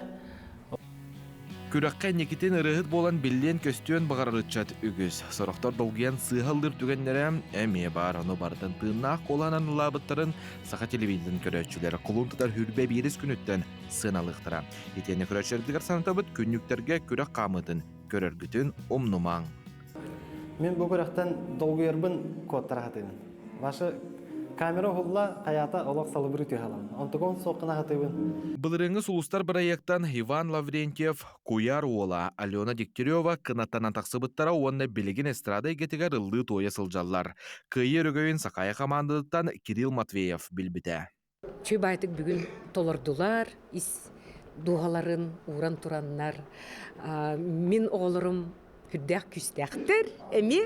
Күрәккә Никитин ырыһыт болан биллен көстөн багарырычат үгүз. Сорохтор долгиян сыһалдыр түгеннәрем эме бар аны бардын тыыннак коланан лабыттарын саха телевизион көрөчүлөр кулун тутар хүрбе бирис күнүттен сыналыктыра. Етене көрөчүлөр санатабыт күннүктөргө күрәк камытын көрөргүтүн омнумаң. Мен bu kuraktan dolgu yerbin kodlara hatın. Başı камера холла хаята олох салыбыры түйхалан. Онтогон соққына хатыбын. Былырыңыз улустар проекттан Иван Лаврентьев, Куяр Уола, Алена Дегтярева кынаттанан тақсыбыттара онна билигин эстрада егетігер ылды тойы сылжаллар. Кыйы өргөйін Сақая командадыттан Кирилл Матвеев билбите. Чүй байтык бүгін толордулар, ис дуғаларын уран тураннар. Мен оғылырым хүддәк күстәқтір, әме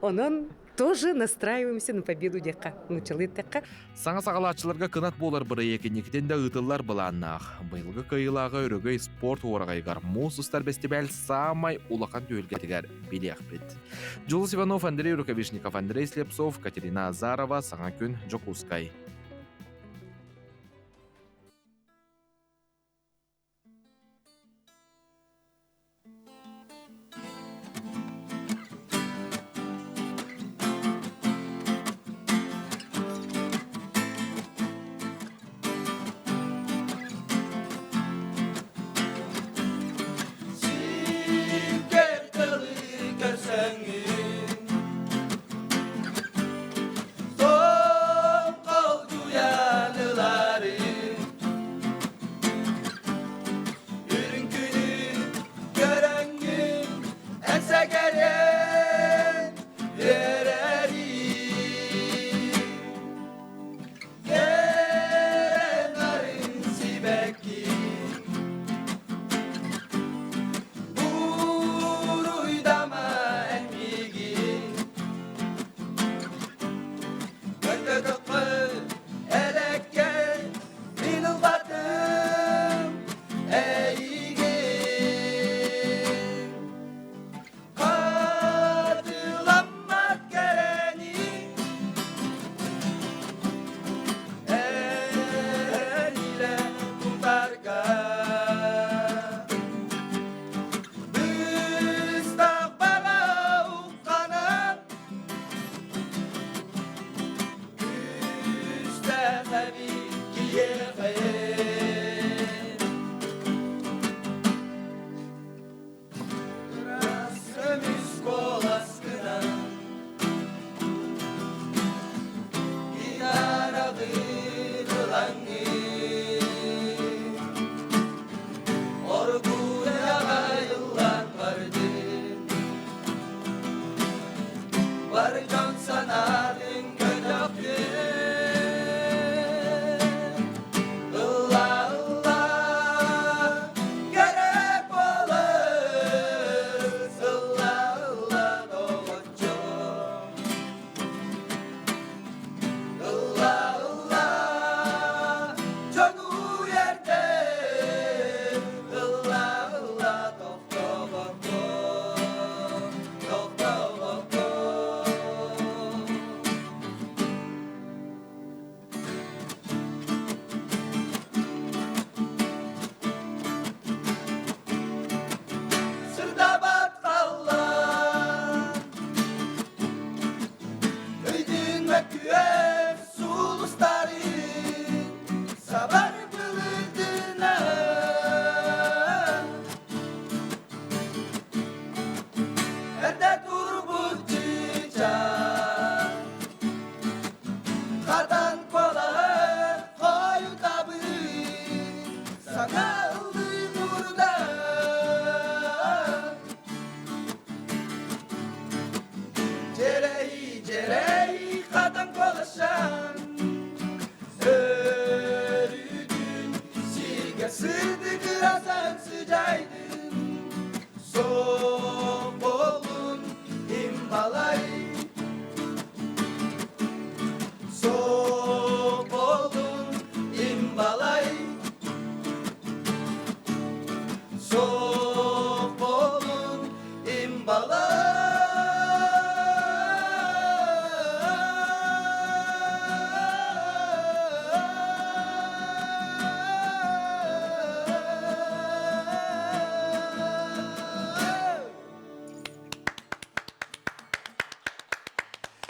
onun тоже настраиваемся на победу дека, началы дека. Саңа сағалатчыларға кынат болар бірі екенекітен де ұтылар бұланнақ. Бұйылғы кыйылаға өрігөй спорт орағайғар мұсыстар бестебәл самай улақан түйілгетігер білек бет. Жолыс Иванов, Андрей Рукавишников, Андрей Слепцов, Катерина Азарова, Саңа күн Жокускай.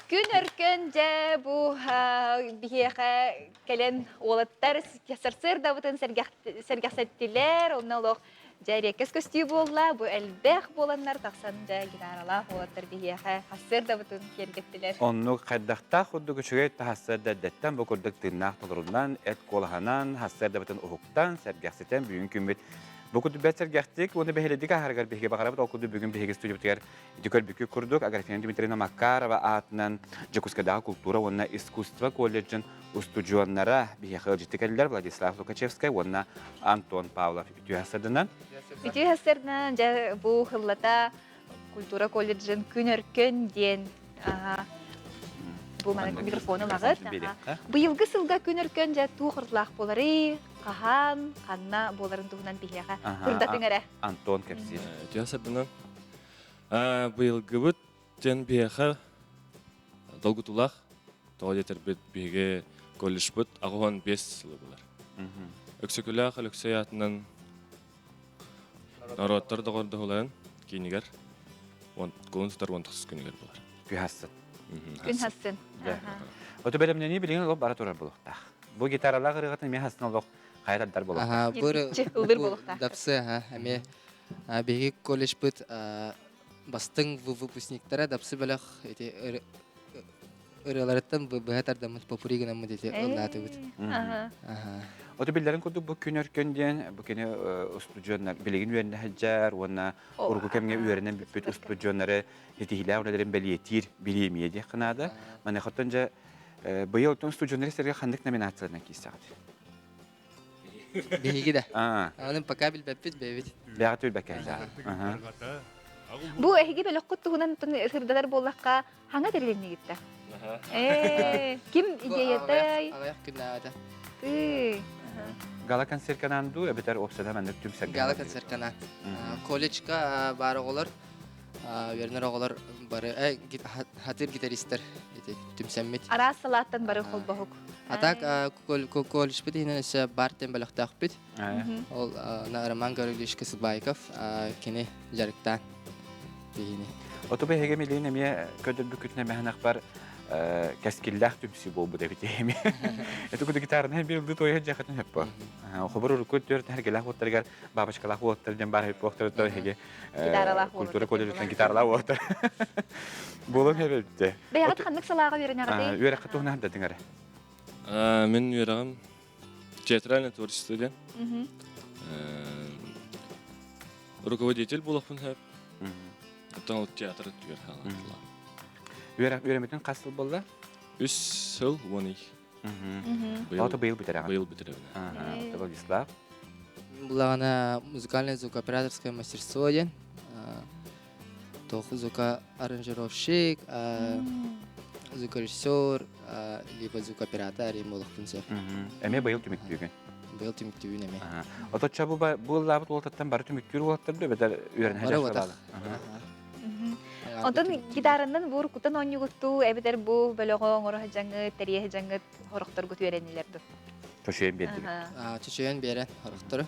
Күн өркін жә бұ бігеға кәлен олаттар сырсыр да бұтын сәргәсеттілер, онна олық Жайреккес көстүү болла, бу элбэх боланнар тақсан да гитаралах болаттар бихияха. Хассыр да бутун кергеттилер. Онну қайдақта құдды күшіге тассырда дәттен бұл күрдік тырнақ толырынан, әт қолғанан, хассырда бұтын ұхықтан, сәргәқсетен бүйін күмбет. Бұл күрді бәт сәргәқтік, оны бәхеледік ағарғар бейге бағарабыд, ол күрді бүгін бейге студия бұтығар идікөл бүкі күрдік, Аграфена Дмитриевна Макарова атынан Жакускадағы культура, онына искусство колледжін устудионнара бейге жеттік әлілер Владислав Лукачевская, онына Антон Павлов үтүй асырдынан. Үтүй асырдынан бұл қыллата культура колледжін күн өркөн ден. Бұл мана микрофоны лағыр. Бұйылғы сылға күн өркөн жа туғырлақ болары, қахан, қанна боларын туғынан бейхеға. Күрдатын әрі. Антон Кепсир. Жасырдынан бұйылғы бұд жен бейхеға долгутулақ, тоғы детер бұд бейге колледж бұд, ағуан 5 сылы болар. Өксекілақ, өксей атынан народтар дағырды олайын, кейінігер, қолынсыздар 19 күнігер болар. Күхасын. Күн хасын. Оты бәлемне не білген олып бара тұрар болуқтақ. Бұл гитаралақ ұрығатын мен хасын олық қайраттар болуқтақ. Ұлдыр болуқтақ. Дапсы, әме беги колледж бұд бастың выпускниктара дапсы бәліқ ұрыларыттан бұғатардамыз попуригінамы дете ұллаты бұд. Оты білдерін күрді бұл күн өркөнден, бұл кені ұстудионлар білеген үйеріне әджар, онына ұрғы кәмге үйерінен бүт ұстудионлары етігілі ұлаларын бәлиетір білемейді қынады. Мәне құттан жа бұйы ұлттың студионларистерге қандық номинацияларынан кейсағады? Беги да. Оның пока білбәппет бәйбет. Бәғат өлбәкәді. Бұл әйге бәлі құттығынан сырдадар болаққа хаңа дәрелеріне кетті? Кім идеятай? Ағаяқ күнна ада. Gala konser kanandu, ebiter opsada mendik tüm serkan. Gala konser kanan. Колледжка бар оғылар, вернер оғылар бары, хатыр гитаристер, тüm сәммет. Ара салаттан бары қол бағық. Атак колледж бит, хинен әсі бар тем бәліқтақ бит. Ол Роман Гаврилович Кысылбайков, кені жарықтан. Otu be hege milin emiye ködür bükütüne mehnak var keskillah tümsü bu da bitemi. Etu kudu gitarın hem bir yıldı toya jakatın hep bu. Xabar rukut dört her gelah otlar babaşkalah otlar jambar hep otlar da hege. Kultura kolejden gitarlar otlar. Bolum hep bitti. Beyat xanlık salağa verene kadar. Yöre katuğuna da dingare. Men yöregim театральное творчество ден. Руководитель болақпын хеп. Оттан ол театр түгер халатыла. Үйреметін қасыл болды? 3 жыл 12. Аты биыл бітер ағын? Биыл бітер ағын. Владислав? Была музыкальное звукооператорское мастерство ден. Звукоаранжировщик, звукорежиссер, либо звукооператор, и болақпын сеп. Әме биыл түміктүйген? Биыл түміктүйген әме. Ототча бұл лабыт олтаттан бары түміктүйір олаттыр бітер үйерін хәжақ Ondan gitarından vur kutan onyugutu ebeder bu bölögön ora hajangı teriye hajangı horoktor gutu öğrenilerdi. Töşeyen berdi. Töşeyen beren horoktor.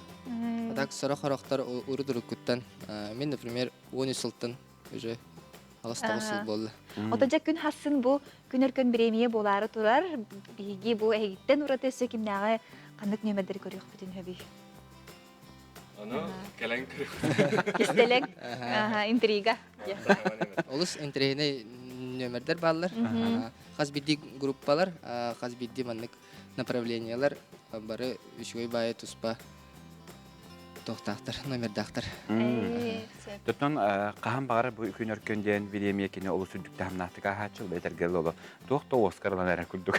Adak sonra horoktor uruduruk kuttan. Men например 10 yıldan уже alastağısı boldu. Otaca gün hassın bu günörkön biremiye bolары turar. Bigi bu egitten urate sökimnağı kanık nömederi görüyor bütün höbi. Ana kelen kırık. Kestelek. Intriga. Olus intrigine nömerler bağlar. Хаз бидди группалар, хаз бидди маннык направлениялар бары үшөй бая туспа тоқтақтар, номердақтар. Тоттон қахан бағар бұл күн өркөнден билемие кені олы сүрдікті хамнақтыға хатшыл бәйтергел олы. Тоқты Оскарлан әрі күрдік.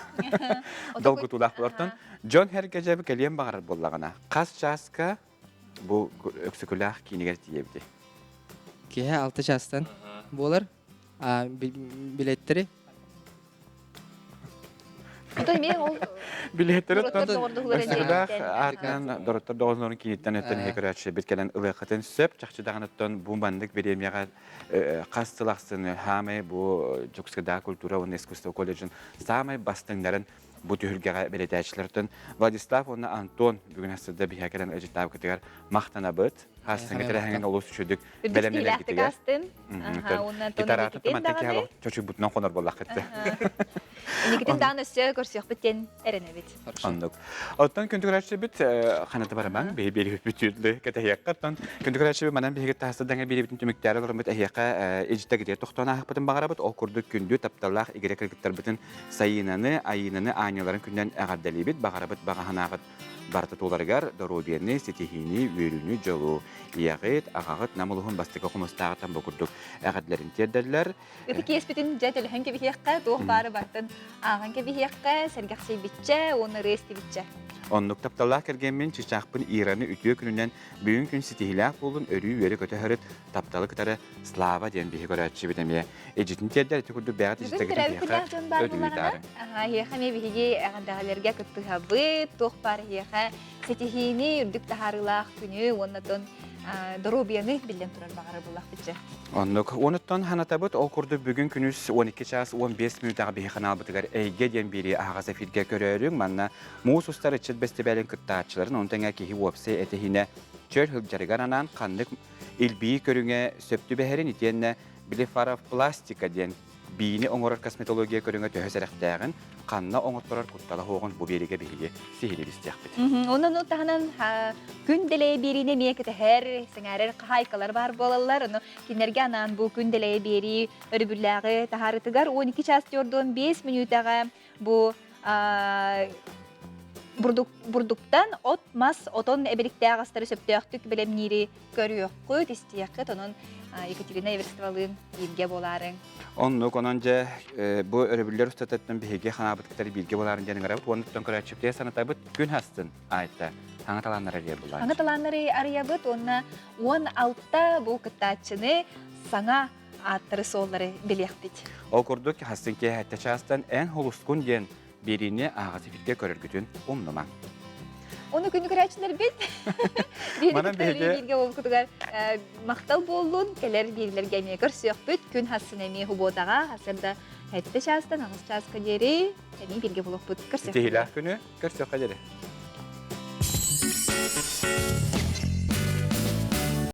Долгы тулақ болартын. Джон Хергежебі кәлем бағар болағына. Қас жасқа бұл өксікілақ кейінігер тиебді. Кеhe 6 жастан болар. Билеттері. Билеттері өксікілақ артынан дұрыттар доғызын кейіттен өттен хекірәтші біткелен ұлықытын сөп, жақшыдағын өттен бұмбандық беремеға қастылақсын хамай бұл жүксікідағы культура оның искусство колледжін самай бастыңдарын bu tühülgəyə belediyyəçilərdən Vladislav, Антон бүгін әсірді бігәкелен öcütləb kütügər maqtana bıt. Хастын гетер ханген олус чөдүк Үрдүк белемнелер стилахты гитиге. кастын. Онна Гитара тон атып мантеки чочу бутунан конор боллак кетти. Никитин дан өссө көрсөк биттен эренебит. Ондук. Оттан күндүгөрәче бит ханаты бараман бери бүтүрлү кетеяктан күндүгөрәче манан биге тастыдан бери битин төмөктөрү көрмөт эяка эҗитте гидер токтона хапытын багарабыт ол курдук күндү тапталлах игере кыргыттар битин сайынаны айынаны аняларын күндөн агардалыбыт багарабыт багаханагыт барты туларгар доробиерни сетихини вөрүнү жолу ягыт агагыт намылыгын бастыга кумустагытан бокурдук агадларын тердерлер. Ити кеспитин жателхэн кебихекка туох бары бартын аган кебихекка сергаксый битче, оны рести битче. Оннук тапталлах кергенмен чичакпын ираны үтүө күнүнөн бүгүн күн ситихилак болун өрүү өрү көтөһөрүт тапталы кытары слава ден биһи көрөчү битеме эжитин тердер тикурду бягат эжитеген Ага, хеха ме биһиги агандагалерге кыттыхабыт, туох бары хеха сетихини үрдүк тахарылах күнү, оннотон доробияны билен турар багары булах битче. Оннук онуттан ханатабыт ол курду бүгүн күнүс 12 час 15 минутага биһи канал бытыгар эйге ден бири агаса фирге көрөрүң манна муус устар ичет бестебелин кыттаачыларын онтаңа кихи вопсе этехине чөл хылжарыгананан каннык илбии көрүңө сөптү бехерин итиенне блефаров пластика ден бийини оңорор косметология көрүңө төһөсеректэгин канна оңотторор куттала хоогон бу бериге биһиги сихилибистиякпыт. Онун утаханан күн деле бирине мекете хер сеңәрер кайкалар бар болалар. Ону кинерге анан бу күн деле бери өрүбүллагы тахарытыгар 12 час жордон 5 минутага бу бурдуктан от мас отон эбеликтеагастары сөптөктүк билем нири көрүөккү тестияккыт онун Екатерина Эверствалын бирге боларын. Оннук ононже бу өрөбүллөр устататтан биһиги ханабыттары бирге боларын дenen гарабыт онуттан көрөчүптө санатабыт күн хастын айта хаңаталаннар арыя булар. Хаңаталаннары арыябыт онна 16та бу кыттаачыны саңа аттары соллары билектит. Ол курдук хастынке хатта частан эн холускун ден бирине агасы фитке көрөргүтүн умнума. Оны күнү көрәчилер бит. Бирге болкутугар мактал болдун, келер бирлерге эме көрсөкпүт, күн хасын эме хуботага, хасырда хатта частан агыс часка дери, эми бирге болокпут көрсөк. Тихилак күнү көрсөк кадери.